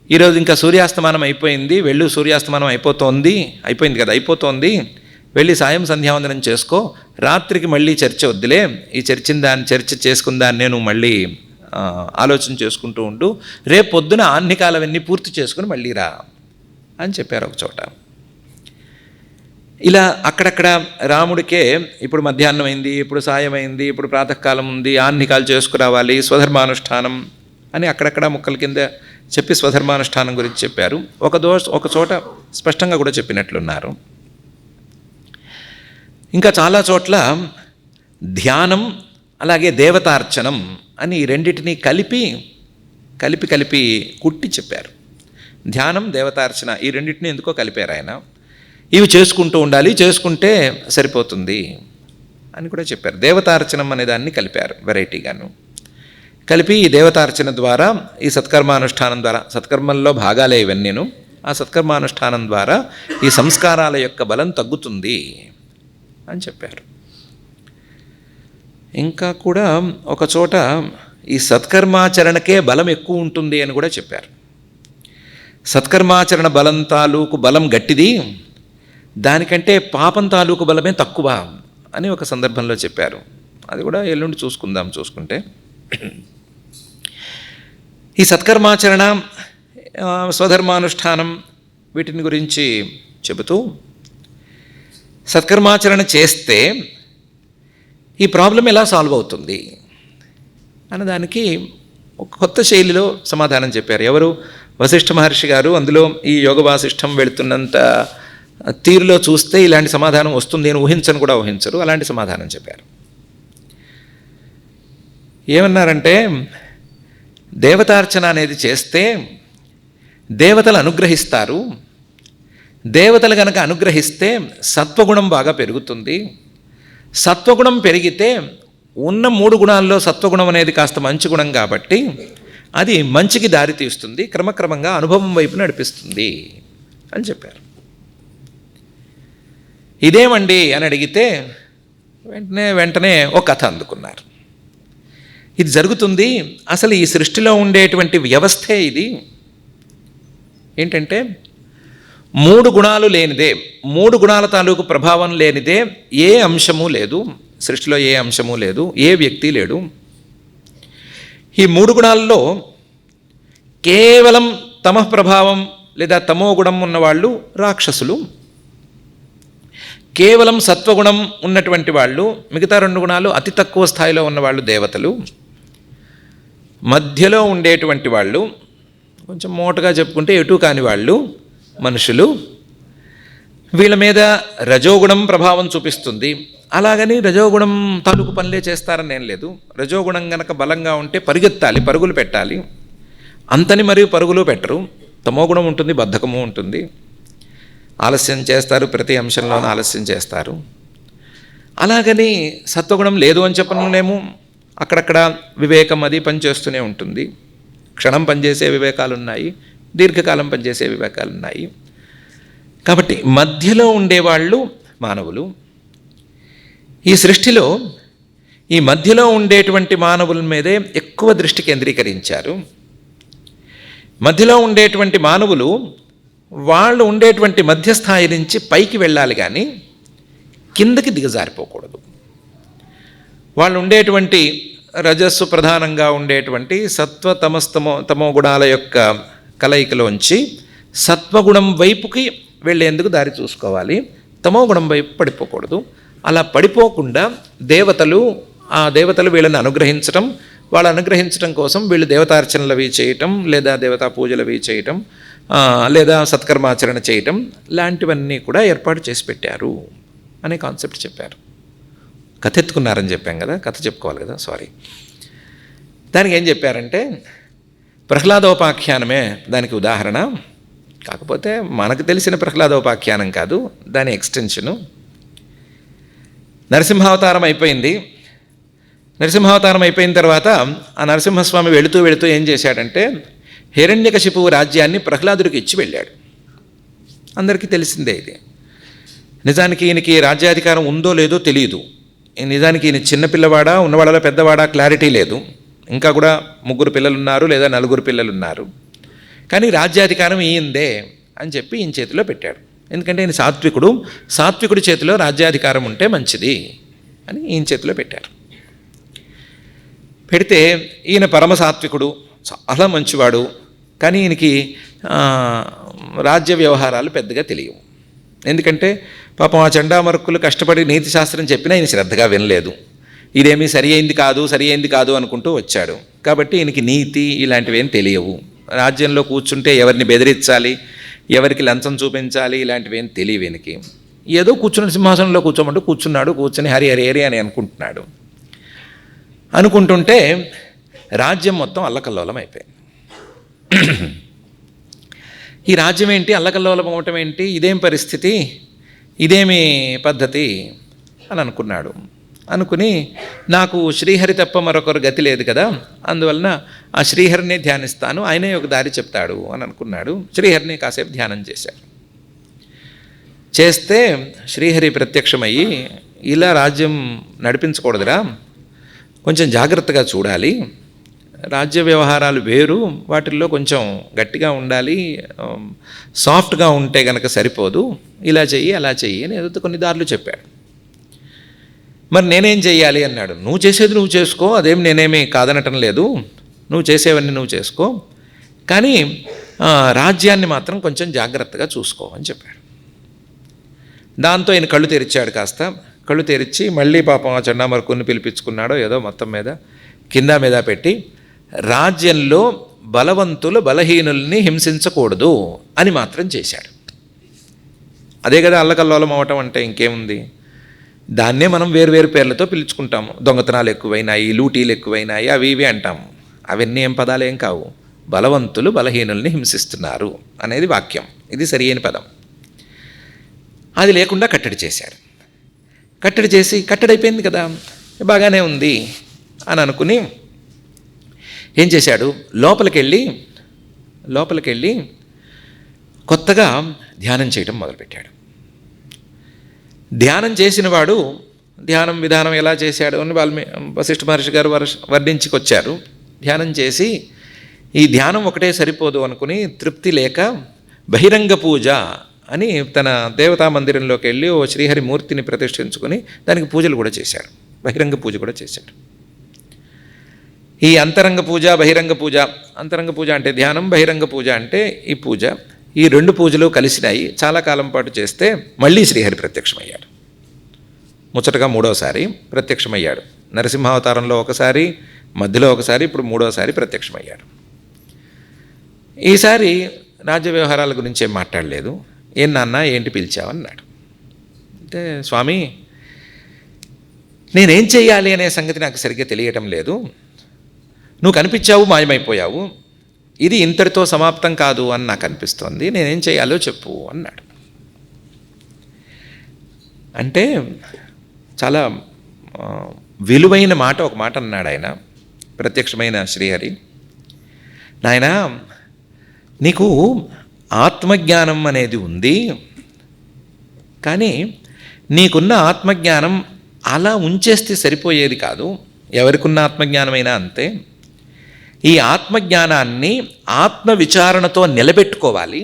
ఈరోజు ఇంకా సూర్యాస్తమానం అయిపోయింది, వెళ్ళు, సూర్యాస్తమానం అయిపోతోంది, వెళ్ళి సాయం సంధ్యావందనం చేసుకో, రాత్రికి మళ్ళీ చర్చ వద్దులే, ఈ చర్చ చేసుకుందాన్ని నేను మళ్ళీ ఆలోచన చేసుకుంటూ ఉండు, రేపు పొద్దున ఆహ్నికాలవన్నీ పూర్తి చేసుకుని మళ్ళీ రా అని చెప్పారు ఒక చోట. ఇలా అక్కడక్కడ రాముడికే ఇప్పుడు మధ్యాహ్నం అయింది, ఇప్పుడు సాయం అయింది, ఇప్పుడు ప్రాతకాలం ఉంది, ఆహ్నికాలు చేసుకురావాలి, స్వధర్మానుష్ఠానం అని అక్కడక్కడ ముక్కల కింద చెప్పి స్వధర్మానుష్ఠానం గురించి చెప్పారు. ఒక చోట స్పష్టంగా కూడా చెప్పినట్లున్నారు. ఇంకా చాలా చోట్ల ధ్యానం అలాగే దేవతార్చనం అని ఈ రెండింటినీ కలిపి కుట్టి చెప్పారు. ధ్యానం, దేవతార్చన ఈ రెండింటినీ ఎందుకో కలిపారు ఆయన. ఇవి చేసుకుంటూ ఉండాలి, చేసుకుంటే సరిపోతుంది అని కూడా చెప్పారు. దేవతార్చనం అనే దాన్ని కలిపారు వెరైటీగాను. కలిపి ఈ దేవతార్చన ద్వారా, ఈ సత్కర్మానుష్ఠానం ద్వారా, సత్కర్మల్లో భాగాలే ఇవన్నీను, ఆ సత్కర్మానుష్ఠానం ద్వారా ఈ సంస్కారాల యొక్క బలం తగ్గుతుంది అని చెప్పారు. ఇంకా కూడా ఒక చోట ఈ సత్కర్మాచరణకే బలం ఎక్కువ ఉంటుంది అని కూడా చెప్పారు. సత్కర్మాచరణ బలం తాలూకు బలం గట్టిది, దానికంటే పాపం తాలూకు బలమే తక్కువ అని ఒక సందర్భంలో చెప్పారు. అది కూడా ఎల్లుండి చూసుకుంటే. ఈ సత్కర్మాచరణ, స్వధర్మానుష్ఠానం వీటిని గురించి చెబుతూ, సత్కర్మాచరణ చేస్తే ఈ ప్రాబ్లం ఎలా సాల్వ్ అవుతుంది అన్నదానికి ఒక కొత్త శైలిలో సమాధానం చెప్పారు. ఎవరు? వశిష్ఠ మహర్షి గారు. అందులో ఈ యోగ వాసిష్టం వెళుతున్నంత తీరులో చూస్తే ఇలాంటి సమాధానం వస్తుంది అని ఊహించరు, అలాంటి సమాధానం చెప్పారు. ఏమన్నారంటే, దేవతార్చన అనేది చేస్తే దేవతలు అనుగ్రహిస్తారు, దేవతలు గనక అనుగ్రహిస్తే సత్వగుణం బాగా పెరుగుతుంది. సత్వగుణం పెరిగితే ఉన్న 3 గుణాల్లో సత్వగుణం అనేది కాస్త మంచి గుణం కాబట్టి అది మంచికి దారి తీస్తుంది, క్రమక్రమంగా అనుభవం వైపు నడిపిస్తుంది అని చెప్పారు. ఇదేమండి అని అడిగితే వెంటనే ఒక కథ అందుకున్నారు. ఇది జరుగుతుంది, అసలు ఈ సృష్టిలో ఉండేటువంటి వ్యవస్థే ఇది. ఏంటంటే 3 గుణాలు లేనిదే, 3 గుణాల తాలూకు ప్రభావం లేనిదే ఏ అంశము లేదు సృష్టిలో, ఏ అంశము లేదు, ఏ వ్యక్తి లేడు. ఈ 3 గుణాల్లో కేవలం తమః ప్రభావం లేదా తమో గుణం ఉన్నవాళ్ళు రాక్షసులు, కేవలం సత్వగుణం ఉన్నటువంటి వాళ్ళు, మిగతా 2 గుణాలు అతి తక్కువ స్థాయిలో ఉన్నవాళ్ళు దేవతలు, మధ్యలో ఉండేటువంటి వాళ్ళు కొంచెం మోటగా చెప్పుకుంటే ఎటు కాని వాళ్ళు మనుషులు. వీళ్ళ మీద రజోగుణం ప్రభావం చూపిస్తుంది. అలాగని రజోగుణం తాలూకు పనులే చేస్తారని ఏం లేదు. రజోగుణం గనక బలంగా ఉంటే పరిగెత్తాలి, పరుగులు పెట్టాలి. అంతని మరియు పరుగులు పెట్టరు. తమోగుణం ఉంటుంది, బద్ధకము ఉంటుంది, ఆలస్యం చేస్తారు, ప్రతి అంశంలోనూ ఆలస్యం చేస్తారు. అలాగని సత్వగుణం లేదు అని చెప్పలేము. అక్కడక్కడ వివేకం అది పనిచేస్తూనే ఉంటుంది. క్షణం పనిచేసే వివేకాలు ఉన్నాయి, దీర్ఘకాలం పనిచేసే వివేకాలు ఉన్నాయి. కాబట్టి మధ్యలో ఉండేవాళ్ళు మానవులు. ఈ సృష్టిలో ఈ మధ్యలో ఉండేటువంటి మానవుల మీదే ఎక్కువ దృష్టి కేంద్రీకరించారు. మధ్యలో ఉండేటువంటి మానవులు వాళ్ళు ఉండేటువంటి మధ్యస్థాయి నుంచి పైకి వెళ్ళాలి, కానీ కిందకి దిగజారిపోకూడదు. వాళ్ళు ఉండేటువంటి రజస్సు ప్రధానంగా ఉండేటువంటి సత్వ తమో గుణాల యొక్క కలయికలోంచి సత్వగుణం వైపుకి వెళ్ళేందుకు దారి చూసుకోవాలి. తమో గుణం వైపు పడిపోకూడదు. అలా పడిపోకుండా ఆ దేవతలు వీళ్ళని అనుగ్రహించటం, వాళ్ళు అనుగ్రహించడం కోసం వీళ్ళు దేవతార్చనలు అవి చేయటం, లేదా దేవతా పూజలు అవి చేయటం, లేదా సత్కర్మాచరణ చేయటం లాంటివన్నీ కూడా ఏర్పాటు చేసి పెట్టారు అనే కాన్సెప్ట్ చెప్పారు. కథ ఎత్తుకున్నారని చెప్పాం కదా, కథ చెప్పుకోవాలి కదా, సారీ. దానికి ఏం చెప్పారంటే ప్రహ్లాదోపాఖ్యానమే దానికి ఉదాహరణ. కాకపోతే మనకు తెలిసిన ప్రహ్లాదోపాఖ్యానం కాదు, దాని ఎక్స్టెన్షను. నరసింహావతారం అయిపోయింది. నరసింహావతారం అయిపోయిన తర్వాత ఆ నరసింహస్వామి వెళుతూ ఏం చేశాడంటే హిరణ్యకశిపువు రాజ్యాన్ని ప్రహ్లాదుడికి ఇచ్చి వెళ్ళాడు. అందరికీ తెలిసిందే ఇది. నిజానికి ఈయనకి రాజ్యాధికారం ఉందో లేదో తెలియదు. నిజానికి ఈయన చిన్నపిల్లవాడా, ఉన్నవాళ్ళలో పెద్దవాడా క్లారిటీ లేదు. ఇంకా కూడా 3 పిల్లలు ఉన్నారు, లేదా 4 పిల్లలు ఉన్నారు. కానీ రాజ్యాధికారం ఈయందే అని చెప్పి ఈయన చేతిలో పెట్టాడు. ఎందుకంటే ఈయన సాత్వికుడి చేతిలో రాజ్యాధికారం ఉంటే మంచిది అని ఈయన చేతిలో పెట్టారు. పెడితే ఈయన పరమసాత్వికుడు, చాలా మంచివాడు. కానీ ఈయనకి రాజ్య వ్యవహారాలు పెద్దగా తెలియవు. ఎందుకంటే పాపం ఆ చండామర్కులు కష్టపడి నీతి శాస్త్రం చెప్పినా ఈయన శ్రద్ధగా వినలేదు. ఇదేమీ సరి అయింది కాదు అనుకుంటూ వచ్చాడు. కాబట్టి ఈయనకి నీతి ఇలాంటివి ఏం తెలియవు. రాజ్యంలో కూర్చుంటే ఎవరిని బెదిరించాలి, ఎవరికి లంచం చూపించాలి, ఇలాంటివి ఏం తెలియవు ఈయనకి. ఏదో కూర్చున్న సింహాసనంలో కూర్చోమంటూ కూర్చుని హరి అని అనుకుంటున్నాడు. అనుకుంటుంటే రాజ్యం మొత్తం అల్లకల్లోలం అయిపోయింది. ఈ రాజ్యం ఏంటి, అల్లకల్లోలం అవటం ఏంటి, ఇదేం పరిస్థితి, ఇదేమి పద్ధతి అని అనుకున్నాడు. అనుకుని నాకు శ్రీహరి తప్ప మరొకరు గతి లేదు కదా, అందువలన ఆ శ్రీహరిని ధ్యానిస్తాను, ఆయనే ఒక దారి చెప్తాడు అని అనుకున్నాడు. శ్రీహరిని కాసేపు ధ్యానం చేశాడు. చేస్తే శ్రీహరి ప్రత్యక్షమయ్యి, ఇలా రాజ్యం నడిపించకూడదురా, కొంచెం జాగ్రత్తగా చూడాలి, రాజ్య వ్యవహారాలు వేరు, వాటిల్లో కొంచెం గట్టిగా ఉండాలి, సాఫ్ట్గా ఉంటే గనక సరిపోదు, ఇలా చెయ్యి అలా చెయ్యి అని ఏదో కొన్ని దారులు చెప్పాడు. మరి నేనేం చెయ్యాలి అన్నాడు. నువ్వు చేసేది నువ్వు చేసుకో, అదేం నేనేమీ కాదనటం లేదు, నువ్వు చేసేవన్నీ నువ్వు చేసుకో, కానీ రాజ్యాన్ని మాత్రం కొంచెం జాగ్రత్తగా చూసుకో అని చెప్పాడు. దాంతో ఆయన కళ్ళు తెరిచాడు. కాస్త కళ్ళు తెరిచి మళ్ళీ పాపం ఆ చండామర్కుని పిలిపించుకున్నాడో ఏదో మొత్తం మీద కింద మీద పెట్టి, రాజ్యంలో బలవంతులు బలహీనుల్ని హింసించకూడదు అని మాత్రం చేశాడు. అదే కదా అల్లకల్లోలం అవటం అంటే, ఇంకేముంది. దాన్నే మనం వేరు పేర్లతో పిలుచుకుంటాము. దొంగతనాలు ఎక్కువైనాయి, లూటీలు ఎక్కువైనాయి, అవి ఇవి అంటాము. అవన్నీ ఏం పదాలేం కావు. బలవంతులు బలహీనుల్ని హింసిస్తున్నారు అనేది వాక్యం. ఇది సరి అయిన పదం. అది లేకుండా కట్టడి చేశాడు. కట్టడి చేసి కట్టడైపోయింది కదా, బాగానే ఉంది అని అనుకుని ఏం చేశాడు, లోపలికెళ్ళి కొత్తగా ధ్యానం చేయడం మొదలుపెట్టాడు. ధ్యానం చేసిన వాడు ధ్యానం విధానం ఎలా చేశాడు అని వశిష్ఠ మహర్షి గారు వర్ణించుకొచ్చారు. ధ్యానం చేసి ఈ ధ్యానం ఒకటే సరిపోదు అనుకుని తృప్తి లేక బహిరంగ పూజ అని తన దేవతా మందిరంలోకి వెళ్ళి ఓ శ్రీహరి మూర్తిని ప్రతిష్ఠించుకొని దానికి పూజలు కూడా చేశాడు, బహిరంగ పూజ కూడా చేశాడు. ఈ అంతరంగ పూజ బహిరంగ పూజ, అంతరంగ పూజ అంటే ధ్యానం, బహిరంగ పూజ అంటే ఈ పూజ, ఈ రెండు పూజలు కలిసినాయి. చాలా కాలం పాటు చేస్తే మళ్ళీ శ్రీహరి ప్రత్యక్షమయ్యాడు. ముచ్చటగా మూడోసారి ప్రత్యక్షమయ్యాడు. నరసింహావతారంలో ఒకసారి, మధ్యలో ఒకసారి, ఇప్పుడు మూడోసారి ప్రత్యక్షమయ్యాడు. ఈసారి రాజ్య వ్యవహారాల గురించి ఏం మాట్లాడలేదు. ఏం నాన్న ఏంటి పిలిచావన్నాడు. అంటే స్వామి నేనేం చెయ్యాలి అనే సంగతి నాకు సరిగ్గా తెలియటం లేదు, నువ్వు కనిపించావు మాయమైపోయావు, ఇది ఇంతటితో సమాప్తం కాదు అని నాకు అనిపిస్తోంది, నేనేం చేయాలో చెప్పు అన్నాడు. అంటే చాలా విలువైన మాట ఒక మాట అన్నాడు ఆయన, ప్రత్యక్షమైన శ్రీహరి. నాయన నీకు ఆత్మజ్ఞానం అనేది ఉంది, కానీ నీకున్న ఆత్మజ్ఞానం అలా ఉంచేస్తే సరిపోయేది కాదు, ఎవరికున్న ఆత్మజ్ఞానమైనా అంతే. ఈ ఆత్మజ్ఞానాన్ని ఆత్మవిచారణతో నిలబెట్టుకోవాలి.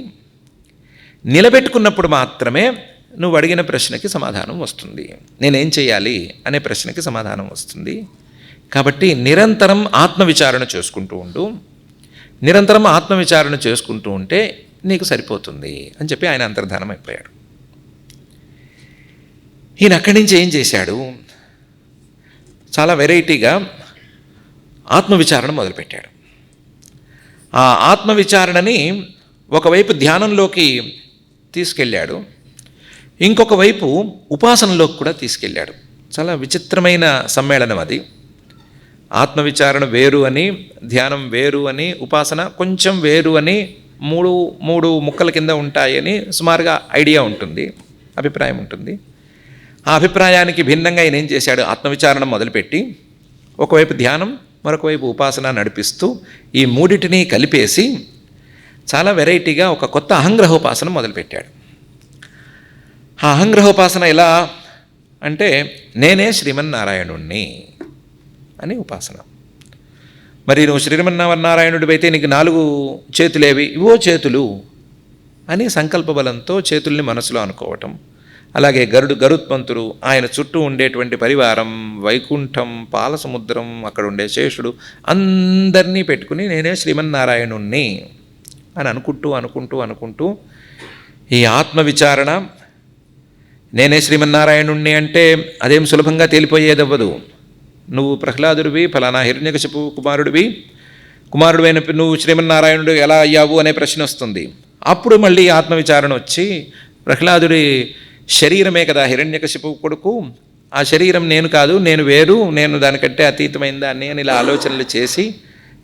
నిలబెట్టుకున్నప్పుడు మాత్రమే నువ్వు అడిగిన ప్రశ్నకి సమాధానం వస్తుంది, నేనేం చేయాలి అనే ప్రశ్నకి సమాధానం వస్తుంది. కాబట్టి నిరంతరం ఆత్మవిచారణ చేసుకుంటూ ఉండు, నిరంతరం ఆత్మవిచారణ చేసుకుంటూ ఉంటే నీకు సరిపోతుంది అని చెప్పి ఆయన అంతర్ధానం అయిపోయాడు. ఈయన అక్కడి నుంచి ఏం చేశాడు, చాలా వెరైటీగా ఆత్మవిచారణ మొదలుపెట్టాడు. ఆ ఆత్మవిచారణని ఒకవైపు ధ్యానంలోకి తీసుకెళ్ళాడు, ఇంకొక వైపు ఉపాసనలోకి కూడా తీసుకెళ్ళాడు. చాలా విచిత్రమైన సమ్మేళనం అది. ఆత్మవిచారణ వేరు అని, ధ్యానం వేరు అని, ఉపాసన కొంచెం వేరు అని మూడు ముక్కల కింద ఉంటాయని సుమారుగా ఐడియా ఉంటుంది, అభిప్రాయం ఉంటుంది. ఆ అభిప్రాయానికి భిన్నంగా ఆయన ఏం చేశాడు, ఆత్మవిచారణ మొదలుపెట్టి ఒకవైపు ధ్యానం మరొక వైపు ఉపాసన నడిపిస్తూ ఈ మూడిటిని కలిపేసి చాలా వెరైటీగా ఒక కొత్త అహంగ్రహోపాసన మొదలుపెట్టాడు. ఆ అహంగ్రహోపాసన ఎలా అంటే నేనే శ్రీమన్నారాయణుణ్ణి అని ఉపాసన. మరి నువ్వు శ్రీమన్నారాయణుడివి అయితే నీకు 4 చేతులేవి, ఇవో చేతులు అని సంకల్ప బలంతో చేతుల్ని మనసులో అనుకోవటం. అలాగే గరుత్మంతుడు, ఆయన చుట్టూ ఉండేటువంటి పరివారం, వైకుంఠం, పాలసముద్రం, అక్కడ ఉండే శేషుడు అందరినీ పెట్టుకుని నేనే శ్రీమన్నారాయణుణ్ణి అని అనుకుంటూ ఈ ఆత్మవిచారణ, నేనే శ్రీమన్నారాయణుణ్ణి అంటే అదేం సులభంగా తేలిపోయేదవ్వదు. నువ్వు ప్రహ్లాదుడివి, ఫలానా హిరణ్యకశిపు కుమారుడివైన నువ్వు శ్రీమన్నారాయణుడు ఎలా అయ్యావు అనే ప్రశ్న వస్తుంది. అప్పుడు మళ్ళీ ఆత్మవిచారణ వచ్చి ప్రహ్లాదుడి శరీరమే కదా హిరణ్యకశిపు కొడుకు, ఆ శరీరం నేను కాదు, నేను వేరు, నేను దానికంటే అతీతమైన దాన్ని అని ఇలా ఆలోచనలు చేసి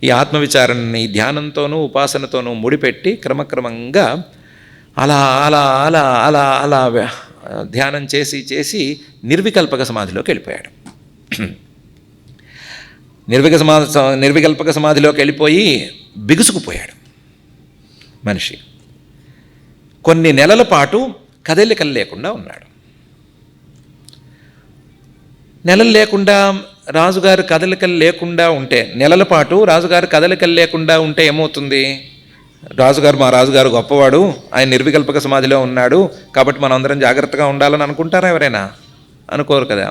ఈ ఆత్మవిచారణని ధ్యానంతోనూ ఉపాసనతోనూ ముడిపెట్టి క్రమక్రమంగా అలా అలా అలా అలా అలా ధ్యానం చేసి నిర్వికల్పక సమాధిలోకి వెళ్ళిపోయాడు. నిర్వికల్పక సమాధిలోకి వెళ్ళిపోయి బిగుసుకుపోయాడు మనిషి. కొన్ని నెలల పాటు కదలికలు లేకుండా ఉన్నాడు. నెలలు లేకుండా రాజుగారు కదలికలు లేకుండా ఉంటే, నెలల పాటు రాజుగారు కదలికలు లేకుండా ఉంటే ఏమవుతుంది, మా రాజుగారు గొప్పవాడు, ఆయన నిర్వికల్పక సమాధిలో ఉన్నాడు కాబట్టి మనం అందరం జాగ్రత్తగా ఉండాలని అనుకుంటారా ఎవరైనా? అనుకోరు కదా.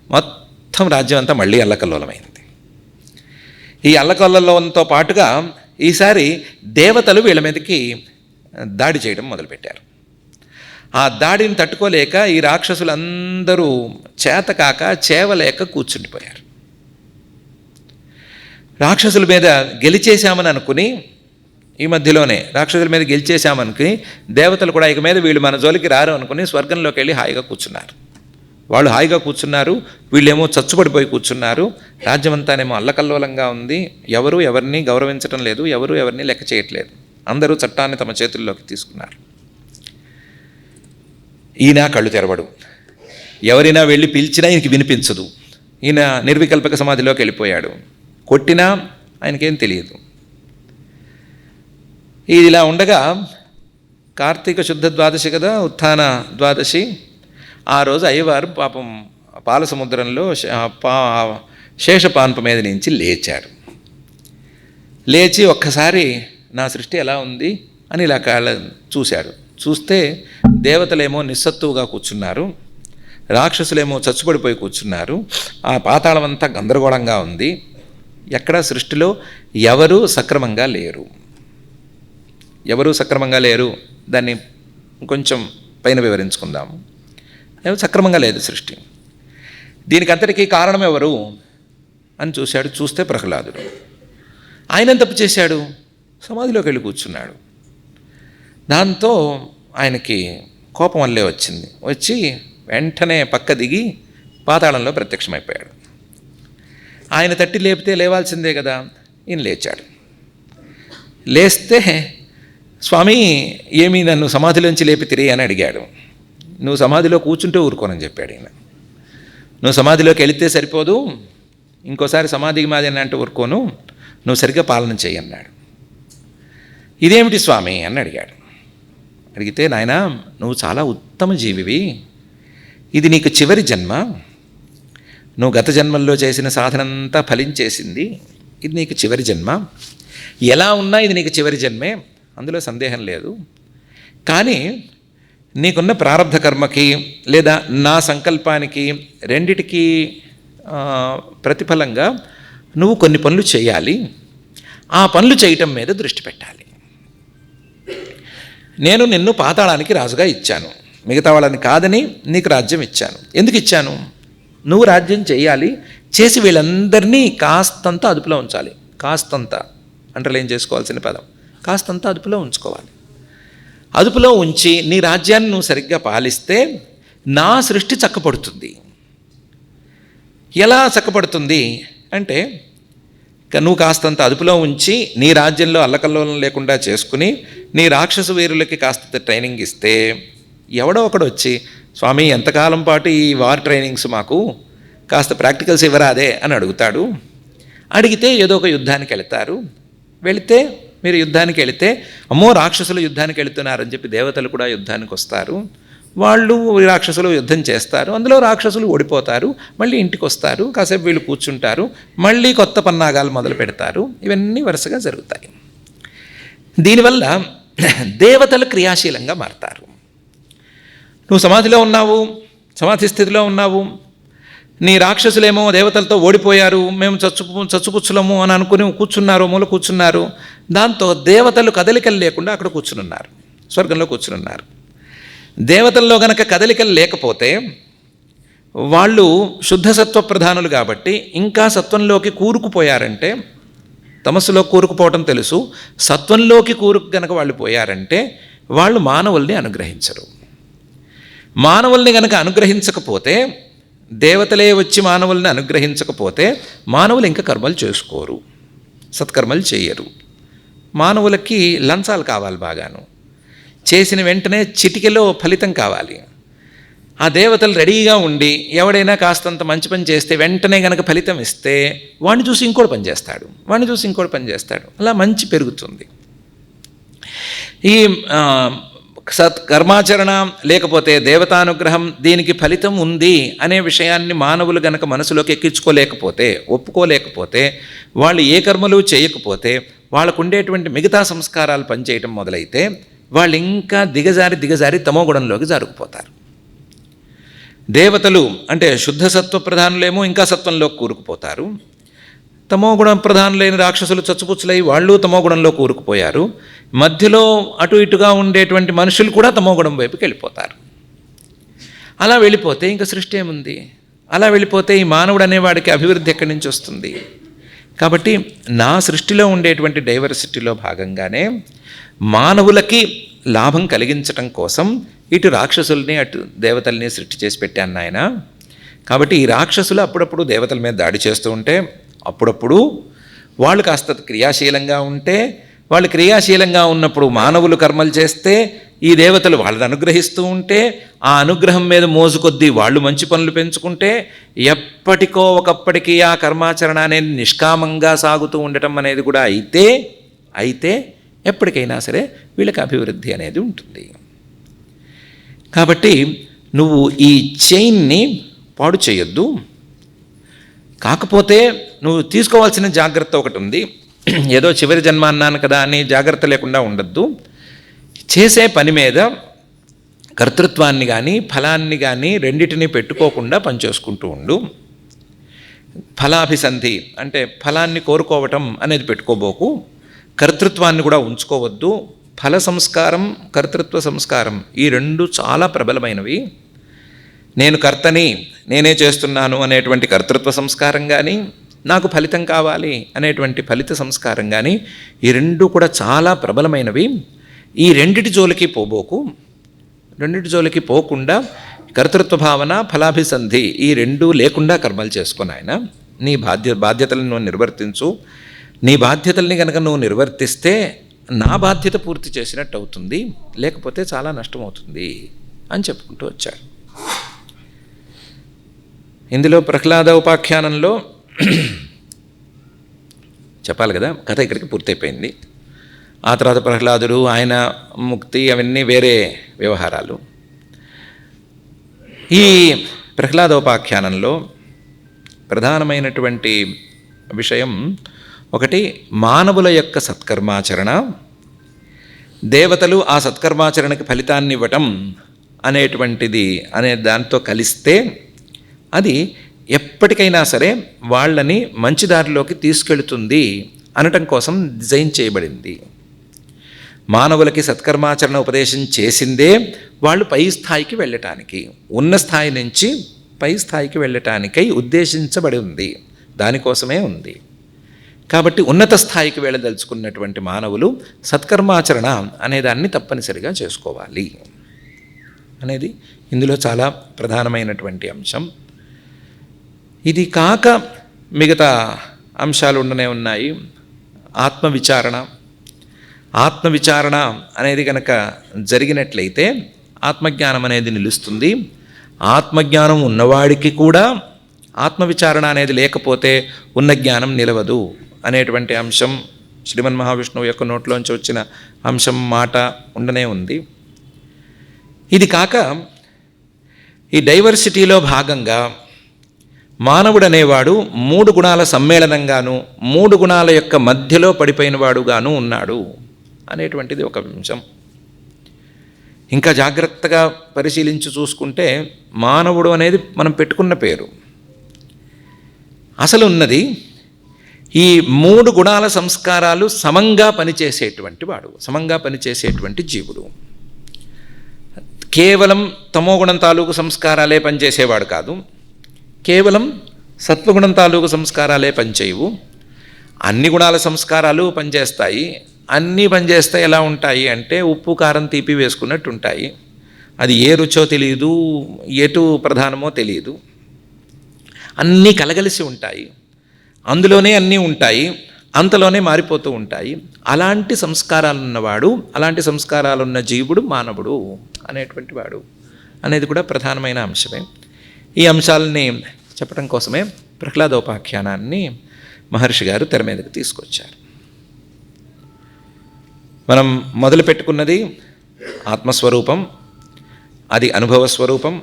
మొత్తం రాజ్యం అంతా మళ్ళీ అల్లకల్లోలమైంది. ఈ అల్లకల్లోలంతో పాటుగా ఈసారి దేవతలు వీళ్ళ మీదకి దాడి చేయడం మొదలుపెట్టారు. ఆ దాడిని తట్టుకోలేక ఈ రాక్షసులందరూ చేతకాక చేవలేక కూర్చుండిపోయారు. రాక్షసుల మీద గెలిచేశామని అనుకుని, ఈ మధ్యలోనే రాక్షసుల మీద గెలిచేశామనుకుని దేవతలు కూడా ఇక మీద వీళ్ళు మన జోలికి రారు అనుకుని స్వర్గంలోకి వెళ్ళి హాయిగా కూర్చున్నారు. వాళ్ళు హాయిగా కూర్చున్నారు, వీళ్ళేమో చచ్చుపడిపోయి కూర్చున్నారు. రాజ్యమంతానేమో అల్లకల్లోలంగా ఉంది, ఎవరు ఎవరిని గౌరవించడం లేదు, ఎవరు ఎవరిని లెక్క చేయట్లేదు. అందరూ చట్టాన్ని తమ చేతుల్లోకి తీసుకున్నారు. ఈయన కళ్ళు తెరవడు, ఎవరైనా వెళ్ళి పిలిచినా ఈయనకి వినిపించదు. ఈయన నిర్వికల్పక సమాధిలోకి వెళ్ళిపోయాడు. కొట్టినా ఆయనకేం తెలియదు. ఇది ఇలా ఉండగా కార్తీక శుద్ధ ద్వాదశి కదా, ఉత్థాన ద్వాదశి. ఆ రోజు అయ్యవారు పాపం పాల సముద్రంలో శేషపాన్ప మీద నుంచి లేచాడు. లేచి ఒక్కసారి నా సృష్టి ఎలా ఉంది అని ఇలా చూశాడు. చూస్తే దేవతలేమో నిస్సత్తువుగా కూర్చున్నారు, రాక్షసులేమో చచ్చుపడిపోయి కూర్చున్నారు. ఆ పాతాళం అంతా గందరగోళంగా ఉంది. ఎక్కడ సృష్టిలో ఎవరూ సక్రమంగా లేరు. ఎవరూ సక్రమంగా లేరు, దాన్ని కొంచెం పైన వివరించుకుందాము. సక్రమంగా లేదు సృష్టి. దీనికి అంతటికీ కారణం ఎవరు అని చూశాడు. చూస్తే ప్రహ్లాదుడు. ఆయన తప్పు చేశాడు, సమాధిలోకి వెళ్ళి కూర్చున్నాడు. దాంతో ఆయనకి కోపం వల్లే వచ్చింది. వచ్చి వెంటనే పక్క దిగి పాతాళంలో ప్రత్యక్షమైపోయాడు. ఆయన తట్టి లేపితే లేవాల్సిందే కదా, ఈయన లేచాడు. లేస్తే స్వామి ఏమీ నన్ను సమాధిలోంచి లేపి తిరిగి అని అడిగాడు. నువ్వు సమాధిలో కూర్చుంటే ఊరుకోనని చెప్పాడు ఈయన. నువ్వు సమాధిలోకి వెళితే సరిపోదు, ఇంకోసారి సమాధికి మాది అంటే ఊరుకోను, నువ్వు సరిగ్గా పాలన చెయ్యి అన్నాడు. ఇదేమిటి స్వామి అని అడిగాడు. అడిగితే నాయనా, నువ్వు చాలా ఉత్తమ జీవివి, ఇది నీకు చివరి జన్మ, నువ్వు గత జన్మల్లో చేసిన సాధనంతా ఫలించేసింది, ఇది నీకు చివరి జన్మ. ఎలా ఉన్నా ఇది నీకు చివరి జన్మే, అందులో సందేహం లేదు. కానీ నీకున్న ప్రారబ్ధ కర్మకి లేదా నా సంకల్పానికి రెండిటికి ప్రతిఫలంగా నువ్వు కొన్ని పనులు చేయాలి. ఆ పనులు చేయటం మీద దృష్టి పెట్టాలి. నేను నిన్ను పాతాళానికి రాజుగా ఇచ్చాను, మిగతా వాళ్ళని కాదని నీకు రాజ్యం ఇచ్చాను. ఎందుకు ఇచ్చాను? నువ్వు రాజ్యం చేయాలి, చేసి వీళ్ళందరినీ కాస్తంత అదుపులో ఉంచాలి. కాస్తంత అండర్లైన్ చేసుకోవాల్సిన పదం, కాస్తంత అదుపులో ఉంచుకోవాలి. అదుపులో ఉంచి నీ రాజ్యాన్ని నువ్వు సరిగ్గా పాలిస్తే నా సృష్టి చక్కపడుతుంది. ఎలా చక్కపడుతుంది అంటే, నువ్వు కాస్తంత అదుపులో ఉంచి నీ రాజ్యంలో అల్లకల్లోలం లేకుండా చేసుకుని నీ రాక్షస వీరులకి కాస్త ట్రైనింగ్ ఇస్తే ఎవడో ఒకడు వచ్చి, స్వామి ఎంతకాలం పాటు ఈ వార్ ట్రైనింగ్స్ మాకు కాస్త ప్రాక్టికల్స్ ఇవ్వరాదే అని అడుగుతాడు. అడిగితే ఏదో ఒక యుద్ధానికి వెళతారు. వెళితే మీరు యుద్ధానికి వెళితే అమ్మో రాక్షసులు యుద్ధానికి వెళుతున్నారని చెప్పి దేవతలు కూడా యుద్ధానికి వస్తారు. వాళ్ళు రాక్షసులు యుద్ధం చేస్తారు, అందులో రాక్షసులు ఓడిపోతారు, మళ్ళీ ఇంటికి వస్తారు, కాసేపు వీళ్ళు కూర్చుంటారు, మళ్ళీ కొత్త పన్నాగాలు మొదలు పెడతారు. ఇవన్నీ వరుసగా జరుగుతాయి. దీనివల్ల దేవతలు క్రియాశీలంగా మారతారు. నువ్వు సమాధిలో ఉన్నావు, సమాధి స్థితిలో ఉన్నావు, నీ రాక్షసులేమో దేవతలతో ఓడిపోయారు, మేము చచ్చుపుచ్చులము అని అనుకుని కూర్చున్నారు, మూల కూర్చున్నారు. దాంతో దేవతలు కదలికలు లేకుండా అక్కడ కూర్చునున్నారు, స్వర్గంలో కూర్చునున్నారు. దేవతల్లో గనక కదలికలు లేకపోతే వాళ్ళు శుద్ధ సత్వ ప్రధానులు కాబట్టి ఇంకా సత్వంలోకి కూరుకుపోయారంటే, తమస్సులో కూరుకుపోవటం తెలుసు, సత్వంలోకి గనక వాళ్ళు పోయారంటే వాళ్ళు మానవుల్ని అనుగ్రహించరు. మానవుల్ని గనక అనుగ్రహించకపోతే, దేవతలే వచ్చి మానవుల్ని అనుగ్రహించకపోతే మానవులు ఇంకా కర్మలు చేసుకోరు, సత్కర్మలు చేయరు. మానవులకి లంచాలు కావాలి, బాగాను చేసిన వెంటనే చిటికెలో ఫలితం కావాలి. ఆ దేవతలు రెడీగా ఉండి ఎవడైనా కాస్తంత మంచి పని చేస్తే వెంటనే కనుక ఫలితం ఇస్తే వాడిని చూసి ఇంకోటి పని చేస్తాడు, వాడిని చూసి ఇంకోటి పని చేస్తాడు, అలా మంచి పెరుగుతుంది. ఈ సత్కర్మాచరణ లేకపోతే దేవతానుగ్రహం దీనికి ఫలితం ఉంది అనే విషయాన్ని మానవులు గనక మనసులోకి ఎక్కించుకోలేకపోతే, ఒప్పుకోలేకపోతే, వాళ్ళు ఏ కర్మలు చేయకపోతే వాళ్ళకు ఉండేటువంటి మిగతా సంస్కారాలు పనిచేయటం మొదలైతే వాళ్ళు ఇంకా దిగజారి తమోగుణంలోకి జారుకుపోతారు. దేవతలు అంటే శుద్ధ సత్వ ప్రధానులేమో ఇంకా సత్వంలో కూరుకుపోతారు. తమోగుణ ప్రధానులైన రాక్షసులు చచ్చుపుచ్చులై వాళ్ళు తమోగుణంలో కూరుకుపోయారు. మధ్యలో అటు ఇటుగా ఉండేటువంటి మనుషులు కూడా తమోగుణం వైపుకి వెళ్ళిపోతారు. అలా వెళ్ళిపోతే ఇంకా సృష్టి ఏముంది? అలా వెళ్ళిపోతే ఈ మానవుడు అనేవాడికి అభివృద్ధి ఎక్కడి నుంచి వస్తుంది? కాబట్టి నా సృష్టిలో ఉండేటువంటి డైవర్సిటీలో భాగంగానే మానవులకి లాభం కలిగించటం కోసం ఇటు రాక్షసుల్ని అటు దేవతల్ని సృష్టి చేసి పెట్టాను నాయన. కాబట్టి ఈ రాక్షసులు అప్పుడప్పుడు దేవతల మీద దాడి చేస్తూ ఉంటే, అప్పుడప్పుడు వాళ్ళు కాస్త క్రియాశీలంగా ఉంటే వాళ్ళు క్రియాశీలంగా ఉన్నప్పుడు మానవులు కర్మలు చేస్తే ఈ దేవతలు వాళ్ళని అనుగ్రహిస్తూ ఉంటే, ఆ అనుగ్రహం మీద మోజు కొద్దీ వాళ్ళు మంచి పనులు పెంచుకుంటే ఎప్పటికో ఒకప్పటికీ ఆ కర్మాచరణ అనేది నిష్కామంగా సాగుతూ ఉండటం అనేది కూడా అయితే ఎప్పటికైనా సరే వీళ్ళకి అభివృద్ధి అనేది ఉంటుంది. కాబట్టి నువ్వు ఈ చైన్ని పాడు చేయొద్దు. కాకపోతే నువ్వు తీసుకోవాల్సిన జాగ్రత్త ఒకటి ఉంది. ఏదో చివరి జన్మ అన్నాను కదా అని జాగ్రత్త లేకుండా ఉండద్దు. చేసే పని మీద కర్తృత్వాన్ని కానీ ఫలాన్ని కానీ రెండిటిని పెట్టుకోకుండా పనిచేసుకుంటూ ఉండు. ఫలాభిసంధి అంటే ఫలాన్ని కోరుకోవటం అనేది పెట్టుకోబోకు. కర్తృత్వాన్ని కూడా ఉంచుకోవద్దు. ఫల సంస్కారం, కర్తృత్వ సంస్కారం ఈ రెండు చాలా ప్రబలమైనవి. నేను కర్తని, నేనే చేస్తున్నాను అనేటువంటి కర్తృత్వ సంస్కారం కానీ, నాకు ఫలితం కావాలి అనేటువంటి ఫలిత సంస్కారం కానీ ఈ రెండు కూడా చాలా ప్రబలమైనవి. ఈ రెండిటి జోలికి పోబోకు. రెండిటి జోలికి పోకుండా కర్తృత్వ భావన, ఫలాభిసంధి ఈ రెండూ లేకుండా కర్మలు చేసుకుని ఆయన నీ బాధ్యతలను నువ్వు నిర్వర్తించు. నీ బాధ్యతల్ని కనుక నువ్వు నిర్వర్తిస్తే నా బాధ్యత పూర్తి చేసినట్టు అవుతుంది, లేకపోతే చాలా నష్టమవుతుంది అని చెప్పుకుంటూ వచ్చాడు. ఇందులో ప్రహ్లాద ఉపాఖ్యానంలో చెప్పాలి కదా, కథ ఇక్కడికి పూర్తయిపోయింది. ఆ తర్వాత ప్రహ్లాదుడు, ఆయన ముక్తి అవన్నీ వేరే వ్యవహారాలు. ఈ ప్రహ్లాదోపాఖ్యానంలో ప్రధానమైనటువంటి విషయం ఒకటి, మానవుల యొక్క సత్కర్మాచరణ, దేవతలు ఆ సత్కర్మాచరణకి ఫలితాన్ని ఇవ్వటం అనేటువంటిది అనే దాంతో కలిస్తే అది ఎప్పటికైనా సరే వాళ్ళని మంచి దారిలోకి తీసుకెళుతుంది అనటం కోసం డిజైన్ చేయబడింది. మానవులకి సత్కర్మాచరణ ఉపదేశం చేసిందే వాళ్ళు పై స్థాయికి వెళ్ళటానికి, ఉన్న స్థాయి నుంచి పై స్థాయికి వెళ్ళటానికై ఉద్దేశించబడి ఉంది, దానికోసమే ఉంది. కాబట్టి ఉన్నత స్థాయికి వెళ్ళదలుచుకున్నటువంటి మానవులు సత్కర్మాచరణ అనేదాన్ని తప్పనిసరిగా చేసుకోవాలి అనేది ఇందులో చాలా ప్రధానమైనటువంటి అంశం. ఇది కాక మిగతా అంశాలు ఉండనే ఉన్నాయి. ఆత్మవిచారణ అనేది కనుక జరిగినట్లయితే ఆత్మజ్ఞానం అనేది నిలుస్తుంది. ఆత్మజ్ఞానం ఉన్నవాడికి కూడా ఆత్మవిచారణ అనేది లేకపోతే ఉన్న జ్ఞానం నిలవదు అనేటువంటి అంశం శ్రీమన్ మహావిష్ణువు యొక్క నోట్లోంచి వచ్చిన అంశం, మాట ఉండనే ఉంది. ఇది కాక ఈ డైవర్సిటీలో భాగంగా మానవుడు అనేవాడు 3 గుణాల సమ్మేళనంగాను, 3 గుణాల యొక్క మధ్యలో పడిపోయిన వాడుగాను ఉన్నాడు అనేటువంటిది ఒక అంశం. ఇంకా జాగ్రత్తగా పరిశీలించి చూసుకుంటే మానవుడు అనేది మనం పెట్టుకున్న పేరు. అసలు ఉన్నది ఈ 3 గుణాల సంస్కారాలు సమంగా పనిచేసేటువంటి వాడు, సమంగా పనిచేసేటువంటి జీవుడు. కేవలం తమోగుణం తాలూకు సంస్కారాలే పనిచేసేవాడు కాదు, కేవలం సత్వగుణం తాలూకు సంస్కారాలే పనిచేయవు. అన్ని గుణాల సంస్కారాలు పనిచేస్తాయి. అన్నీ పనిచేస్తాయి. ఎలా ఉంటాయి అంటే ఉప్పు కారం తీపి వేసుకున్నట్టు ఉంటాయి. అది ఏ రుచో తెలియదు, ఎటు ప్రధానమో తెలియదు. అన్నీ కలగలిసి ఉంటాయి, అందులోనే అన్నీ ఉంటాయి, అంతలోనే మారిపోతూ ఉంటాయి. అలాంటి సంస్కారాలు ఉన్నవాడు, అలాంటి సంస్కారాలున్న జీవుడు మానవుడు అనేటువంటి వాడు అనేది కూడా ప్రధానమైన అంశమే. ఈ అంశాలని చెప్పడం కోసమే ప్రహ్లాదోపాఖ్యానాన్ని మహర్షి గారు తెర మీదకి తీసుకొచ్చారు. మనం మొదలు పెట్టుకున్నది ఆత్మస్వరూపం, అది అనుభవస్వరూపం.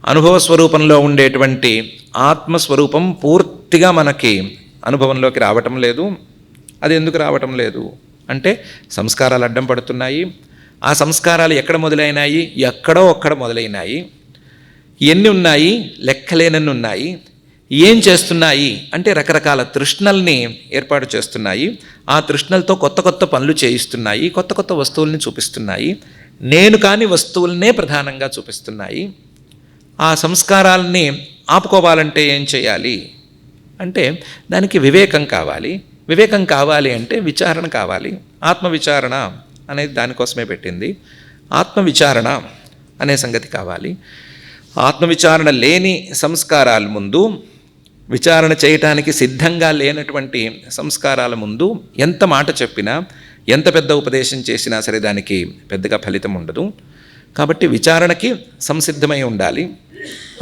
అనుభవస్వరూపంలో ఉండేటువంటి ఆత్మస్వరూపం పూర్తిగా మనకి అనుభవంలోకి రావటం లేదు. అది ఎందుకు రావటం లేదు అంటే సంస్కారాలు అడ్డం పడుతున్నాయి. ఆ సంస్కారాలు ఎక్కడ మొదలైనాయి? ఎక్కడో ఒక్కడ మొదలైనాయి. ఎన్ని ఉన్నాయి? లెక్కలేనన్ని ఉన్నాయి. ఏం చేస్తున్నాయి అంటే రకరకాల తృష్ణల్ని ఏర్పాటు చేస్తున్నాయి. ఆ తృష్ణలతో కొత్త కొత్త పనులు చేయిస్తున్నాయి, కొత్త కొత్త వస్తువుల్ని చూపిస్తున్నాయి. నేను కాని వస్తువులనే ప్రధానంగా చూపిస్తున్నాయి. ఆ సంస్కారాలని ఆపుకోవాలంటే ఏం చేయాలి అంటే దానికి వివేకం కావాలి. వివేకం కావాలి అంటే విచారణ కావాలి. ఆత్మవిచారణ అనేది దానికోసమే పెట్టింది. ఆత్మవిచారణ అనే సంగతి కావాలి. ఆత్మవిచారణ లేని సంస్కారాల ముందు, విచారణ చేయటానికి సిద్ధంగా లేనటువంటి సంస్కారాల ముందు ఎంత మాట చెప్పినా, ఎంత పెద్ద ఉపదేశం చేసినా సరే దానికి పెద్దగా ఫలితం ఉండదు. కాబట్టి విచారణకి సంసిద్ధమై ఉండాలి.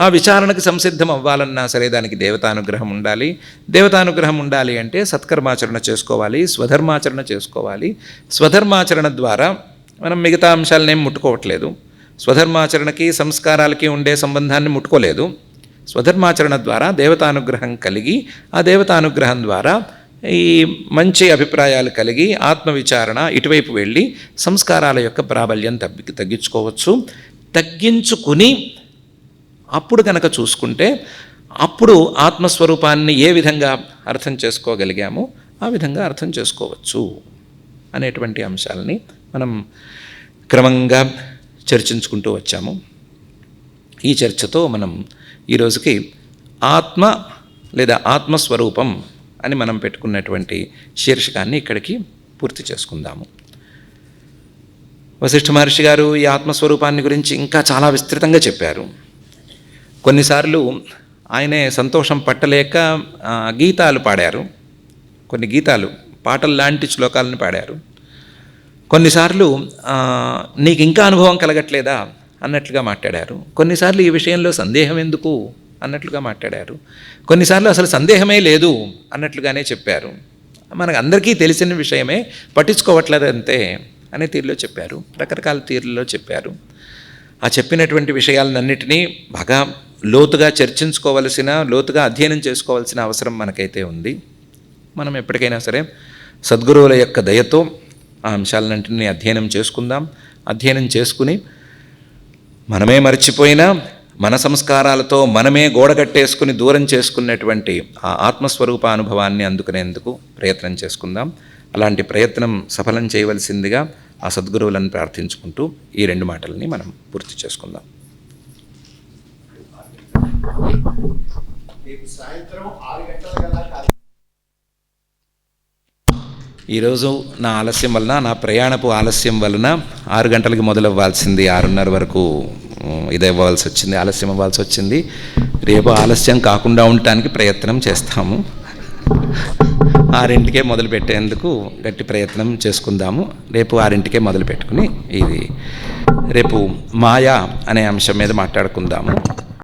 ఆ విచారణకు సంసిద్ధం అవ్వాలన్నా సరే దానికి దేవతానుగ్రహం ఉండాలి. దేవతానుగ్రహం ఉండాలి అంటే సత్కర్మాచరణ చేసుకోవాలి, స్వధర్మాచరణ చేసుకోవాలి. స్వధర్మాచరణ ద్వారా మనం మిగతా అంశాలనేం ముట్టుకోవట్లేదు. స్వధర్మాచరణకి సంస్కారాలకి ఉండే సంబంధాన్ని ముట్టుకోలేదు. స్వధర్మాచరణ ద్వారా దేవతానుగ్రహం కలిగి ఆ దేవతానుగ్రహం ద్వారా ఈ మంచి అభిప్రాయాలు కలిగి ఆత్మవిచారణ ఇటువైపు వెళ్ళి సంస్కారాల యొక్క ప్రాబల్యం తగ్గించుకోవచ్చు. తగ్గించుకుని అప్పుడు కనుక చూసుకుంటే అప్పుడు ఆత్మస్వరూపాన్ని ఏ విధంగా అర్థం చేసుకోగలిగామో ఆ విధంగా అర్థం చేసుకోవచ్చు అనేటువంటి అంశాలని మనం క్రమంగా చర్చించుకుంటూ వచ్చాము. ఈ చర్చతో మనం ఈరోజుకి ఆత్మ లేదా ఆత్మస్వరూపం అని మనం పెట్టుకున్నటువంటి శీర్షికాన్ని ఇక్కడికి పూర్తి చేసుకుందాము. వశిష్ఠ మహర్షి గారు ఈ ఆత్మస్వరూపాన్ని గురించి ఇంకా చాలా విస్తృతంగా చెప్పారు. కొన్నిసార్లు ఆయనే సంతోషం పట్టలేక గీతాలు పాడారు. కొన్ని గీతాలు పాటలు లాంటి శ్లోకాలను పాడారు. కొన్నిసార్లు నీకు ఇంకా అనుభవం కలగట్లేదా అన్నట్లుగా మాట్లాడారు. కొన్నిసార్లు ఈ విషయంలో సందేహం ఎందుకు అన్నట్లుగా మాట్లాడారు. కొన్నిసార్లు అసలు సందేహమే లేదు అన్నట్లుగానే చెప్పారు. మనకు అందరికీ తెలిసిన విషయమే, పట్టించుకోవట్లేదు అంతే అనే తీరులో చెప్పారు. రకరకాల తీరులో చెప్పారు. ఆ చెప్పినటువంటి విషయాలన్నింటినీ బాగా లోతుగా చర్చించుకోవలసిన, లోతుగా అధ్యయనం చేసుకోవాల్సిన అవసరం మనకైతే ఉంది. మనం ఎప్పటికైనా సరే సద్గురువుల యొక్క దయతో ఆ అంశాలన్నింటినీ అధ్యయనం చేసుకుందాం. అధ్యయనం చేసుకుని మనమే మర్చిపోయినా మన సంస్కారాలతో మనమే గోడగట్టేసుకుని దూరం చేసుకున్నటువంటి ఆ ఆత్మస్వరూప అనుభవాన్ని అందుకునేందుకు ప్రయత్నం చేసుకుందాం. అలాంటి ప్రయత్నం సఫలం చేయవలసిందిగా ఆ సద్గురువులను ప్రార్థించుకుంటూ ఈ 2 మాటలని మనం పూర్తి చేసుకుందాం. ఈరోజు నా ఆలస్యం వలన, నా ప్రయాణపు ఆలస్యం వలన 6 గంటలకి మొదలవ్వాల్సింది 6:30 వరకు ఇదవ్వాల్సి వచ్చింది, ఆలస్యం అవ్వాల్సి వచ్చింది. రేపు ఆలస్యం కాకుండా ఉండటానికి ప్రయత్నం చేస్తాము. 6ంటికే మొదలు పెట్టేందుకు గట్టి ప్రయత్నం చేసుకుందాము. రేపు 6ంటికే మొదలు పెట్టుకుని ఇది రేపు మాయా అనే అంశం మీద మాట్లాడుకుందాము.